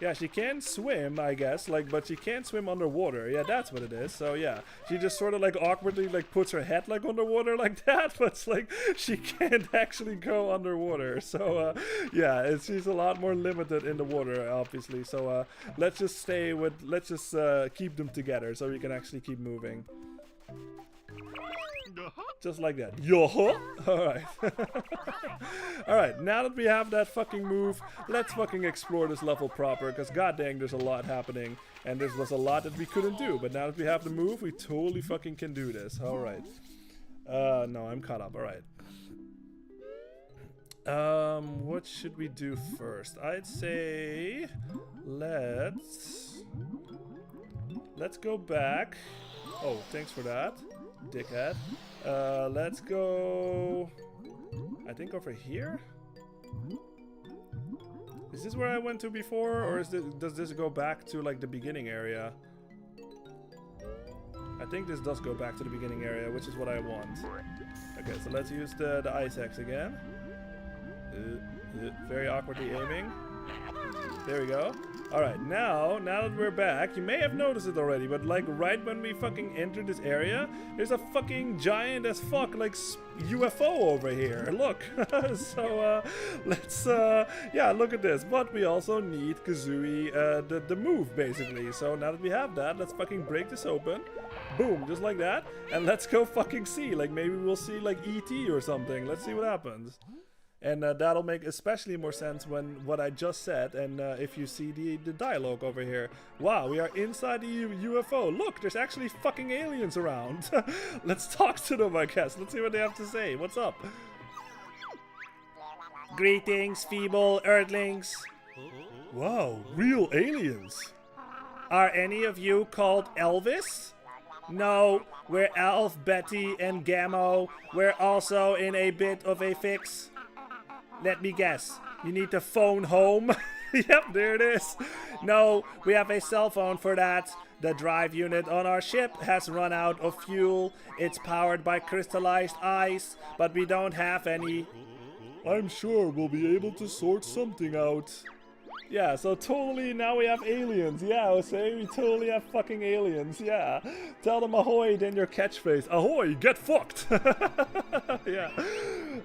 Yeah, she can swim, I guess, like, but she can't swim underwater. Yeah, that's what it is. So yeah, she just sort of like awkwardly like puts her head like underwater like that, but it's like she can't actually go underwater. So yeah, she's a lot more limited in the water, obviously. So let's just keep them together so we can actually keep moving. Just like that. Yo-ho! Alright. Alright, now that we have that fucking move, let's fucking explore this level proper, because god dang, there's a lot happening, and there was a lot that we couldn't do, but now that we have the move, we totally fucking can do this. Alright. No, I'm caught up. Alright. What should we do first? I'd say... Let's go back. Oh, thanks for that, dickhead. Let's go... I think over here? Is this where I went to before, or does this go back to like the beginning area? I think this does go back to the beginning area, which is what I want. Okay, so let's use the ice axe again. Very awkwardly aiming. There we go. Alright, now that we're back, you may have noticed it already, but like right when we fucking enter this area, there's a fucking giant as fuck like UFO over here. Look. So let's yeah, look at this. But we also need Kazooie the move basically. So now that we have that, let's fucking break this open. Boom, just like that. And let's go fucking see. Like maybe we'll see like ET or something. Let's see what happens. And that'll make especially more sense when what I just said, and if you see the dialogue over here. Wow, we are inside the UFO. Look, there's actually fucking aliens around. Let's talk to them, I guess. Let's see what they have to say. What's up? Greetings, feeble earthlings. Wow, real aliens. Are any of you called Elvis? No, we're Alf, Betty, and Gammo. We're also in a bit of a fix. Let me guess, you need to phone home? Yep, there it is. No, we have a cell phone for that. The drive unit on our ship has run out of fuel. It's powered by crystallized ice, but we don't have any. I'm sure we'll be able to sort something out. Yeah, so totally now we have aliens. Yeah, I was saying we totally have fucking aliens. Yeah. Tell them ahoy, then your catchphrase. Ahoy, get fucked. Yeah.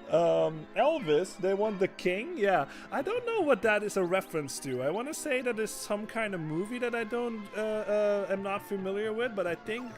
Elvis, they want the king. Yeah. I don't know what that is a reference to. I want to say that it's some kind of movie that I am not familiar with, but I think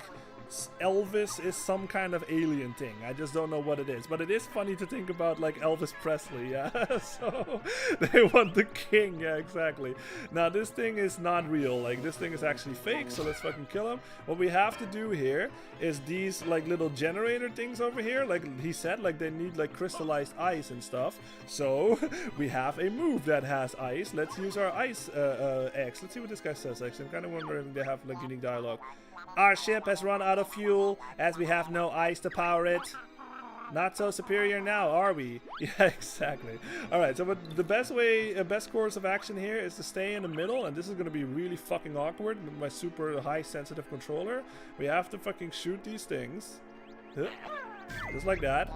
Elvis is some kind of alien thing. I just don't know what it is, but it is funny to think about like Elvis Presley. Yeah. So they want the king. Yeah, exactly. Now this thing is not real. Like this thing is actually fake, so let's fucking kill him. What we have to do here is these like little generator things over here, like he said, like they need like crystallized ice and stuff. So we have a move that has ice. Let's use our ice X. Let's see what this guy says. Actually, I'm kind of wondering if they have like unique dialogue. Our ship has run out of fuel as we have no ice to power it. Not so superior now, are we? Yeah, exactly. Alright, so but the best course of action here is to stay in the middle, and this is going to be really fucking awkward with my super high sensitive controller. We have to fucking shoot these things. Just like that.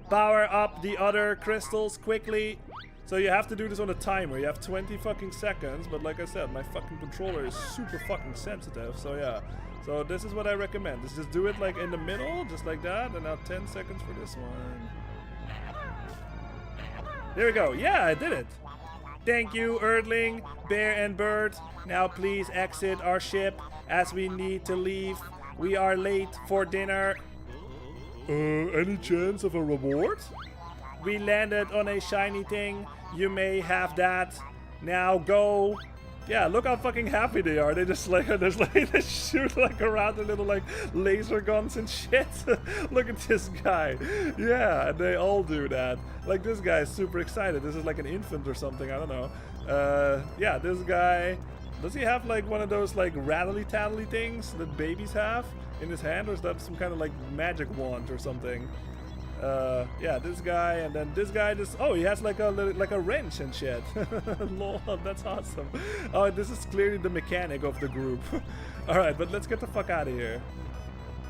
Power up the other crystals quickly. So you have to do this on a timer. You have 20 fucking seconds, but like I said, my fucking controller is super fucking sensitive, so yeah. So this is what I recommend. Just do it like in the middle, just like that, and now 10 seconds for this one. There we go. Yeah, I did it. Thank you, Earthling, Bear, and Bird. Now please exit our ship as we need to leave. We are late for dinner. Any chance of a reward? We landed on a shiny thing. You may have that. Now go. Yeah, look how fucking happy they are. They just like they shoot like around their little like laser guns and shit. Look at this guy. Yeah, they all do that. Like this guy is super excited. This is like an infant or something. I don't know. Yeah, this guy. Does he have like one of those like rattly-tattly things that babies have in his hand, or is that some kind of like magic wand or something? Yeah, this guy, and then this guy just, oh, he has like a wrench and shit. Lol, that's awesome. Oh, this is clearly the mechanic of the group. Alright, but let's get the fuck out of here.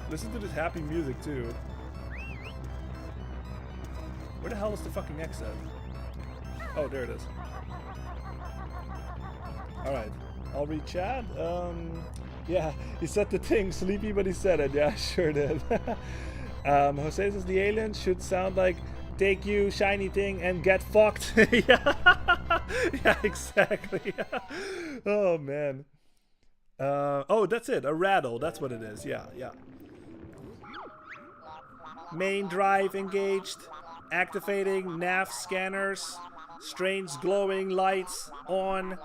Listen to this happy music too. Where the hell is the fucking exit? Oh, there it is. Alright, I'll read chat. Yeah, he said the thing sleepy, but he said it. Yeah, sure did. Jose says the alien should sound like take you, shiny thing, and get fucked. Yeah, yeah, exactly. Oh, man. Oh, that's it. A rattle. That's what it is. Yeah, yeah. Main drive engaged. Activating nav scanners. Strange glowing lights on.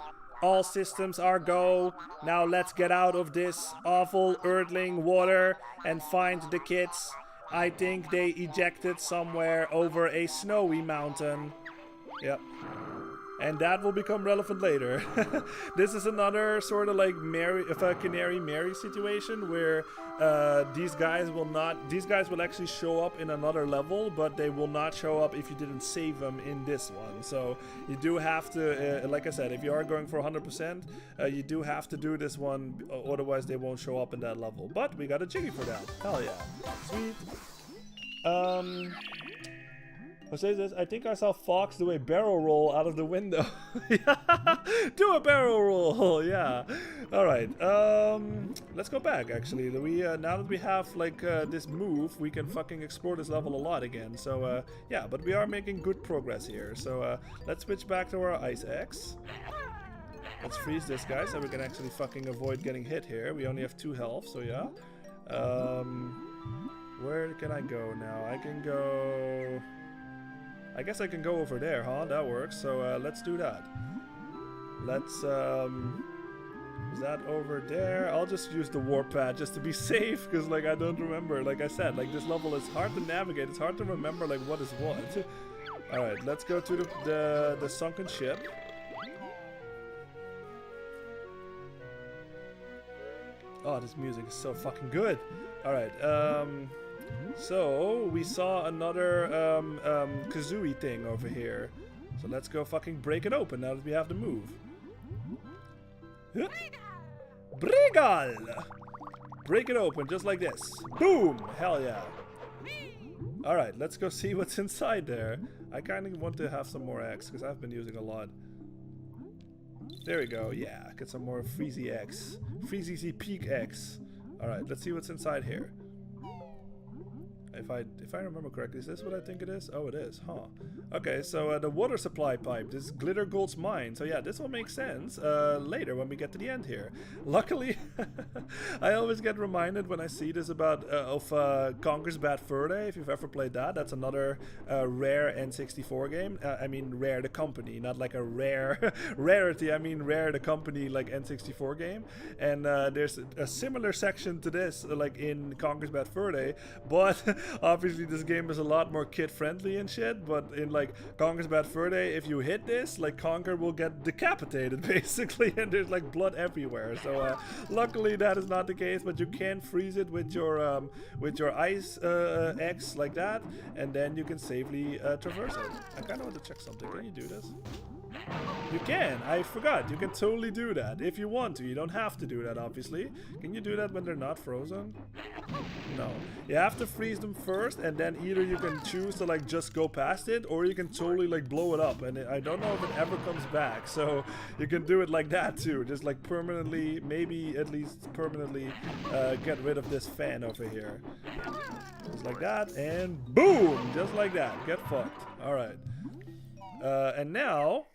All systems are go. Now let's get out of this awful earthling water and find the kids. I think they ejected somewhere over a snowy mountain. Yep. And that will become relevant later. This is another sort of like Canary Mary situation where these guys will actually show up in another level, but they will not show up if you didn't save them in this one. So you do have to, like I said, if you are going for 100%, you do have to do this one, otherwise they won't show up in that level. But we got a Jiggy for that. Hell yeah. Sweet. Jose says, I think I saw Fox do a barrel roll out of the window. Yeah, do a barrel roll. Yeah. All right. Let's go back. Actually, now that we have like this move, we can fucking explore this level a lot again. So yeah, but we are making good progress here. So let's switch back to our ice axe. Let's freeze this guy so we can actually fucking avoid getting hit here. We only have 2 health, so yeah. Where can I go now? I can go. I guess I can go over there, huh? That works. So let's do that. Let's, is that over there? I'll just use the warp pad just to be safe, because like I don't remember. Like I said, like this level is hard to navigate. It's hard to remember like what is what. All right, let's go to the sunken ship. Oh, this music is so fucking good. All right, so we saw another kazooie thing over here. So let's go fucking break it open now that we have the move. Brigal! Break it open just like this. Boom! Hell yeah. Alright, let's go see what's inside there. I kind of want to have some more eggs because I've been using a lot. There we go. Yeah, get some more Freezy eggs. Freezy Peak eggs. Alright, let's see what's inside here. If I remember correctly, is this what I think it is? Oh, it is, huh? Okay, so the water supply pipe. This is Glitter Gold's mine. So yeah, this will make sense later when we get to the end here. Luckily, I always get reminded when I see this about Conker's Bad Fur Day. If you've ever played that, that's another Rare N64 game. I mean Rare the company, not like a rare rarity. I mean Rare the company, like N64 game. And there's a similar section to this, like in Conker's Bad Fur Day, but obviously this game is a lot more kid friendly and shit. But in like Conker's Bad Fur Day, if you hit this, like Conker will get decapitated basically, and there's like blood everywhere. So luckily that is not the case, but you can freeze it with your ice X like that, and then you can safely traverse it. I kind of want to check something. Can you do this? You can. I forgot. You can totally do that if you want to. You don't have to do that, obviously. Can you do that when they're not frozen? No. You have to freeze them first, and then either you can choose to like just go past it, or you can totally like blow it up. And I don't know if it ever comes back. So you can do it like that too. Just like permanently, maybe at least permanently get rid of this fan over here. Just like that, and boom! Just like that. Get fucked. Alright. And now...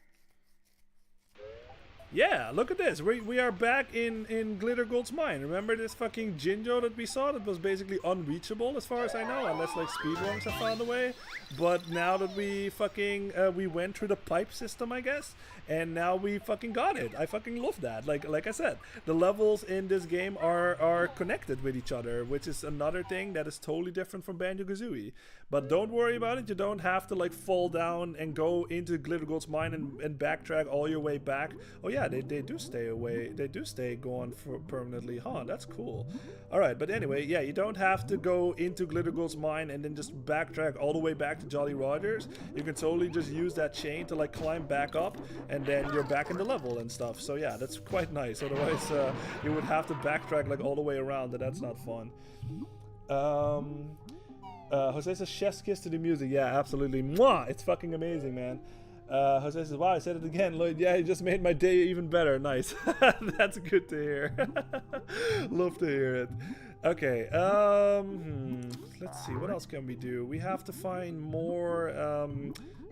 yeah, look at this. We are back in Glitter Gold's mine. Remember this fucking Jinjo that we saw that was basically unreachable as far as I know, unless like speedrunners have found a way. But now that we fucking we went through the pipe system, I guess, and now we fucking got it. I fucking love that. Like I said, the levels in this game are connected with each other, which is another thing that is totally different from Banjo-Kazooie. But don't worry about it. You don't have to like fall down and go into Glitter Gold's mine and backtrack all your way back. Oh yeah, they do stay away. They do stay gone for permanently. Huh, that's cool. Alright, but anyway, yeah, you don't have to go into Glitter Gold's mine and then just backtrack all the way back to Jolly Rogers. You can totally just use that chain to like climb back up, and then you're back in the level and stuff. So yeah, that's quite nice. Otherwise, you would have to backtrack like all the way around, and that's not fun. Jose says chef's kiss to the music. Yeah, absolutely. Mwah! It's fucking amazing, man. Jose says, wow, I said it again, Lloyd. Yeah, you just made my day even better. Nice. That's good to hear. Love to hear it. Okay, let's see, what else can we do? We have to find more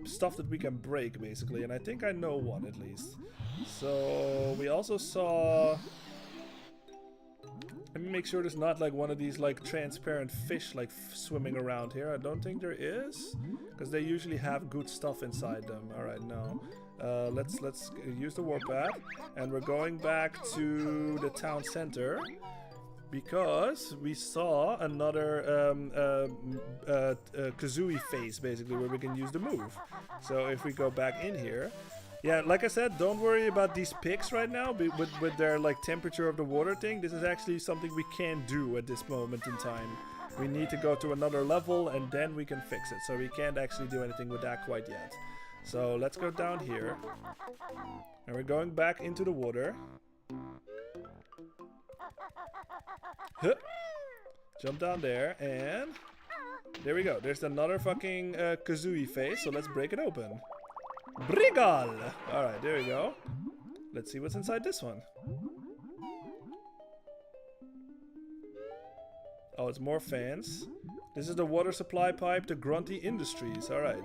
stuff that we can break, basically, and I think I know one at least. So, we also saw... Let me make sure there's not like one of these like transparent fish like swimming around here. I don't think there is, because they usually have good stuff inside them. All right, no. Let's use the warpath, and we're going back to the town center because we saw another Kazooie phase basically where we can use the move. So if we go back in here. Yeah, like I said, don't worry about these pigs right now with their like temperature of the water thing. This is actually something we can't do at this moment in time. We need to go to another level and then we can fix it. So we can't actually do anything with that quite yet. So let's go down here. And we're going back into the water. Huh. Jump down there and... There we go. There's another fucking Kazooie face. So let's break it open. Brigal! Alright, there we go. Let's see what's inside this one. Oh, it's more fans. This is the water supply pipe to Grunty Industries. Alright.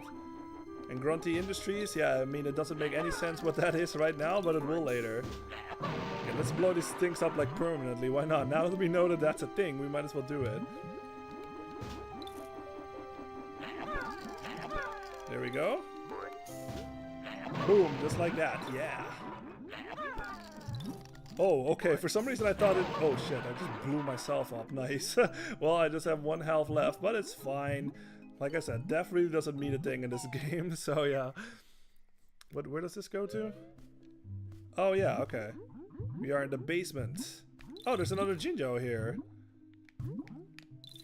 And Grunty Industries, yeah, I mean, it doesn't make any sense what that is right now, but it will later. Okay, let's blow these things up like permanently. Why not? Now that we know that that's a thing, we might as well do it. There we go. Boom, just like that, yeah. Oh, okay, for some reason I thought it... Oh shit, I just blew myself up, nice. Well, I just have 1 health left, but it's fine. Like I said, death really doesn't mean a thing in this game, so yeah. But where does this go to? Oh yeah, okay. We are in the basement. Oh, there's another Jinjo here.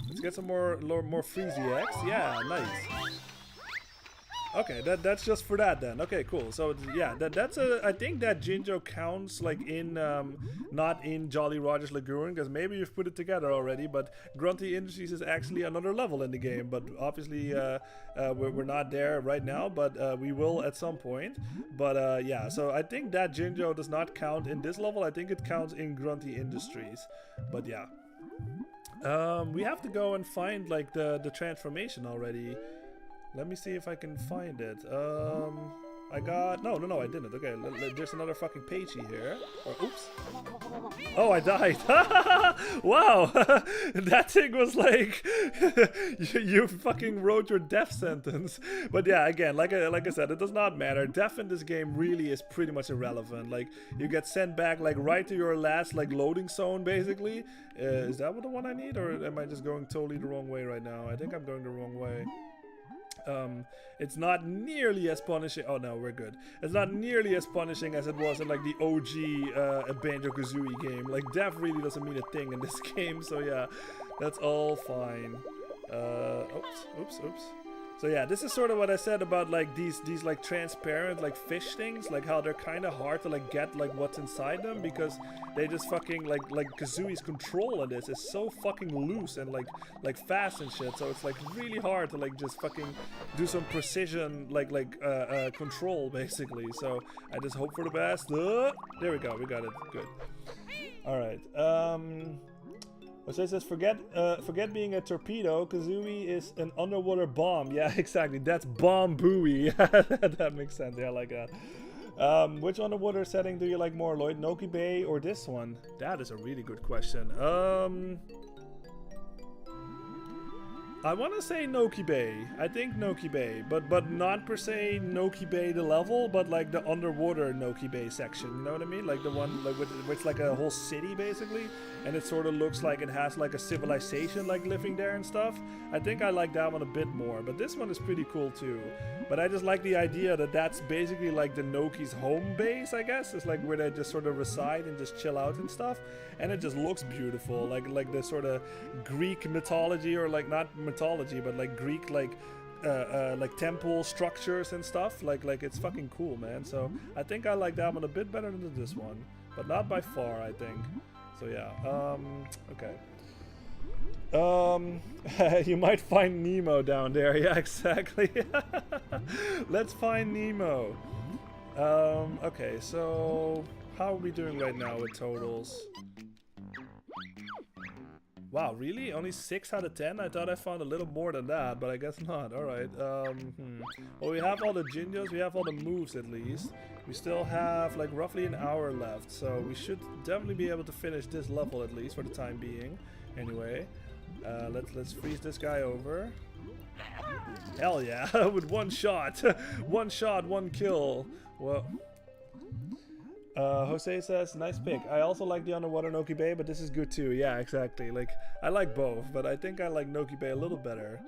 Let's get some more Freezy X. Yeah, nice. Okay, that's just for that then. Okay, cool. So yeah, that's a. I think that Jinjo counts like in not in Jolly Roger's Lagoon, because maybe you've put it together already. But Grunty Industries is actually another level in the game. But obviously we're not there right now, but we will at some point. But yeah, so I think that Jinjo does not count in this level. I think it counts in Grunty Industries. But yeah, we have to go and find like the transformation already. Let me see if I can find it. I got... No, I didn't. Okay, there's another fucking pagey here. Or, oops. Oh, I died. Wow. That thing was like... you fucking wrote your death sentence. But yeah, again, like I said, it does not matter. Death in this game really is pretty much irrelevant. Like, you get sent back like right to your last like loading zone, basically. Is that what the one I need? Or am I just going totally the wrong way right now? I think I'm going the wrong way. It's not nearly as punishing. Oh no, we're good. It's not nearly as punishing as it was in like the OG Banjo-Kazooie game. Like death really doesn't mean a thing in this game, so yeah, that's all fine. Oops. So yeah, this is sort of what I said about like these like transparent like fish things, like how they're kind of hard to like get like what's inside them, because they just fucking like Kazooie's control in this is so fucking loose and like fast and shit. So it's like really hard to like just fucking do some precision like control basically. So I just hope for the best. There we go, we got it. Good. All right. Jose says, forget being a torpedo. Kazooie is an underwater bomb. Yeah, exactly. That's bomb buoy. That makes sense. Yeah, I like that. Which underwater setting do you like more, Lloyd? Noki Bay or this one? That is a really good question. I want to say Noki Bay. I think Noki Bay, but not per se Noki Bay the level, but like the underwater Noki Bay section. You know what I mean? Like the one like with it's like a whole city basically, and it sort of looks like it has like a civilization like living there and stuff. I think I like that one a bit more, but this one is pretty cool too. But I just like the idea that that's basically like the Noki's home base, I guess. It's like where they just sort of reside and just chill out and stuff, and it just looks beautiful, like the sort of Greek mythology, or like not mythology, but like Greek like temple structures and stuff. Like it's fucking cool, man. So I think I like that one a bit better than this one, but not by far, I think. So yeah, okay. You might find Nemo down there. Yeah, exactly. Let's find Nemo. Okay, so how are we doing right now with totals? Wow, really? Only 6 out of 10? I thought I found a little more than that, but I guess not. Alright, Well, we have all the Jinjos, we have all the moves at least. We still have like roughly an hour left, so we should definitely be able to finish this level at least for the time being. Anyway, let's freeze this guy over. Hell yeah, with one shot. One shot, one kill. Well... Jose says, nice pick. I also like the underwater Noki Bay, but this is good too. Yeah, exactly. Like, I like both, but I think I like Noki Bay a little better.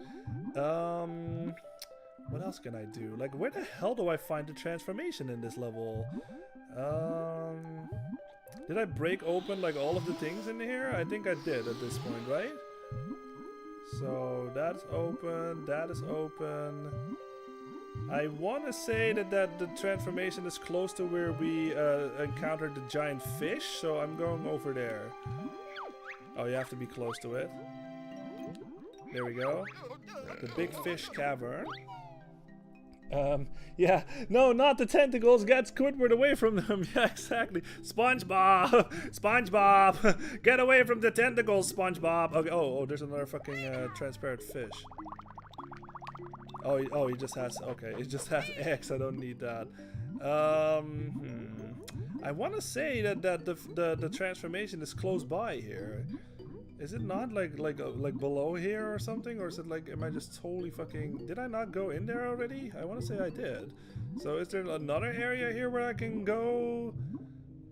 What else can I do? Like, where the hell do I find the transformation in this level? Did I break open, like, all of the things in here? I think I did at this point, right? So, that's open, that is open. I want to say that the transformation is close to where we encountered the giant fish, so I'm going over there. Oh, you have to be close to it. There we go. The big fish cavern. Yeah, no, not the tentacles. Get Squidward away from them. Yeah, exactly. SpongeBob, SpongeBob, get away from the tentacles, SpongeBob. Okay. Oh, there's another fucking transparent fish. Oh, he just has, okay, he just has X, I don't need that. I want to say that the transformation is close by here. Is it not like below here or something? Or is it like, am I just totally fucking, did I not go in there already? I want to say I did. So is there another area here where I can go,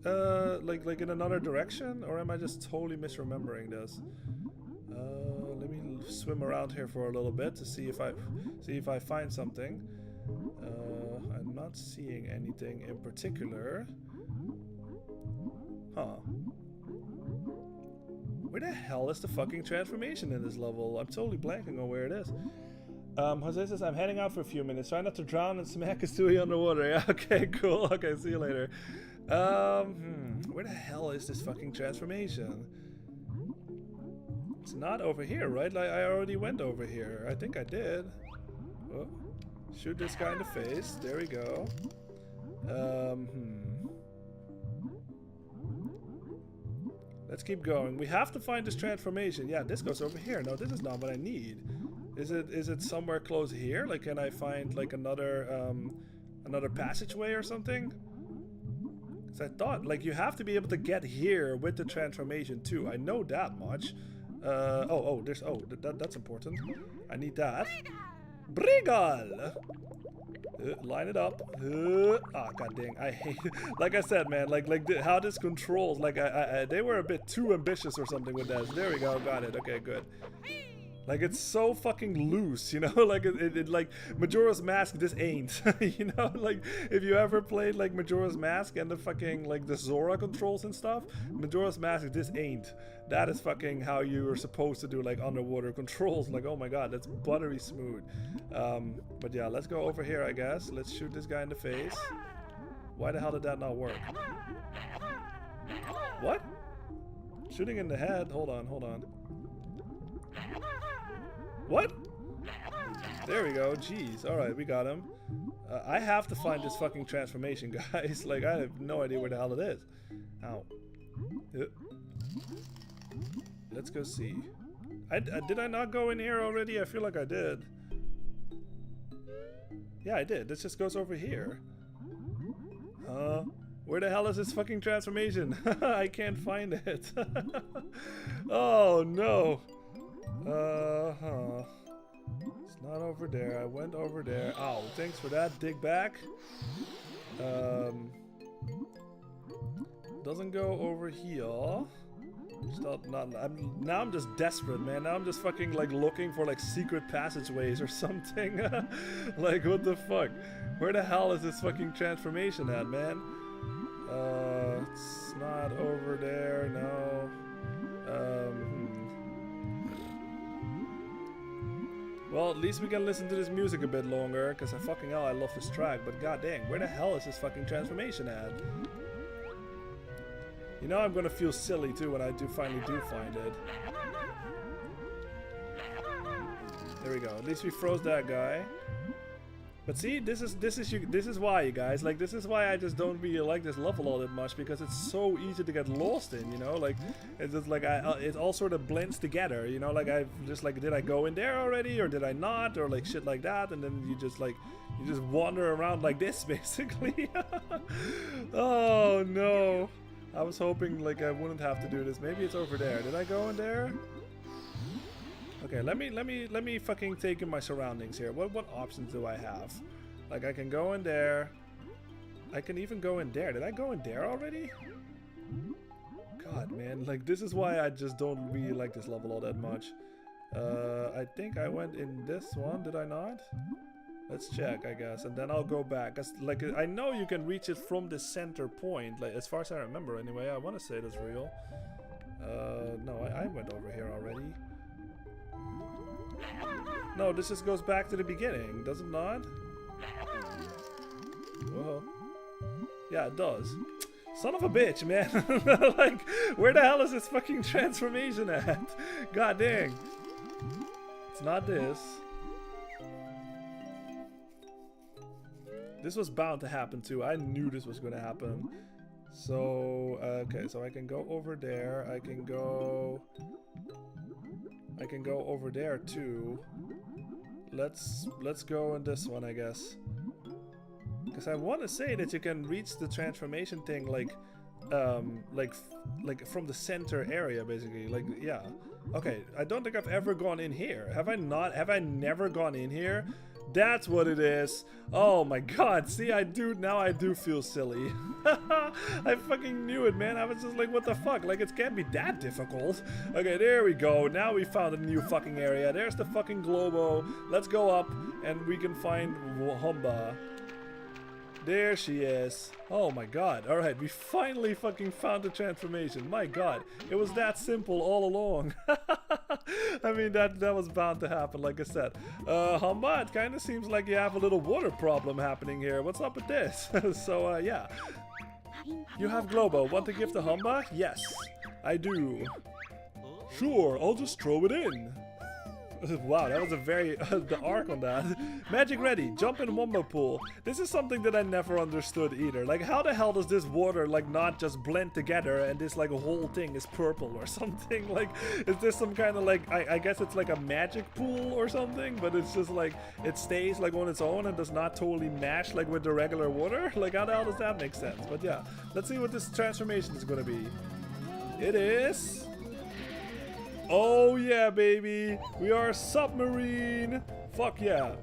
like in another direction? Or am I just totally misremembering this? Let me swim around here for a little bit to see if I find something. I'm not seeing anything in particular. Huh. Where the hell is the fucking transformation in this level? I'm totally blanking on where it is. Jose says, I'm heading out for a few minutes. Try not to drown and smack a Tooie underwater. Yeah, okay, cool. Okay, see you later. Where the hell is this fucking transformation? It's not over here, right? Like, I already went over here. I think I did. Oh, shoot this guy in the face. There we go. Let's keep going. We have to find this transformation. Yeah, this goes over here. No, this is not what I need. Is it somewhere close here? Like, can I find like another passageway or something? Because I thought like you have to be able to get here with the transformation too. I know that much. That's important. I need that. Brigal! Line it up. God dang, I hate it. Like I said, man, how this controls, like they were a bit too ambitious or something with this. There we go, got it. Okay, good. Like, it's so fucking loose, you know? Like, it like, Majora's Mask, this ain't. You know? Like, if you ever played, like, Majora's Mask and the fucking, like, the Zora controls and stuff, Majora's Mask, this ain't. That is fucking how you are supposed to do, like, underwater controls. Like, oh my god, that's buttery smooth. But yeah, let's go over here, I guess. Let's shoot this guy in the face. Why the hell did that not work? What? Shooting in the head? Hold on. What? There we go. Jeez. Alright, we got him. I have to find this fucking transformation, guys. Like, I have no idea where the hell it is. Ow. Let's go see. Did I not go in here already? I feel like I did. Yeah, I did. This just goes over here. Where the hell is this fucking transformation? I can't find it. Oh, no. It's not over there. I went over there. Ow, thanks for that. Dig back. Doesn't go over here. Now I'm just desperate, man. Now I'm just fucking like looking for like secret passageways or something. Like, what the fuck? Where the hell is this fucking transformation at, man? It's not over there, no. Well, at least we can listen to this music a bit longer, because fucking hell, I love this track, but god dang, where the hell is this fucking transformation at? You know I'm gonna feel silly too when I finally do find it. There we go. At least we froze that guy. But see, this is why, you guys. Like, this is why I just don't really like this level all that much, because it's so easy to get lost in, you know. Like, it's just like it all sort of blends together, you know. Like, I just like, did I go in there already, or did I not, or like shit like that, and then you just wander around like this, basically. Oh no! I was hoping like I wouldn't have to do this. Maybe it's over there. Did I go in there? Okay, let me fucking take in my surroundings here. What options do I have? Like, I can go in there. I can even go in there. Did I go in there already? God, man, like, this is why I just don't really like this level all that much. I think I went in this one, did I not? Let's check, I guess, and then I'll go back. 'Cause, like, I know you can reach it from the center point, like, as far as I remember anyway. I want to say that's real. No, I went over here already. No, this just goes back to the beginning, does it not? Whoa. Yeah, it does. Son of a bitch, man. Like, where the hell is this fucking transformation at? God dang. It's not this. This was bound to happen too. I knew this was gonna happen. So, okay, so I can go over there. I can go over there too. Let's go in this one, I guess. Because I want to say that you can reach the transformation thing like from the center area, basically. Like, yeah. Okay, I don't think I've ever gone in here. Have I not? Have I never gone in here? That's what it is. Oh my god. See, now I do feel silly. I fucking knew it, man. I was just like, what the fuck? Like, it can't be that difficult. Okay, there we go. Now we found a new fucking area. There's the fucking Globo. Let's go up and we can find Humba. There she is. Oh my god. Alright, we finally fucking found the transformation. My god. It was that simple all along. I mean, that was bound to happen, like I said. Humba, it kind of seems like you have a little water problem happening here. What's up with this? So, yeah. You have Globo. Want to give the Humba? Yes, I do. Sure, I'll just throw it in. Wow, that was a very the arc on that. Magic ready, jump in Wombo pool. This is something that I never understood either. Like, how the hell does this water like not just blend together and this like whole thing is purple or something? Like, is this some kind of like I guess it's like a magic pool or something, but it's just like it stays like on its own and does not totally mash like with the regular water? Like, how the hell does that make sense? But yeah, let's see what this transformation is gonna be. It is. Oh yeah, baby! We are a submarine! Fuck yeah!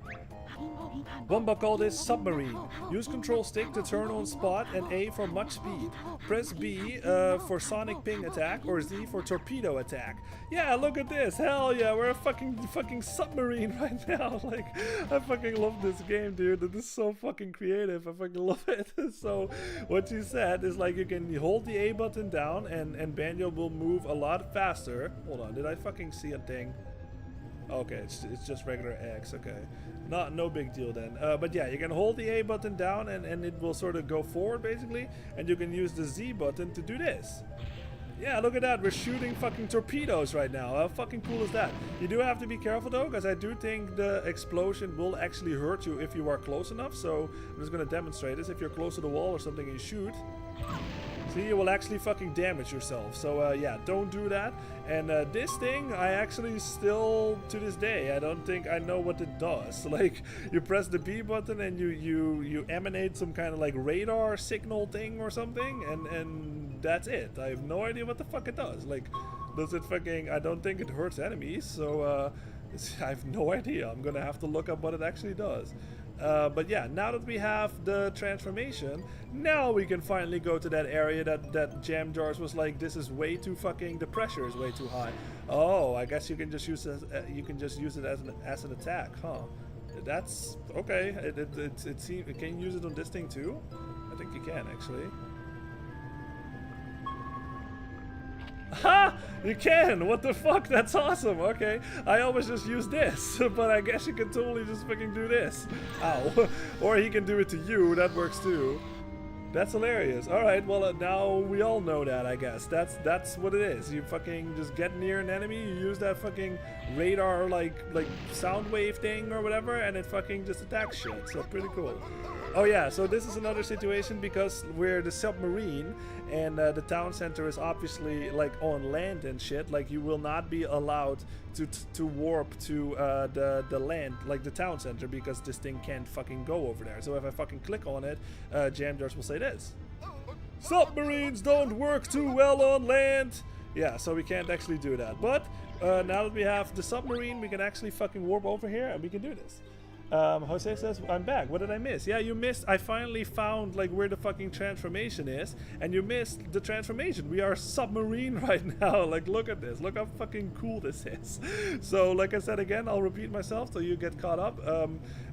Womba called this submarine. Use control stick to turn on spot and A for much speed. Press B for sonic ping attack or Z for torpedo attack. Yeah, look at this. Hell yeah, we're a fucking submarine right now. Like, I fucking love this game, dude. It is so fucking creative. I fucking love it. So, what you said is like you can hold the A button down and Banjo will move a lot faster. Hold on, did I fucking see a thing? Okay, it's just regular X, okay. No big deal then. But yeah, you can hold the A button down and it will sort of go forward basically, and you can use the Z button to do this. Yeah, look at that, we're shooting fucking torpedoes right now. How fucking cool is that? You do have to be careful though, because I do think the explosion will actually hurt you if you are close enough, so I'm just gonna demonstrate this. If you're close to the wall or something and you shoot, see, you will actually fucking damage yourself. So yeah, don't do that. And this thing, I actually still, to this day, I don't think I know what it does. Like, you press the B button and you emanate some kind of like radar signal thing or something, and that's it. I have no idea what the fuck it does. Like, does it fucking, I don't think it hurts enemies, so I have no idea. I'm gonna have to look up what it actually does. But yeah, now that we have the transformation, now we can finally go to that area that Jam Jars was like, this is way too fucking, the pressure is way too high. Oh, I guess you can just use it as an attack, huh? That's okay. It seems, can you use it on this thing too? I think you can actually. Ha! You can! What the fuck? That's awesome! Okay. I always just use this, but I guess you can totally just fucking do this. Ow. Or he can do it to you, that works too. That's hilarious. All right, well now we all know that. I guess that's what it is. You fucking just get near an enemy, you use that fucking radar like sound wave thing or whatever, and it fucking just attacks shit. So pretty cool. Oh yeah, so this is another situation because we're the submarine and the town center is obviously like on land and shit. Like you will not be allowed to warp to the land, like the town center, because this thing can't fucking go over there. So if I fucking click on it, Jamjars will say this: submarines don't work too well on land. Yeah, so we can't actually do that. But now that we have the submarine, we can actually fucking warp over here and we can do this. Jose says, I'm back. What did I miss? Yeah, you missed. I finally found like where the fucking transformation is, and you missed the transformation. We are submarine right now. Like, look at this. Look how fucking cool this is. So, like I said again, I'll repeat myself so you get caught up.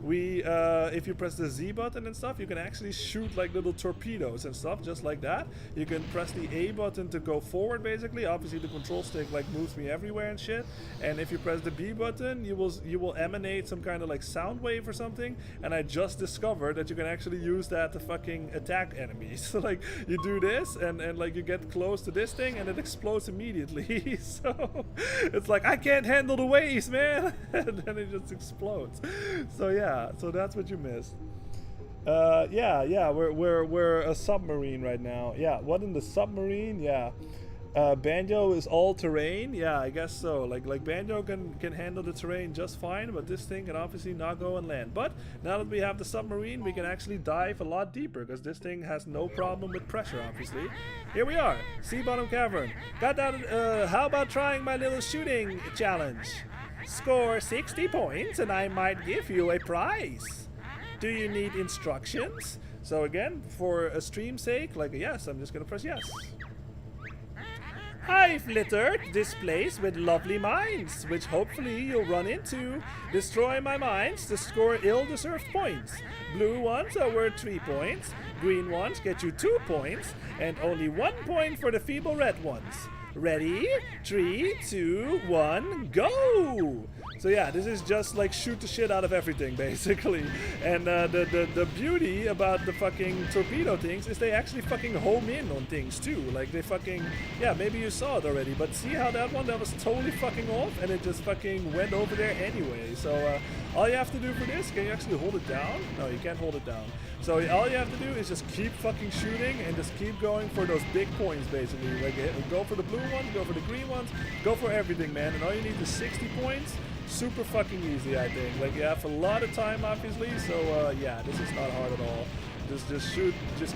If you press the Z button and stuff, you can actually shoot like little torpedoes and stuff, just like that. You can press the A button to go forward, basically. Obviously, the control stick like moves me everywhere and shit. And if you press the B button, you will emanate some kind of like sound wave or something, and I just discovered that you can actually use that to fucking attack enemies. So like you do this and like you get close to this thing and it explodes immediately. So it's like, I can't handle the waves, man. And then it just explodes. So yeah, so that's what you missed. Yeah, we're a submarine right now. Yeah, what in the submarine? Yeah. Banjo is all terrain. Yeah, I guess so. Like Banjo can handle the terrain just fine, but this thing can obviously not go on land. But now that we have the submarine, we can actually dive a lot deeper because this thing has no problem with pressure, obviously. Here we are, sea bottom cavern. Got that? How about trying my little shooting challenge? Score 60 points and I might give you a prize. Do you need instructions? So again, for a stream's sake, like yes, I'm just gonna press yes. I've littered this place with lovely mines, which hopefully you'll run into. Destroy my mines to score ill-deserved points. Blue ones are worth 3 points, green ones get you 2 points, and only 1 point for the feeble red ones. Ready? 3, 2, 1, go! So yeah, this is just like shoot the shit out of everything, basically. And the beauty about the fucking torpedo things is they actually fucking home in on things too. Like they fucking, yeah, maybe you saw it already, but see how that was totally fucking off and it just fucking went over there anyway. So all you have to do for this, can you actually hold it down? No, you can't hold it down. So all you have to do is just keep fucking shooting and just keep going for those big points, basically. Like go for the blue ones, go for the green ones, go for everything, man. And all you need is 60 points. Super fucking easy, I think. Like you have a lot of time, obviously. So yeah, this is not hard at all. Just shoot, just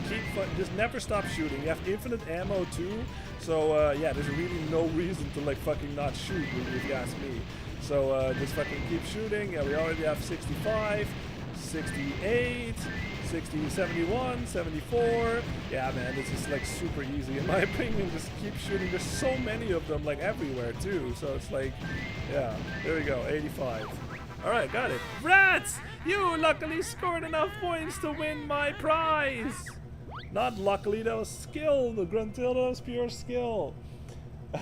never stop shooting. You have infinite ammo too. So yeah, there's really no reason to like fucking not shoot, if you ask me. So just fucking keep shooting. Yeah, we already have 65, 68. 60, 71, 74. Yeah, man, this is like super easy in my opinion. Just keep shooting. There's so many of them like everywhere too. So it's like, yeah, there we go, 85. All right, got it. Rats! You luckily scored enough points to win my prize. Not luckily, that was skill. The Gruntilda was pure skill.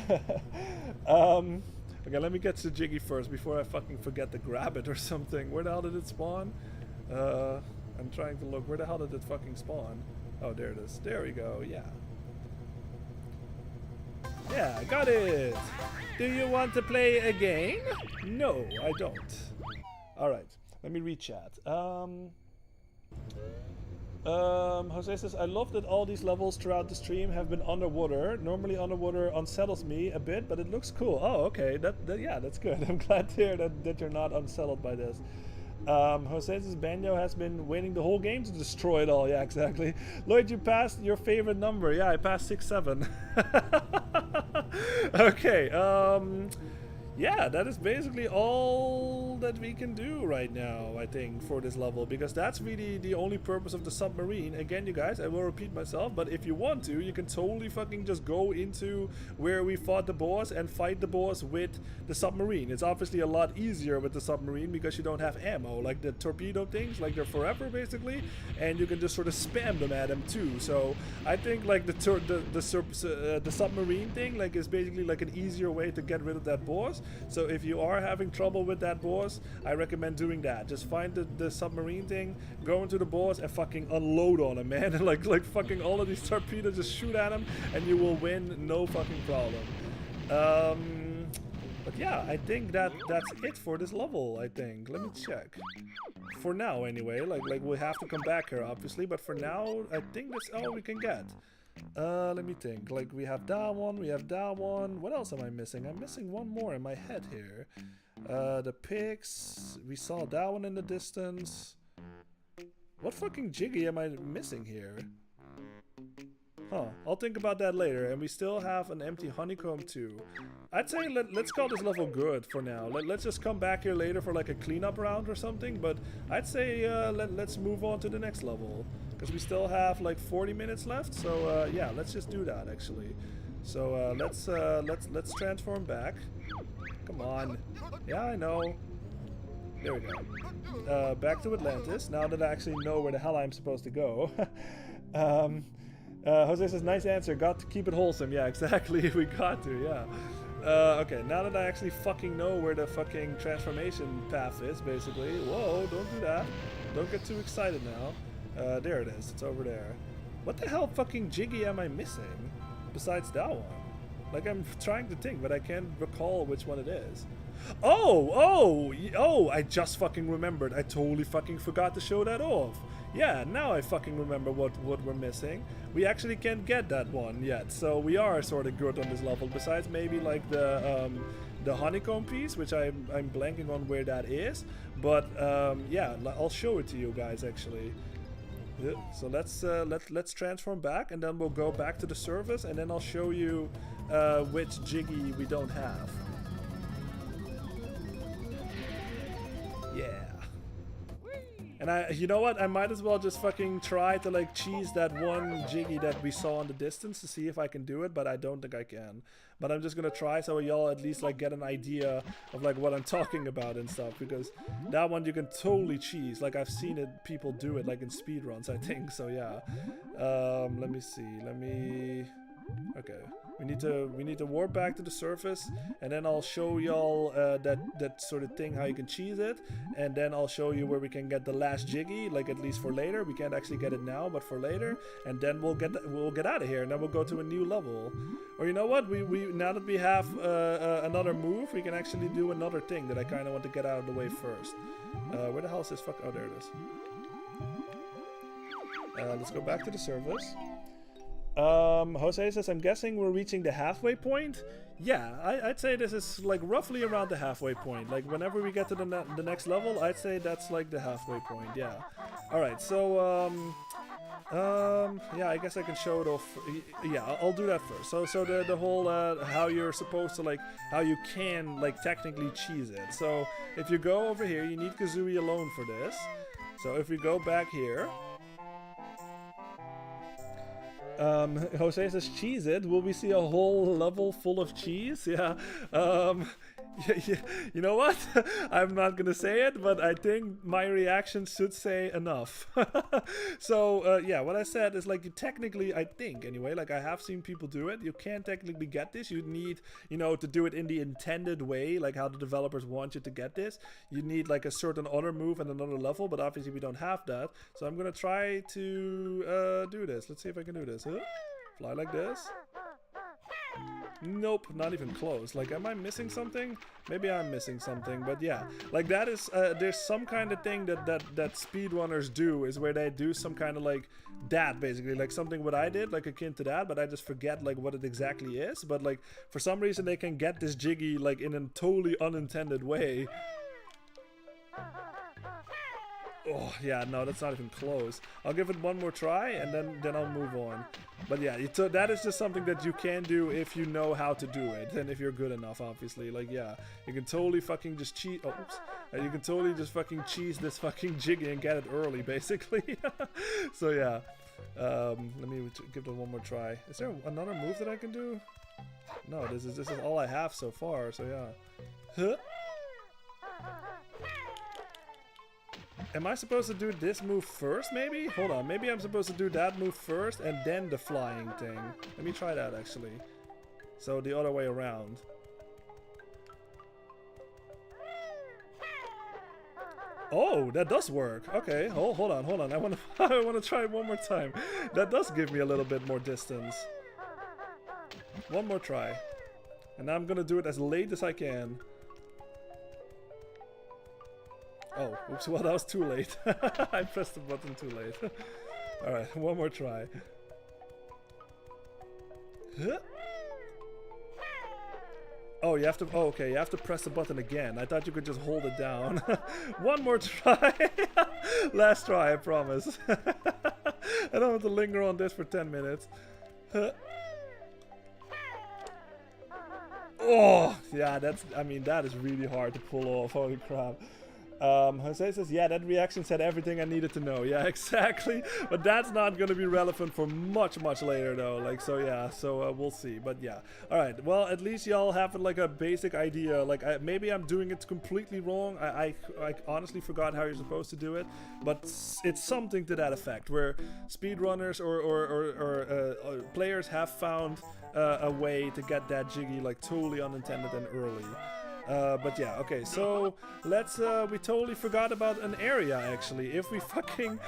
Okay, let me get to Jiggy first before I fucking forget to grab it or something. Where the hell did it spawn? I'm trying to look. Where the hell did it fucking spawn? Oh, there it is. There we go. Yeah. Yeah, got it. Do you want to play a game? No, I don't. Alright, let me read chat. Jose says, I love that all these levels throughout the stream have been underwater. Normally underwater unsettles me a bit, but it looks cool. Oh, okay. Yeah, that's good. I'm glad to hear that you're not unsettled by this. Jose says Banjo has been waiting the whole game to destroy it all. Yeah, exactly. Lloyd, you passed your favorite number. Yeah, I passed 6-7. Okay, yeah, that is basically all that we can do right now, I think, for this level, because that's really the only purpose of the submarine. Again, you guys, I will repeat myself, but if you want to, you can totally fucking just go into where we fought the boss and fight the boss with the submarine. It's obviously a lot easier with the submarine because you don't have ammo. Like the torpedo things, like they're forever basically, and you can just sort of spam them at them too. So I think like the submarine thing like is basically like an easier way to get rid of that boss. So if you are having trouble with that boss, I recommend doing that. Just find the submarine thing, go into the boss and fucking unload on him, man. like fucking all of these torpedoes, just shoot at him and you will win, no fucking problem. But yeah, I think that's it for this level, I think. Let me check. For now, anyway. Like we have to come back here, obviously. But for now, I think that's all we can get. Let me think. Like, we have that one, we have that one. What else am I missing? I'm missing one more in my head here. The pigs. We saw that one in the distance. What fucking jiggy am I missing here? Huh, I'll think about that later. And we still have an empty honeycomb too. I'd say let's call this level good for now. Let's just come back here later for like a cleanup round or something. But I'd say let's move on to the next level. Because we still have like 40 minutes left. So yeah, let's just do that actually. So let's transform back. Come on. Yeah, I know. There we go. Back to Atlantis. Now that I actually know where the hell I'm supposed to go. Jose says, nice answer. Got to keep it wholesome. Yeah, exactly. We got to, yeah. Okay, now that I actually fucking know where the fucking transformation path is, basically. Whoa, don't do that. Don't get too excited now. There it is. It's over there. What the hell fucking jiggy am I missing? Besides that one? Like, I'm trying to think, but I can't recall which one it is. Oh, I just fucking remembered. I totally fucking forgot to show that off. Yeah, now I fucking remember what we're missing. We actually can't get that one yet, so we are sort of good on this level. Besides maybe like the honeycomb piece, which I'm blanking on where that is. But yeah, I'll show it to you guys actually. So let's transform back, and then we'll go back to the surface, and then I'll show you which jiggy we don't have. Yeah. And you know what? I might as well just fucking try to like cheese that one jiggy that we saw in the distance to see if I can do it, but I don't think I can. But I'm just gonna try so y'all at least like get an idea of like what I'm talking about and stuff, because that one you can totally cheese. Like I've seen it, people do it like in speedruns, I think. So yeah. Let me see. Okay. We need to warp back to the surface, and then I'll show y'all that sort of thing, how you can cheese it, and then I'll show you where we can get the last jiggy, like at least for later. We can't actually get it now, but for later, and then we'll get out of here, and then we'll go to a new level. Or you know what? We now that we have another move, we can actually do another thing that I kind of want to get out of the way first. Where the hell is this fuck? Oh, there it is. Let's go back to the surface. Jose says, I'm guessing we're reaching the halfway point. Yeah, I'd say this is like roughly around the halfway point. Like whenever we get to the next level, I'd say that's like the halfway point. Yeah. All right. So yeah, I guess I can show it off. Yeah, I'll do that first. So the whole how you're supposed to like, how you can like technically cheese it. So if you go over here, you need Kazooie alone for this. So if we go back here. Jose says, cheese it. Will we see a whole level full of cheese? Yeah. You know what? I'm not gonna say it, but I think my reaction should say enough. So yeah, what I said is like, you technically, I think anyway, like I have seen people do it. You can't technically get this. You need, you know, to do it in the intended way, like how the developers want you to get this. You need like a certain other move and another level, but obviously we don't have that. So I'm gonna try to do this. Let's see if I can do this. Huh? Fly like this. Nope, not even close. Like, am I missing something? Maybe I'm missing something, but yeah. Like, that is, there's some kind of thing that speedrunners do, is where they do some kind of, like, that, basically. Like, something what I did, like, akin to that, but I just forget, like, what it exactly is. But, like, for some reason, they can get this jiggy, like, in a totally unintended way. Oh, yeah, no, that's not even close. I'll give it one more try, and then I'll move on. But yeah, so that is just something that you can do if you know how to do it, and if you're good enough, obviously. Like, yeah, you can totally fucking just cheat. Oh, oops. You can totally just fucking cheese this fucking jiggy and get it early, basically. So yeah, let me give it one more try. Is there another move that I can do? No, this is all I have so far. So yeah. Huh? Am I supposed to do this move first, maybe? Hold on, maybe I'm supposed to do that move first and then the flying thing. Let me try that, actually. So the other way around. Oh, that does work. Okay, hold on. I want to I want to try it one more time. That does give me a little bit more distance. One more try. And I'm gonna do it as late as I can. Oh, oops, well that was too late. I pressed the button too late. Alright, one more try. Oh, you have to. Oh, okay. You have to press the button again. I thought you could just hold it down. One more try. Last try, I promise. I don't have to linger on this for 10 minutes. Oh, yeah. That's. I mean, that is really hard to pull off. Holy crap. Jose says, yeah, that reaction said everything I needed to know. Yeah, exactly. But that's not going to be relevant for much later, though. Like, so yeah, so we'll see. But yeah. All right. Well, at least y'all have like a basic idea. Like, maybe I'm doing it completely wrong. I honestly forgot how you're supposed to do it. But it's something to that effect, where speedrunners or players have found a way to get that jiggy, like, totally unintended and early. But yeah, okay, so let's, we totally forgot about an area, actually. If we fucking,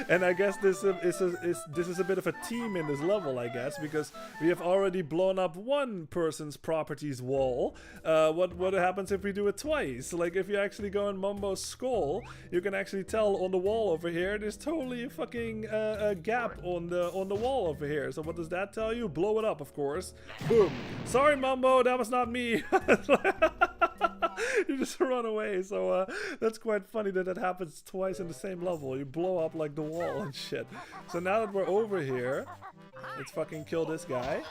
and I guess this is a bit of a team in this level, I guess, because we have already blown up one person's properties wall. What happens if we do it twice? Like, if you actually go in Mumbo's skull, you can actually tell on the wall over here, there's totally a fucking a gap on the wall over here. So what does that tell you? Blow it up, of course. Boom. Sorry, Mumbo, that was not me. You just run away, so that's quite funny that happens twice in the same level. You blow up like the wall and shit. So now that we're over here, let's fucking kill this guy.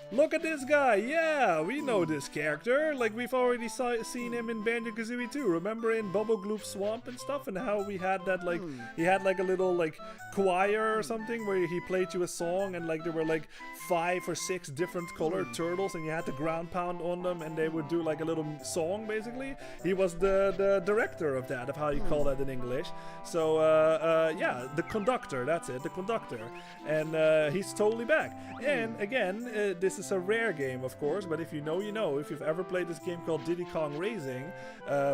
Look at this guy! Yeah, we know this character. Like, we've already seen him in Banjo-Kazooie too. Remember in Bubble Gloop Swamp and stuff? And how we had that, like, he had like a little, like, choir or something where he played you a song and, like, there were like 5 or 6 different colored turtles and you had to ground pound on them and they would do like a little song, basically. He was the director of that, of how you call that in English. So, yeah, the conductor, that's it, the conductor. And he's totally back. And again, this is a rare game, of course, but if you know, you know. If you've ever played this game called Diddy Kong Racing,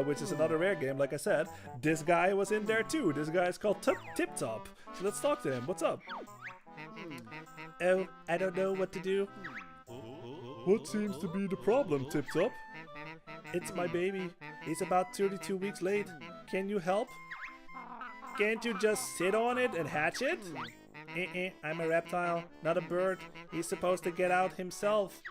which is another rare game, like I said, this guy was in there too. This guy is called Tip Top. So let's talk to him. What's up? Oh, I don't know what to do. What seems to be the problem, Tip Top? It's my baby. He's about 32 weeks late. Can you help? Can't you just sit on it and hatch it? I'm a reptile, not a bird. He's supposed to get out himself.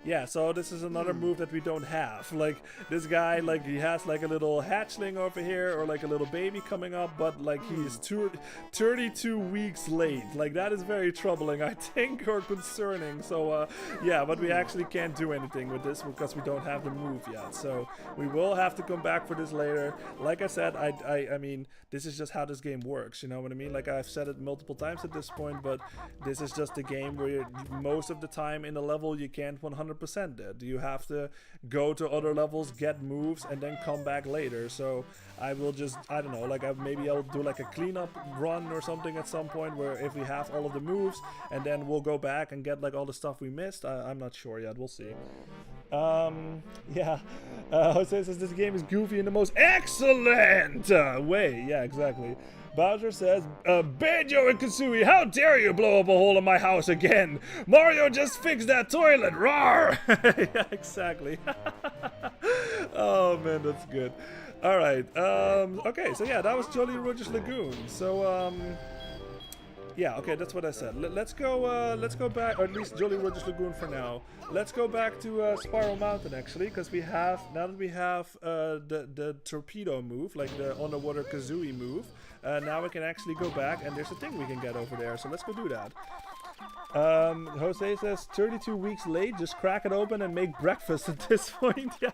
Yeah, so this is another move that we don't have. Like, this guy, like, he has like a little hatchling over here or like a little baby coming up, but like he's 32 weeks late. Like, that is very troubling, I think, or concerning. So, yeah, but we actually can't do anything with this because we don't have the move yet. So, we will have to come back for this later. Like I said, I mean, this is just how this game works, you know what I mean? Like, I've said it multiple times at this point, but this is just a game where most of the time in the level you can't 100% it. You have to go to other levels, get moves, and then come back later. So I will just, I don't know, like maybe I'll do like a cleanup run or something at some point where if we have all of the moves, and then we'll go back and get like all the stuff we missed. I'm not sure yet. We'll see. Yeah. Jose says this game is goofy in the most excellent way. Yeah, exactly. Bowser says, Banjo and Kazooie, how dare you blow up a hole in my house again? Mario just fixed that toilet, roar! Yeah, exactly. Oh man, that's good. Alright, okay, so yeah, that was Jolly Roger's Lagoon. So, yeah, okay, that's what I said. Let's go back, or at least Jolly Roger's Lagoon for now. Let's go back to Spiral Mountain, actually, because we have, now that we have the torpedo move, like the underwater Kazooie move, now we can actually go back, and there's a thing we can get over there, so let's go do that. Jose says 32 weeks late, just crack it open and make breakfast at this point. Yeah,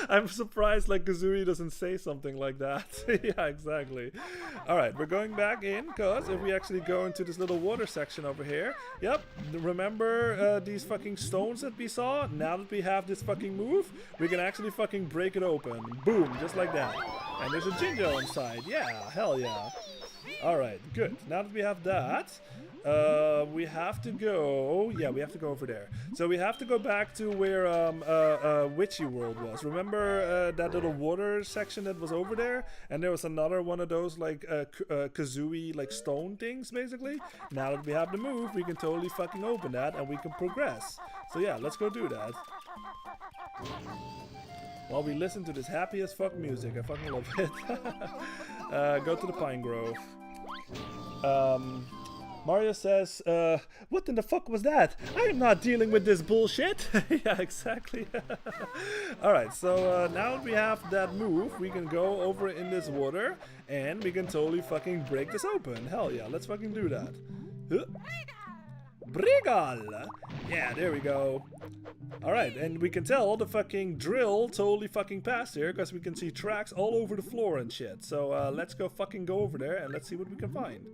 I'm surprised like Kazooie doesn't say something like that. Yeah, exactly. Alright, we're going back in, because if we actually go into this little water section over here, yep, remember these fucking stones that we saw? Now that we have this fucking move, we can actually fucking break it open. Boom, just like that. And there's a Jinjo inside. Yeah, hell yeah. Alright, good. Now that we have that, We have to go. Yeah, we have to go over there. So we have to go back to where Witchy World was. Remember that little water section that was over there? And there was another one of those like kazooie like stone things, basically. Now that we have the move, we can totally fucking open that and we can progress. So yeah, let's go do that. While we listen to this happy as fuck music, I fucking love it. Go to the Pine Grove. Mario says, what in the fuck was that? I am not dealing with this bullshit. Yeah, exactly. Alright, so now that we have that move, we can go over in this water and we can totally fucking break this open. Hell yeah, let's fucking do that. Brigal! Yeah, there we go. Alright, and we can tell the fucking drill totally fucking passed here because we can see tracks all over the floor and shit. So let's go fucking go over there and let's see what we can find.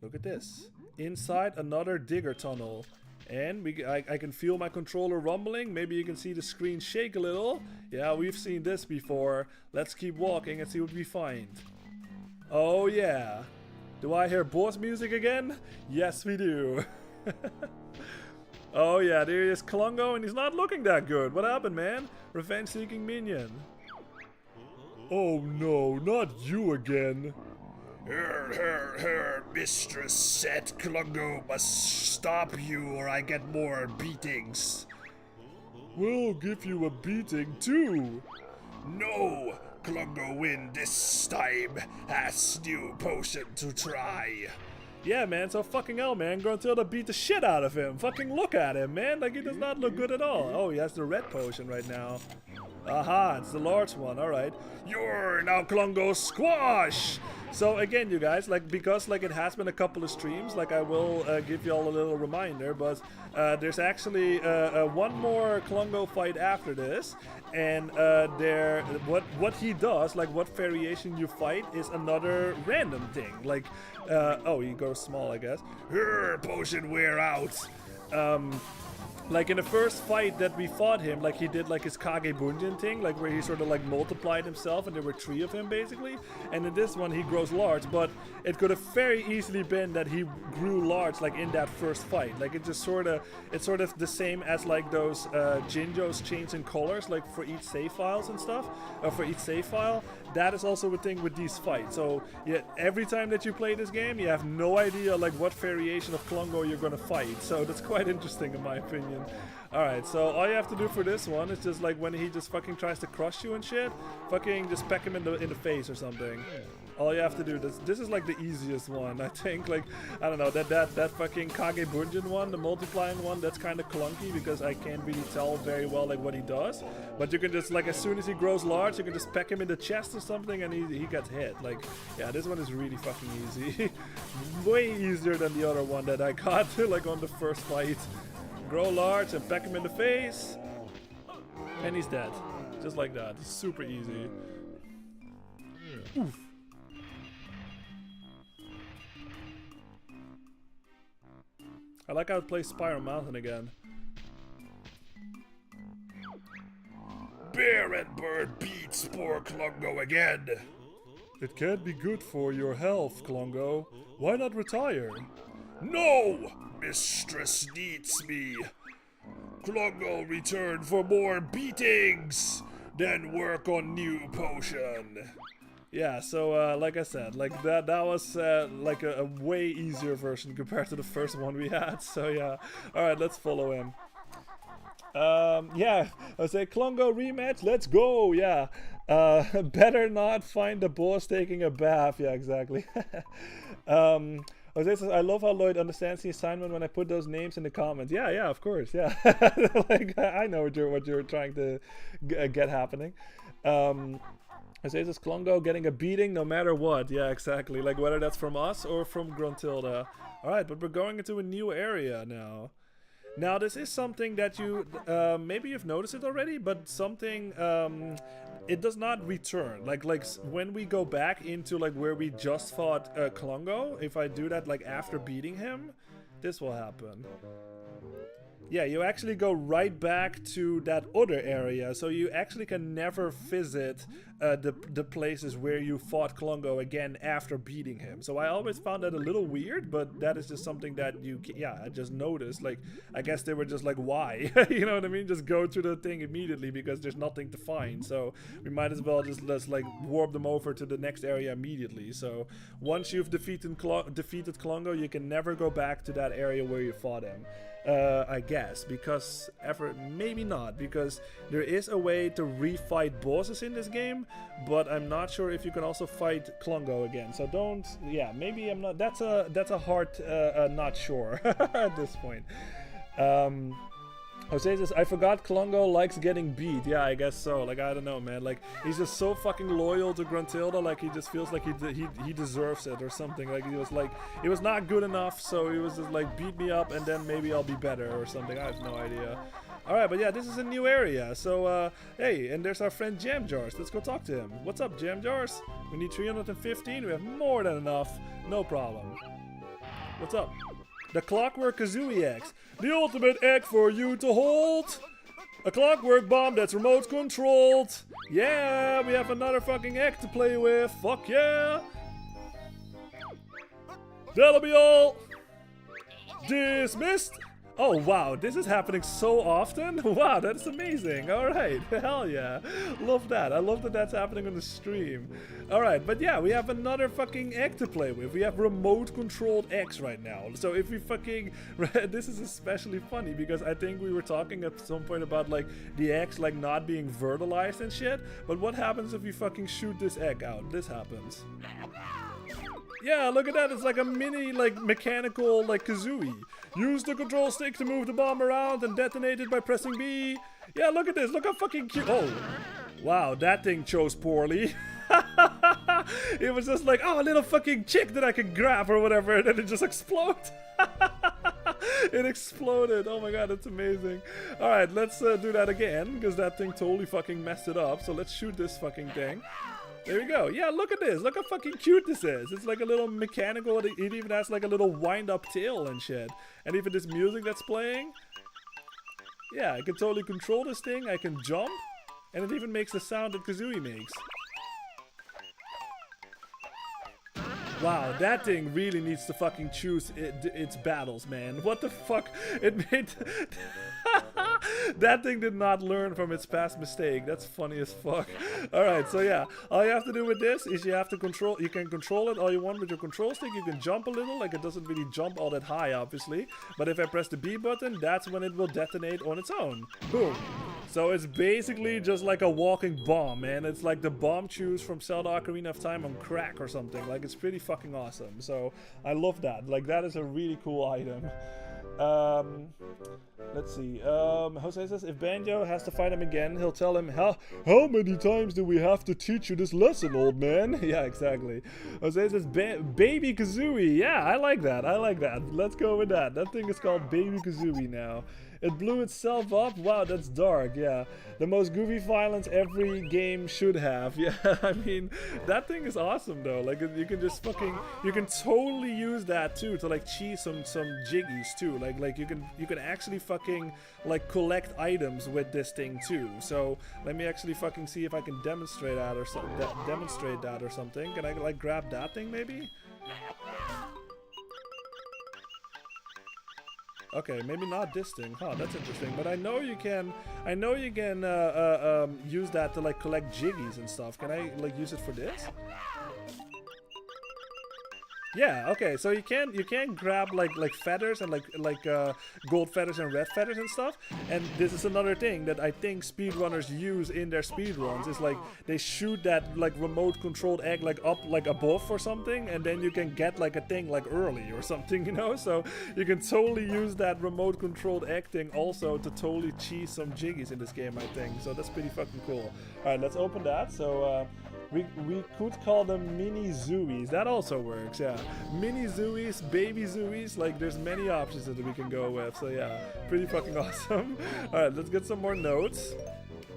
Look at this. Inside another digger tunnel. And I can feel my controller rumbling. Maybe you can see the screen shake a little. Yeah, we've seen this before. Let's keep walking and see what we find. Oh yeah. Do I hear boss music again? Yes, we do. Oh yeah, there is Klungo and he's not looking that good. What happened, man? Revenge-seeking minion. Oh no, not you again. Mistress said Klungo must stop you or I get more beatings. We'll give you a beating too. No, Klungo win this time. Has new potion to try. Yeah, man, so fucking hell, man. Gruntilda beat the shit out of him. Fucking look at him, man. Like, he does not look good at all. Oh, he has the red potion right now. Aha, it's the large one. Alright. You're now Klungo squash! So again, you guys, like, because like it has been a couple of streams, like I will give you all a little reminder, but there's actually one more Klungo fight after this, and what he does, like what variation you fight, is another random thing. Like, oh, he goes small, I guess. Her potion wear out. Like in the first fight that we fought him, like he did like his Kage Bunjin thing, like where he sort of like multiplied himself and there were 3 of him basically. And in this one he grows large, but it could have very easily been that he grew large like in that first fight. Like it's sort of the same as like those Jinjos changing colors like for each save files and stuff, or for each save file. That is also a thing with these fights. So yeah, every time that you play this game, you have no idea like what variation of Klungo you're gonna fight. So that's quite interesting in my opinion. Alright, so all you have to do for this one is just like when he just fucking tries to crush you and shit, fucking just peck him in the face or something. All you have to do, this is like the easiest one, I think. Like, I don't know, that fucking Kage Bunjin one, the multiplying one, that's kind of clunky because I can't really tell very well like what he does. But you can just, like, as soon as he grows large, you can just peck him in the chest or something and he gets hit. Like, yeah, this one is really fucking easy. Way easier than the other one that I got, like, on the first fight. Grow large and peck him in the face. And he's dead. Just like that. It's super easy. Oof. I like how it plays Spiral Mountain again. Bear and Bird beats poor Klungo again. It can't be good for your health, Klungo. Why not retire? No! Mistress needs me. Klungo return for more beatings. Then work on new potion. Yeah, so like I said, like that was like a way easier version compared to the first one we had. So yeah, all right, let's follow him. Yeah, I say Klungo rematch. Let's go. Yeah, better not find the boss taking a bath. Yeah, exactly. Jose says, I love how Lloyd understands the assignment when I put those names in the comments. Yeah, of course, yeah. Like I know what you're trying to get happening. Jose says, Klungo getting a beating no matter what. Yeah, exactly. Like whether that's from us or from Gruntilda. Alright, but we're going into a new area now. Now, this is something that you, maybe you've noticed it already, but something, it does not return. Like when we go back into like where we just fought Klungo, if I do that like after beating him, this will happen. Yeah, you actually go right back to that other area, so you actually can never visit the places where you fought Klongo again after beating him. So I always found that a little weird, but that is just something that I just noticed. Like, I guess they were just like, why? You know what I mean? Just go to the thing immediately because there's nothing to find. So we might as well just like warp them over to the next area immediately. So once you've defeated Klongo, you can never go back to that area where you fought him. I guess, because maybe not, because there is a way to refight bosses in this game, but I'm not sure if you can also fight Klongo again. So maybe I'm not. That's a hard not sure at this point. Jose says, I forgot Klongo likes getting beat. Yeah, I guess so. Like, I don't know, man. Like, he's just so fucking loyal to Gruntilda. Like, he just feels like he deserves it or something. Like, he was not good enough, so he was just like, beat me up and then maybe I'll be better or something. I have no idea. Alright, but yeah, this is a new area. So, hey, and there's our friend Jam Jars. Let's go talk to him. What's up, Jam Jars? We need 315. We have more than enough. No problem. What's up? The Clockwork Kazooie X. The ultimate egg for you to hold. A clockwork bomb that's remote controlled. Yeah, we have another fucking egg to play with. Fuck yeah. That'll be all. Dismissed. Oh wow, this is happening so often. Wow, that's amazing. Alright, hell yeah. Love that. I love that that's happening on the stream. Alright, but yeah, we have another fucking egg to play with. We have remote controlled eggs right now. So if we fucking... This is especially funny because I think we were talking at some point about like the eggs like not being fertilized and shit. But what happens if you fucking shoot this egg out? This happens. Yeah, look at that. It's like a mini, like, mechanical, like, kazooie. Use the control stick to move the bomb around and detonate it by pressing B. Yeah, look at this. Look how fucking cute. Oh, wow, that thing chose poorly. It was just like, oh, a little fucking chick that I can grab or whatever, and then it just explodes. It exploded. Oh my god, that's amazing. Alright, let's do that again, because that thing totally fucking messed it up. So let's shoot this fucking thing. There we go. Yeah, look at this. Look how fucking cute this is. It's like a little mechanical. It even has like a little wind-up tail and shit. And even this music that's playing. Yeah, I can totally control this thing. I can jump. And it even makes the sound that Kazooie makes. Wow, that thing really needs to fucking choose its battles, man. What the fuck? It made... That thing did not learn from its past mistake. That's funny as fuck. Alright, so yeah. All you have to do with this is you have to control... You can control it all you want with your control stick. You can jump a little. Like, it doesn't really jump all that high, obviously. But if I press the B button, that's when it will detonate on its own. Boom. So it's basically just like a walking bomb, man. It's like the bomb choose from Zelda Ocarina of Time on crack or something. Like, it's pretty fucking awesome. So I love that. Like, that is a really cool item. Let's see. Jose says if Banjo has to fight him again, he'll tell him, how many times do we have to teach you this lesson, old man? Yeah, exactly. Jose says Baby Kazooie. Yeah, I like that. I like that. Let's go with that. That thing is called Baby Kazooie now. It blew itself up? Wow, that's dark, yeah. The most goofy violence every game should have. Yeah, I mean, that thing is awesome though. Like, you can just fucking, you can totally use that too to like cheese some jiggies too. Like you can actually fucking like collect items with this thing too. So let me actually fucking see if I can demonstrate that or something. Can I like grab that thing maybe? Okay, maybe not this thing. Huh, that's interesting. But I know you can use that to like collect jiggies and stuff. Can I like use it for this? Yeah, okay, so you can grab like feathers and like gold feathers and red feathers and stuff. And this is another thing that I think speedrunners use in their speedruns. Is like they shoot that like remote controlled egg like up like above or something, and then you can get like a thing like early or something, you know? So you can totally use that remote controlled egg thing also to totally cheese some jiggies in this game, I think. So that's pretty fucking cool. Alright, let's open that. So we could call them mini Zooies. That also works, yeah. Mini Zooies, baby Zooies, like there's many options that we can go with. So yeah, pretty fucking awesome. Alright, let's get some more notes.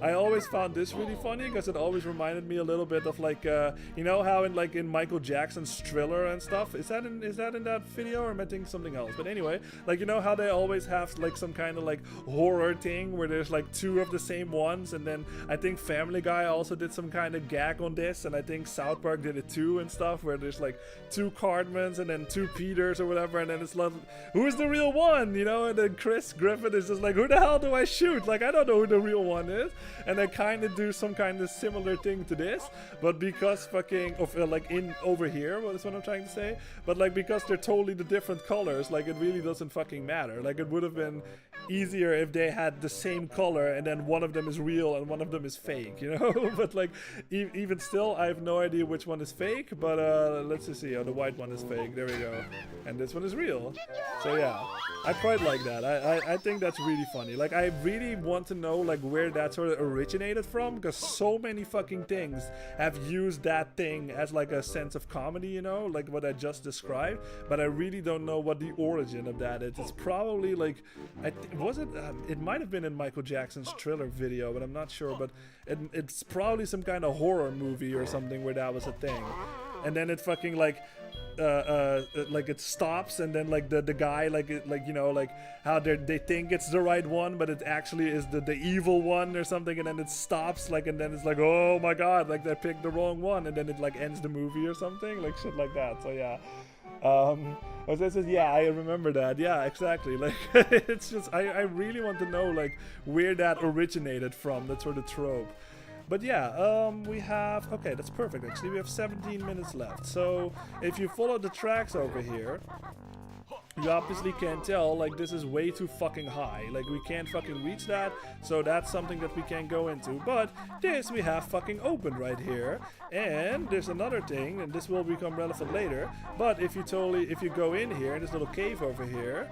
I always found this really funny because it always reminded me a little bit of like, you know how in Michael Jackson's Thriller and stuff. Is that in that video, or am I thinking something else? But anyway, like, you know how they always have like some kind of like horror thing where there's like two of the same ones, and then I think Family Guy also did some kind of gag on this, and I think South Park did it too and stuff, where there's like two Cartmans and then two Peters or whatever, and then it's like, who's the real one, you know? And then Chris Griffin is just like, who the hell do I shoot? Like, I don't know who the real one is. And they kind of do some kind of similar thing to this, but because fucking like in over here, what is what I'm trying to say, but like because they're totally the different colors, like it really doesn't fucking matter. Like it would have been easier if they had the same color and then one of them is real and one of them is fake, you know? But like even still, I have no idea which one is fake, but let's just see. Oh, the white one is fake, there we go, and this one is real. So yeah, I quite like that. I think that's really funny. Like, I really want to know like where that sort of originated from, because so many fucking things have used that thing as like a sense of comedy, you know, like what I just described, but I really don't know what the origin of that is. It's probably like, it might have been in Michael Jackson's Thriller video, but I'm not sure, but it's probably some kind of horror movie or something where that was a thing. And then it fucking like it stops, and then like the guy like you know, like how they think it's the right one, but it actually is the evil one or something, and then it stops, like, and then it's like, oh my god, like they picked the wrong one, and then it like ends the movie or something, like shit like that. So yeah, yeah, I remember that. Yeah, exactly. Like it's just I really want to know like where that originated from, that sort of trope. But yeah, we have, okay, that's perfect actually. We have 17 minutes left. So if you follow the tracks over here, you obviously can tell like this is way too fucking high. Like we can't fucking reach that, so that's something that we can't go into. But this we have fucking open right here. And there's another thing, and this will become relevant later, but if you go in here, in this little cave over here,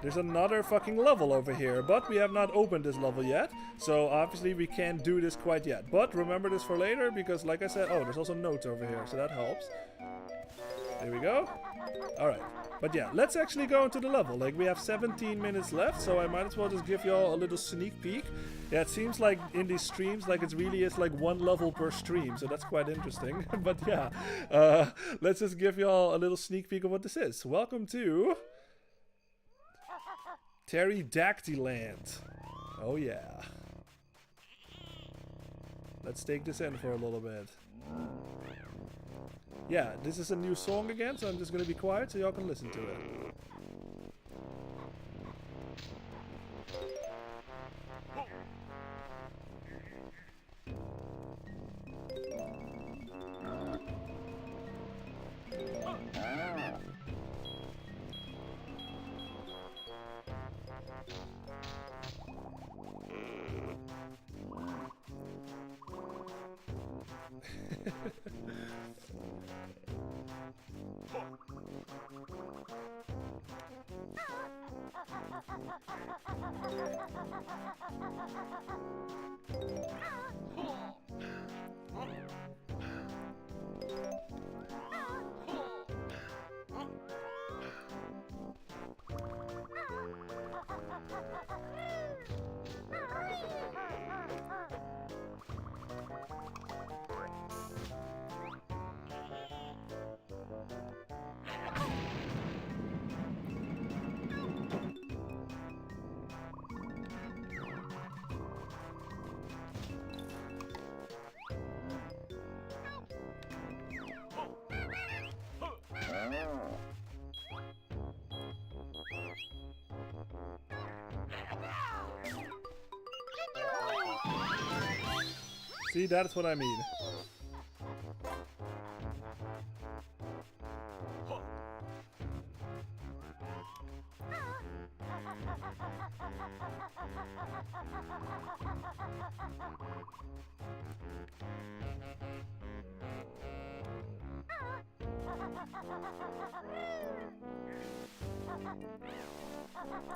there's another fucking level over here, but we have not opened this level yet, so obviously we can't do this quite yet. But remember this for later, because like I said, oh, there's also notes over here, so that helps. There we go. Alright, but yeah, let's actually go into the level. Like, we have 17 minutes left, so I might as well just give y'all a little sneak peek. Yeah, it seems like in these streams, like it really is like one level per stream, so that's quite interesting. But yeah, let's just give y'all a little sneak peek of what this is. Welcome to Pterodactyland. Oh yeah. Let's take this in for a little bit. Yeah, this is a new song again, so I'm just gonna be quiet so y'all can listen to it. See, that's what I mean.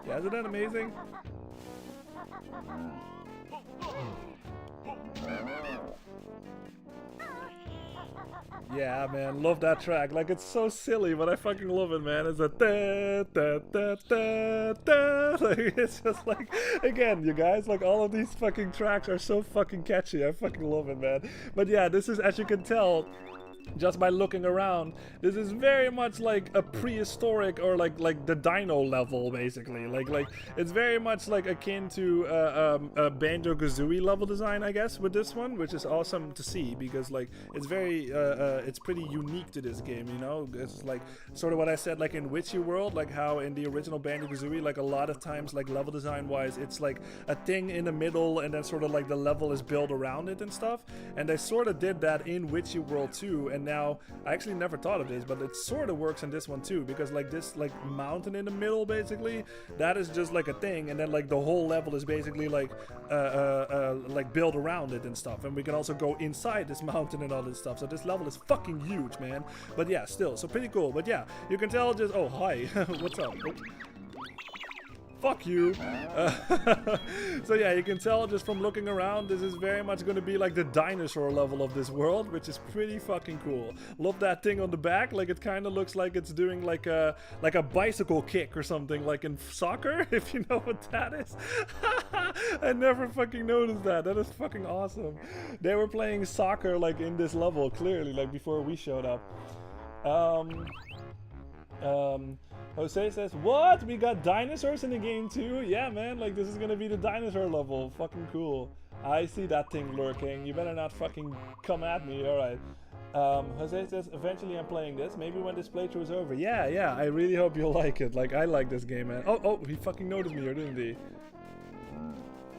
Yeah, isn't that amazing? Yeah, man, love that track. Like, it's so silly, but I fucking love it, man. It's a da da da da da. Like, it's just like, again, you guys, like, all of these fucking tracks are so fucking catchy. I fucking love it, man. But yeah, this is, as you can tell, just by looking around, this is very much like a prehistoric or like the dino level, basically. Like it's very much like akin to a Banjo-Kazooie level design, I guess, with this one, which is awesome to see because like it's very it's pretty unique to this game, you know. It's like sort of what I said, like in Witchy World, like how in the original Banjo-Kazooie, like a lot of times, like level design wise, it's like a thing in the middle and then sort of like the level is built around it and stuff. And they sort of did that in Witchy World too. And now I actually never thought of this, but it sort of works in this one too, because like this like mountain in the middle, basically, that is just like a thing, and then like the whole level is basically like built around it and stuff. And we can also go inside this mountain and all this stuff. So this level is fucking huge, man. But yeah, still, so pretty cool. But yeah, you can tell just, oh hi, what's up? Oh. Fuck you. So yeah, you can tell just from looking around, this is very much going to be like the dinosaur level of this world, which is pretty fucking cool. Love that thing on the back, like it kind of looks like it's doing like a bicycle kick or something, like in soccer, if you know what that is. I never fucking noticed that. That is fucking awesome. They were playing soccer like in this level, clearly, like before we showed up. Jose says, what? We got dinosaurs in the game too? Yeah, man, like this is gonna be the dinosaur level. Fucking cool. I see that thing lurking. You better not fucking come at me. Alright. Jose says, eventually I'm playing this. Maybe when this playthrough is over. Yeah, I really hope you'll like it. Like, I like this game, man. Oh, he fucking noticed me, or didn't he?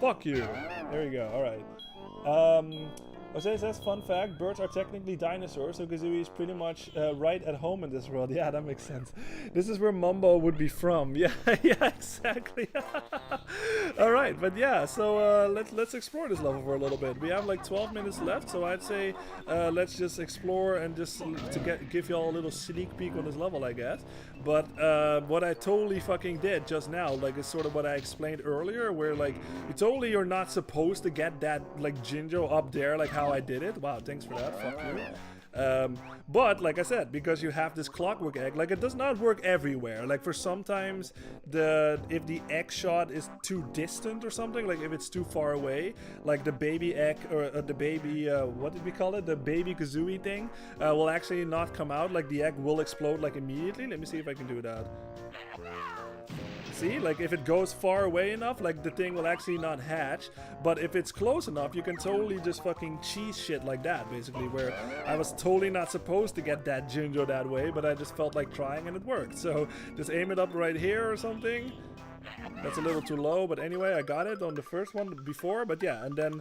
Fuck you. There we go, alright. Jose says, fun fact, birds are technically dinosaurs, so Kazooie is pretty much right at home in this world. Yeah, that makes sense. This is where Mumbo would be from. Yeah, yeah, exactly. Alright, but yeah, so let's explore this level for a little bit. We have like 12 minutes left, so I'd say let's just explore and just to give you all a little sneak peek on this level, I guess. But what I totally fucking did just now, like, is sort of what I explained earlier, where like you're not supposed to get that like Jinjo up there, like how I did it. Wow, thanks for that. Fuck you. But like I said, because you have this clockwork egg, like it does not work everywhere. Like for sometimes if the egg shot is too distant or something, like if it's too far away, like the baby egg or the baby what did we call it, the baby Kazooie thing will actually not come out. Like the egg will explode like immediately. Let me see if I can do that. See, like if it goes far away enough, like the thing will actually not hatch. But if it's close enough, you can totally just fucking cheese shit like that, basically, where I was totally not supposed to get that Jinjo that way, but I just felt like trying and it worked. So just aim it up right here or something. That's a little too low, but anyway, I got it on the first one before. But yeah, and then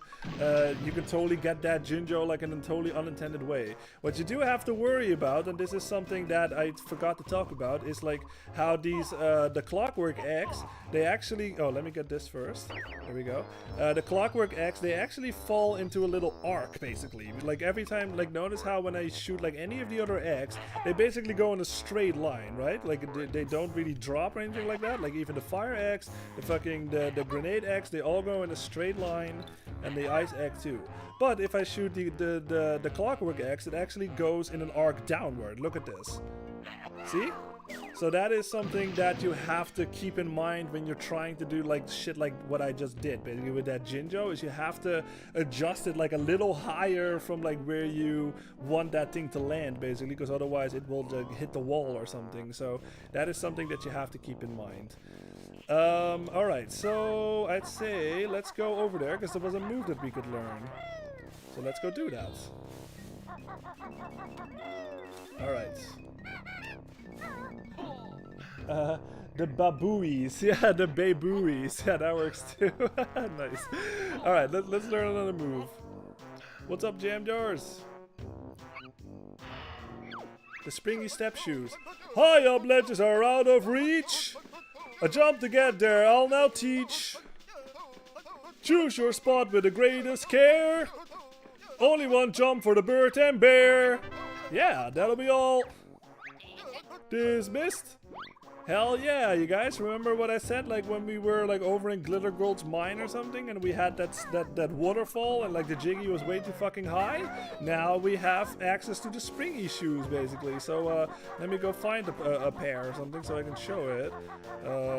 you can totally get that Jinjo like in a totally unintended way. What you do have to worry about, and this is something that I forgot to talk about, is like how these the clockwork eggs, they actually, oh, let me get this first. There we go. The clockwork eggs, they actually fall into a little arc, basically. Like every time, like notice how when I shoot like any of the other eggs, they basically go in a straight line, right? Like they don't really drop or anything like that. Like even the fire eggs, the grenade eggs, they all go in a straight line, and the ice egg too. But if I shoot the clockwork eggs, it actually goes in an arc downward. Look at this. See? So that is something that you have to keep in mind when you're trying to do like shit like what I just did basically with that Jinjo, is you have to adjust it like a little higher from like where you want that thing to land, basically, because otherwise it will hit the wall or something. So that is something that you have to keep in mind. Alright, so I'd say let's go over there, because there was a move that we could learn. So let's go do that. Alright. The babooies. Yeah, the babooies. Yeah, that works too. Nice. Alright, let's learn another move. What's up, Jam Jars? The springy step shoes. High up ledges are out of reach. A jump to get there, I'll now teach. Choose your spot with the greatest care. Only one jump for the bird and bear. Yeah, that'll be all. Dismissed. Hell yeah, you guys remember what I said, like when we were like over in Glitter Girl's mine or something and we had that waterfall and like the Jiggy was way too fucking high? Now we have access to the springy shoes basically. So let me go find a pair or something so I can show it.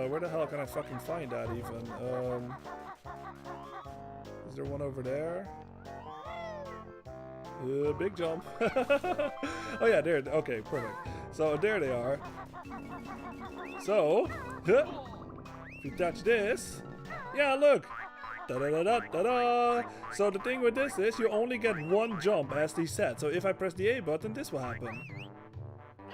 Where the hell can I fucking find that even? Is there one over there? Big jump. Oh yeah, there. Okay, perfect. So there they are. So, if you touch this, yeah, look. Da da da da da da. So the thing with this is you only get one jump, as they said. So if I press the A button, this will happen.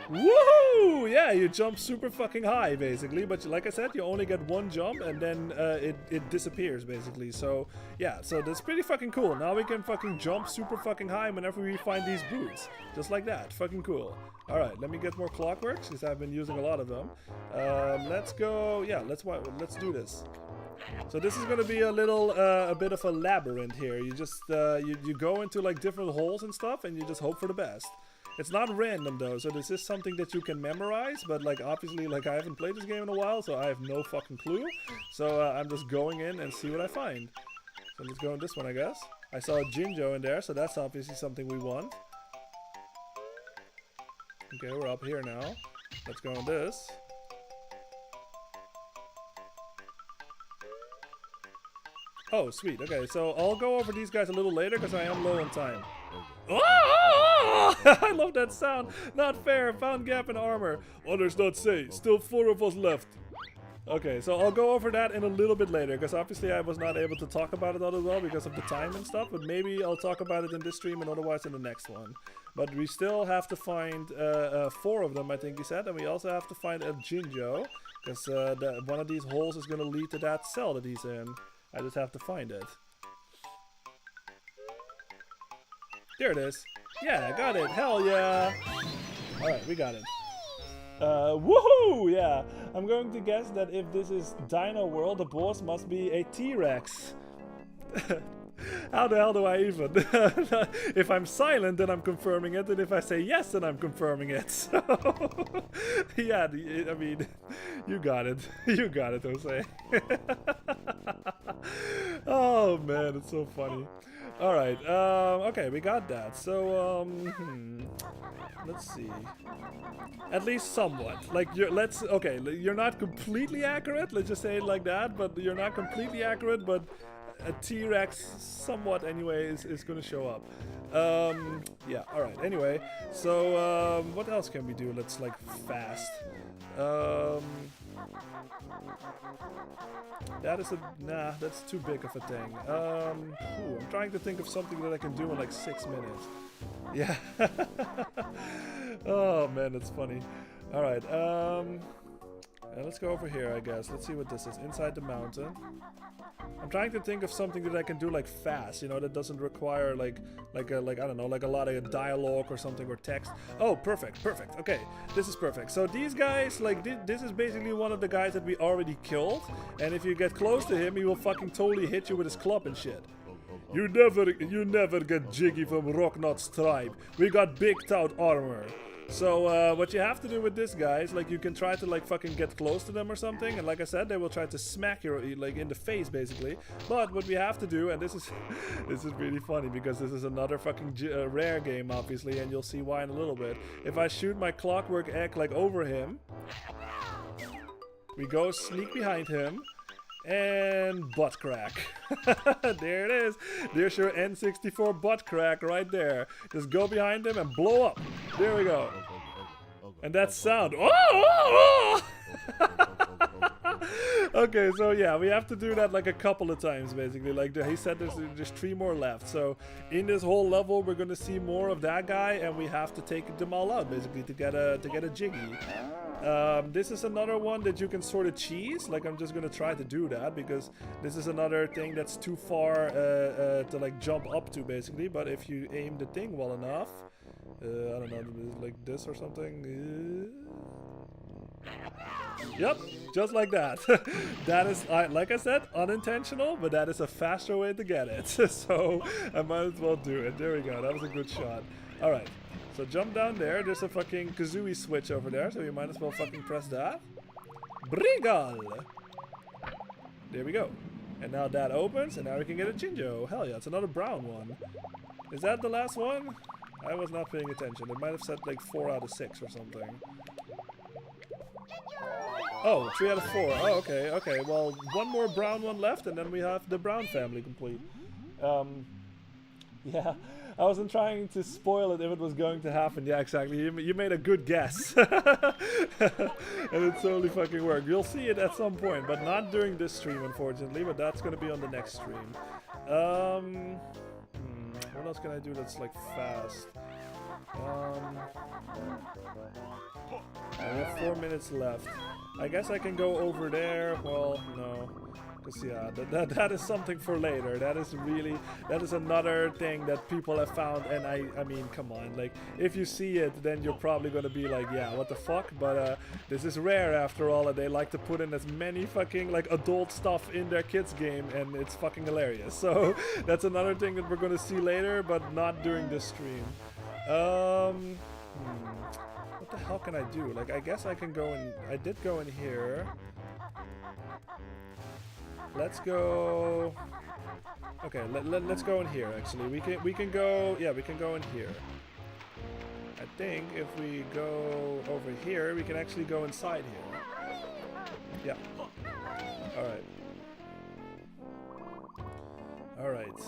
Woohoo! Yeah, you jump super fucking high, basically. But like I said, you only get one jump and then it disappears, basically. So, yeah, so that's pretty fucking cool. Now we can fucking jump super fucking high whenever we find these boots. Just like that. Fucking cool. Alright, let me get more clockworks, because I've been using a lot of them. Let's go... Yeah, let's do this. So this is going to be a little, a bit of a labyrinth here. You just, you go into like different holes and stuff, and you just hope for the best. It's not random though, so this is something that you can memorize, but like obviously like I haven't played this game in a while, so I have no fucking clue. So I'm just going in and see what I find. So let's go in this one, I guess. I saw a Jinjo in there, so that's obviously something we want. Okay, we're up here now. Let's go on this. Oh, sweet. Okay, so I'll go over these guys a little later because I am low on time. Oh! I love that sound. Not fair. Found gap in armor. Others not say. Still 4 of us left. Okay, so I'll go over that in a little bit later because obviously I was not able to talk about it all as well because of the time and stuff, but maybe I'll talk about it in this stream and otherwise in the next one. But we still have to find 4 of them, I think you said, and we also have to find a Jinjo because one of these holes is going to lead to that cell that he's in. I just have to find it. There it is. Yeah, got it. Hell yeah. Alright, we got it. Woohoo! Yeah. I'm going to guess that if this is Dino World, the boss must be a T-Rex. How the hell do I even? If I'm silent, then I'm confirming it, and if I say yes, then I'm confirming it. So, yeah, I mean, you got it. You got it, Jose. Oh man, it's so funny. All right, okay, we got that. So, let's see. At least somewhat. Like, you're not completely accurate. Let's just say it like that. But you're not completely accurate. But a T-Rex, somewhat anyway, is gonna show up. Yeah. All right. Anyway, so what else can we do? Let's like fast. That is nah, that's too big of a thing. I'm trying to think of something that I can do in like 6 minutes. Yeah. Oh man, that's funny. All right. Let's go over here, I guess. Let's see what this is. Inside the mountain. I'm trying to think of something that I can do like fast, you know, that doesn't require like I don't know, like a lot of dialogue or something or text. Oh, perfect. Okay, this is perfect. So these guys, like this is basically one of the guys that we already killed, and if you get close to him, he will fucking totally hit you with his club and shit. You never get jiggy from Rocknot's tribe. We got big tout armor. So what you have to do with this guy is like you can try to like fucking get close to them or something, and like I said, they will try to smack you like in the face basically. But what we have to do, and this is really funny because this is another fucking rare game obviously, and you'll see why in a little bit. If I shoot my clockwork egg like over him, we go sneak behind him. And butt crack. There it is. There's your N64 butt crack right there. Just go behind him and blow up. There we go. And that sound. Oh! Okay, so yeah, we have to do that like a couple of times basically. Like he said, there's 3 more left. So in this whole level, we're gonna see more of that guy, and we have to take them all out basically to get a jiggy. This is another one that you can sort of cheese. Like I'm just gonna try to do that because this is another thing that's too far to like jump up to basically. But if you aim the thing well enough, I don't know, like this or something. Yep, just like that. That is, like I said, unintentional, but that is a faster way to get it. So I might as well do it. There we go. That was a good shot. All right. So jump down there. There's a fucking kazooie switch over there, so you might as well fucking press that. Brigal! There we go. And now that opens, and now we can get a Jinjo. Hell yeah, it's another brown one. Is that the last one? I was not paying attention. It might have said like 4 out of 6 or something. Oh, 3 out of 4. Oh, okay, okay. Well, one more brown one left, and then we have the brown family complete. Yeah, I wasn't trying to spoil it if it was going to happen. Yeah, exactly. You made a good guess. And it totally fucking worked. You'll see it at some point, but not during this stream, unfortunately. But that's going to be on the next stream. What else can I do that's like fast? I have 4 minutes left. I guess I can go over there. Well, no. Because, yeah, that is something for later. That is another thing that people have found. And I mean, come on. Like, if you see it, then you're probably going to be like, yeah, what the fuck? But this is rare after all. And they like to put in as many fucking, like, adult stuff in their kids game. And it's fucking hilarious. So, that's another thing that we're going to see later, but not during this stream. What the hell can I do? Like, I guess I can go in. I did go in here. Let's go. Okay, let's go in here. Actually, we can go. Yeah, we can go in here. I think if we go over here, we can actually go inside here. Yeah. All right. All right.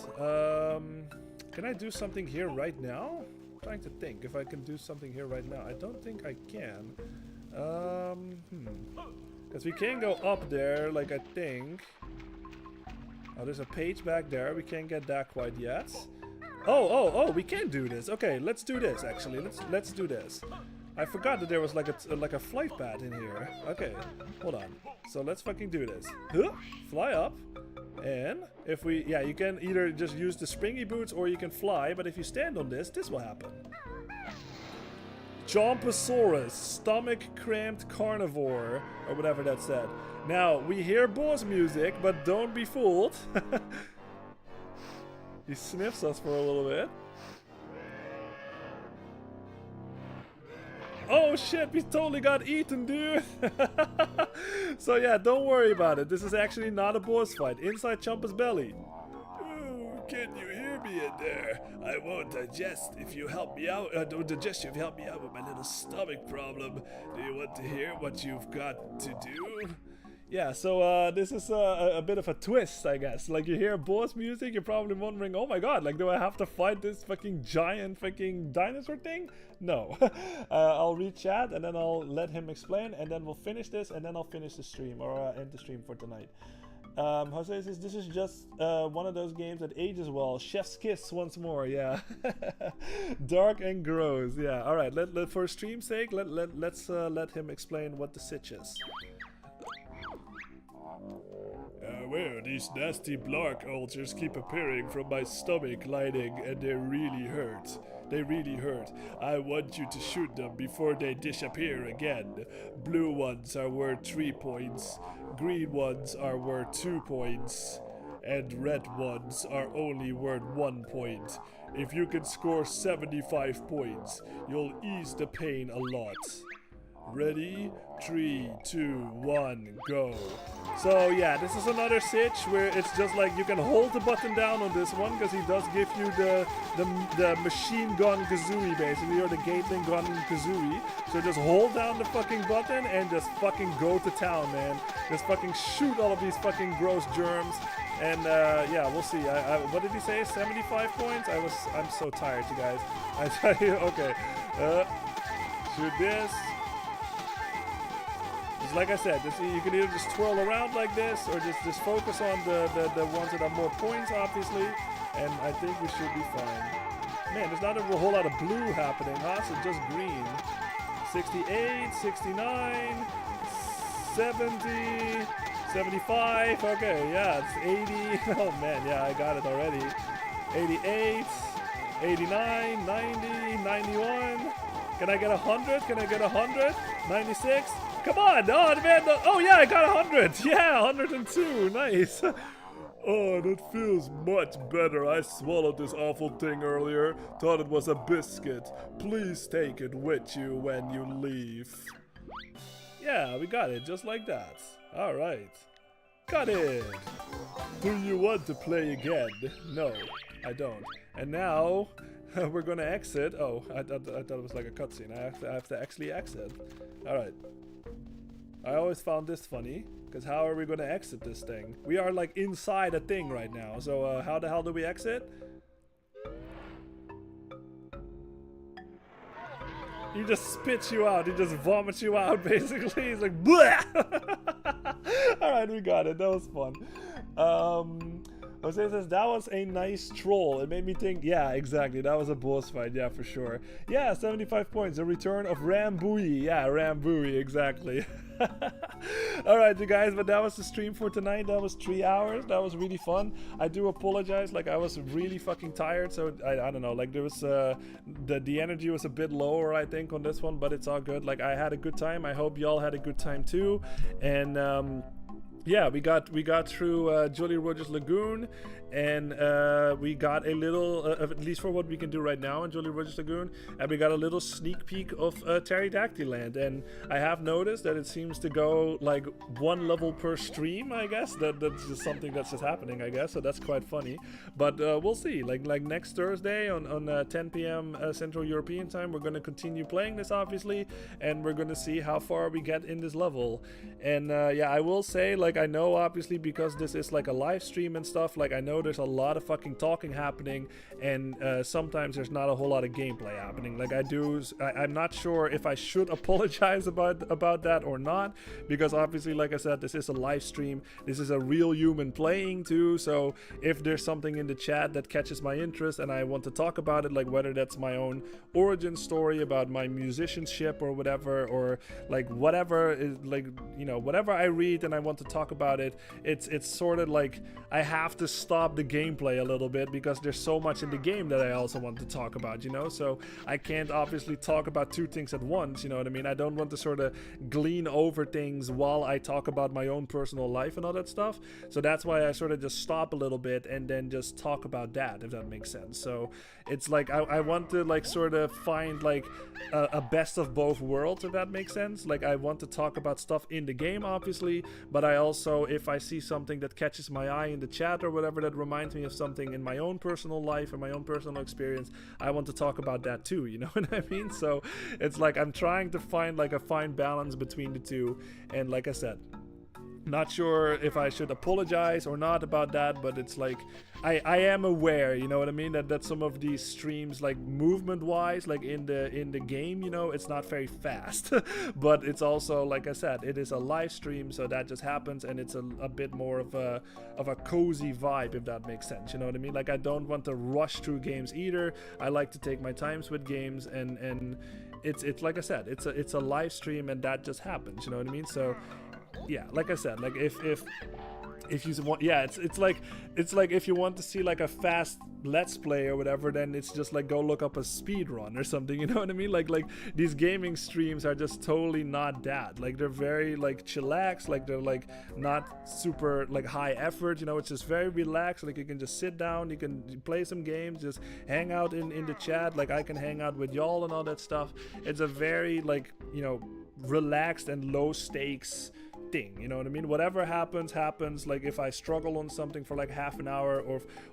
Can I do something here right now? I'm trying to think if I can do something here right now. I don't think I can. Because we can go up there, like I think. Oh, there's a page back there. We can't get that quite yet. Oh, we can do this. Okay, let's do this actually. Let's do this. I forgot that there was like a flight pad in here. Okay, hold on. So let's fucking do this. Huh? Fly up. And if we, yeah, you can either just use the springy boots or you can fly, but if you stand on this will happen. Chomposaurus, stomach cramped carnivore, or whatever that said. Now, we hear boss music, but don't be fooled. He sniffs us for a little bit. Oh shit, we totally got eaten, dude! So yeah, don't worry about it. This is actually not a boss fight. Inside Chompa's belly. Ooh, can you hear me in there? I won't digest if you help me out. Don't digest if you help me out with my little stomach problem. Do you want to hear what you've got to do? Yeah, so this is a bit of a twist, I guess. Like, you hear boss music, you're probably wondering, oh my god, like, do I have to fight this fucking giant fucking dinosaur thing? No. I'll read chat, and then I'll let him explain, and then we'll finish this, and then I'll finish the stream, or end the stream for tonight. Jose says, this is just one of those games that ages well. Chef's kiss once more, yeah. Dark and gross, yeah. Alright, for stream's sake, let's let him explain what the sitch is. Well, these nasty blark ulcers keep appearing from my stomach lining, and they really hurt. They really hurt. I want you to shoot them before they disappear again. Blue ones are worth 3 points, green ones are worth 2 points, and red ones are only worth 1 point. If you can score 75 points, you'll ease the pain a lot. Ready? 3, 2, 1, go. So yeah, this is another sitch where it's just like you can hold the button down on this one because he does give you the machine gun kazooie basically, or the Gatling gun kazooie. So just hold down the fucking button and just fucking go to town, man. Just fucking shoot all of these fucking gross germs. And yeah, we'll see. What did he say? 75 points? I'm so tired, you guys. I tell you, okay. Shoot this. Just like I said, you can either just twirl around like this, or just focus on the ones that are more points, obviously, and I think we should be fine. Man, there's not a whole lot of blue happening, huh? So just green. 68, 69, 70, 75, okay, yeah, it's 80. Oh man, yeah, I got it already. 88, 89, 90, 91. Can I get 100? Can I get 100? 96? Come on! Oh, man! Oh, yeah, I got 100! Yeah, 102! Nice! Oh, that feels much better. I swallowed this awful thing earlier. Thought it was a biscuit. Please take it with you when you leave. Yeah, we got it, just like that. Alright. Got it! Do you want to play again? No, I don't. And now, we're gonna exit. Oh, I thought it was like a cutscene. I have to actually exit. Alright. I always found this funny, because how are we gonna exit this thing? We are like inside a thing right now, so how the hell do we exit? He just spits you out. He just vomits you out, basically. He's like, bleh! Alright, we got it. That was fun. Jose says, that was a nice troll. It made me think, yeah, exactly. That was a boss fight. Yeah, for sure. Yeah, 75 points. The return of Rambui. Yeah, Rambui, exactly. Alright, you guys, but that was the stream for tonight. That was 3 hours. That was really fun. I do apologize. Like, I was really fucking tired, so I don't know. Like, there was, the energy was a bit lower, I think, on this one, but it's all good. Like, I had a good time. I hope y'all had a good time, too. And, yeah, we got through Jolly Roger's Lagoon, and we got a little, at least for what we can do right now in Jolly Roger's Lagoon, and we got a little sneak peek of Pterodactyland. And I have noticed that it seems to go like 1 level per stream, I guess. That's just something that's just happening, I guess, so that's quite funny. But we'll see. Like next Thursday on 10 p.m. Central European time, we're going to continue playing this, obviously, and we're going to see how far we get in this level. And yeah, I will say, like, I know obviously because this is like a live stream and stuff, like I know there's a lot of fucking talking happening, and sometimes there's not a whole lot of gameplay happening. Like I'm not sure if I should apologize about that or not, because obviously, like I said, this is a live stream, this is a real human playing too, so if there's something in the chat that catches my interest and I want to talk about it, like whether that's my own origin story about my musicianship or whatever, or like whatever is, like, you know, whatever I read and I want to talk about it, it's sort of like I have to stop the gameplay a little bit because there's so much in the game that I also want to talk about, you know, so I can't obviously talk about 2 things at once, you know what I mean? I don't want to sort of glean over things while I talk about my own personal life and all that stuff, so that's why I sort of just stop a little bit and then just talk about that, if that makes sense. So it's like I want to like sort of find like a best of both worlds, if that makes sense. Like I want to talk about stuff in the game, obviously, but I also, if I see something that catches my eye in the chat or whatever that reminds me of something in my own personal life and my own personal experience, I want to talk about that too, you know what I mean? So it's like I'm trying to find like a fine balance between the two, and like I said, not sure if I should apologize or not about that, but it's like I am aware, you know what I mean, that some of these streams, like movement wise, like in the game, you know, it's not very fast but it's also, like I said, it is a live stream, so that just happens, and it's a bit more of a cozy vibe, if that makes sense, you know what I mean? Like I don't want to rush through games either. I like to take my times with games, and it's like I said, it's a live stream, and that just happens, you know what I mean? So yeah, like I said, like if you want, yeah, it's like if you want to see like a fast let's play or whatever, then it's just like go look up a speed run or something, you know what I mean? Like these gaming streams are just totally not that. Like they're very like chillax, like they're like not super like high effort, you know, it's just very relaxed. Like you can just sit down, you can play some games, just hang out in the chat, like I can hang out with y'all and all that stuff. It's a very like, you know, relaxed and low stakes thing, you know what I mean? Whatever happens. Like if I struggle on something for like half an hour,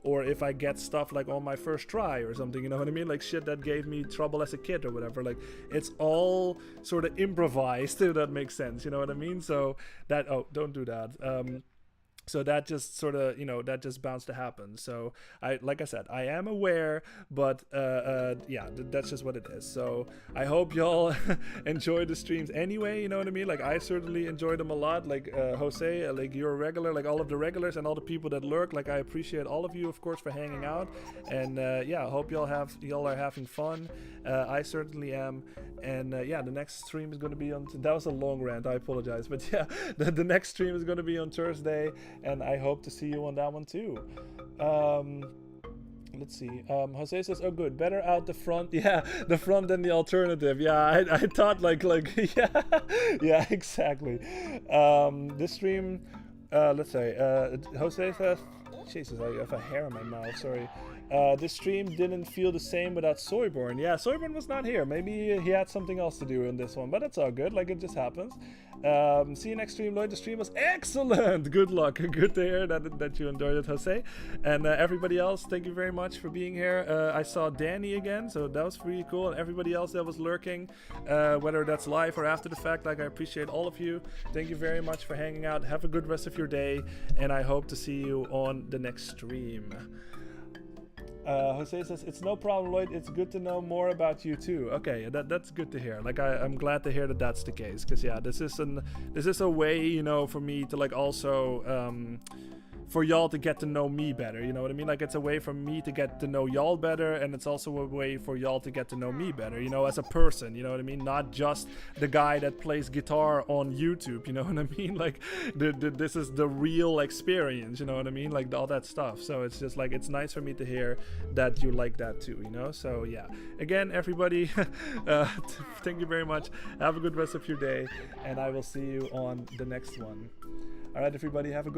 or if I get stuff like on my first try or something, you know what I mean? Like shit that gave me trouble as a kid or whatever, like it's all sort of improvised, if that makes sense, you know what I mean? So that, oh, don't do that. So that just sort of, you know, that just bound to happen. So like I said, I am aware, but yeah, that's just what it is. So I hope y'all enjoy the streams anyway, you know what I mean? Like I certainly enjoy them a lot. Like Jose, like you're a regular, like all of the regulars and all the people that lurk. Like I appreciate all of you, of course, for hanging out. And yeah, I hope y'all are having fun. I certainly am. And yeah, the next stream is going to be on. That was a long rant. I apologize, but yeah, the next stream is going to be on Thursday. And I hope to see you on that one too. Let's see. Jose says, "Oh, good. Better out the front. Yeah, the front than the alternative. Yeah, I thought like yeah, yeah, exactly. This stream. Let's say. Jose says, Jesus, I have a hair in my mouth. Sorry. This stream didn't feel the same without Soyborn. Yeah, Soyborn was not here. Maybe he had something else to do in this one, but it's all good. Like, it just happens. See you next stream, Lloyd. The stream was excellent. Good luck. Good to hear that you enjoyed it, Jose. And everybody else, thank you very much for being here. I saw Danny again, so that was pretty cool. And everybody else that was lurking, whether that's live or after the fact, like, I appreciate all of you. Thank you very much for hanging out. Have a good rest of your day, and I hope to see you on the next stream. Jose says, it's no problem, Lloyd. It's good to know more about you too. Okay, that's good to hear. Like, I'm glad to hear that that's the case, because yeah, this is a way, you know, for me to like also for y'all to get to know me better, you know what I mean? Like, it's a way for me to get to know y'all better, and it's also a way for y'all to get to know me better, you know, as a person, you know what I mean? Not just the guy that plays guitar on YouTube, you know what I mean? Like, this is the real experience, you know what I mean? Like, all that stuff. So it's just like, it's nice for me to hear that you like that too, you know? So yeah, again, everybody, thank you very much. Have a good rest of your day, and I will see you on the next one. All right, everybody, have a good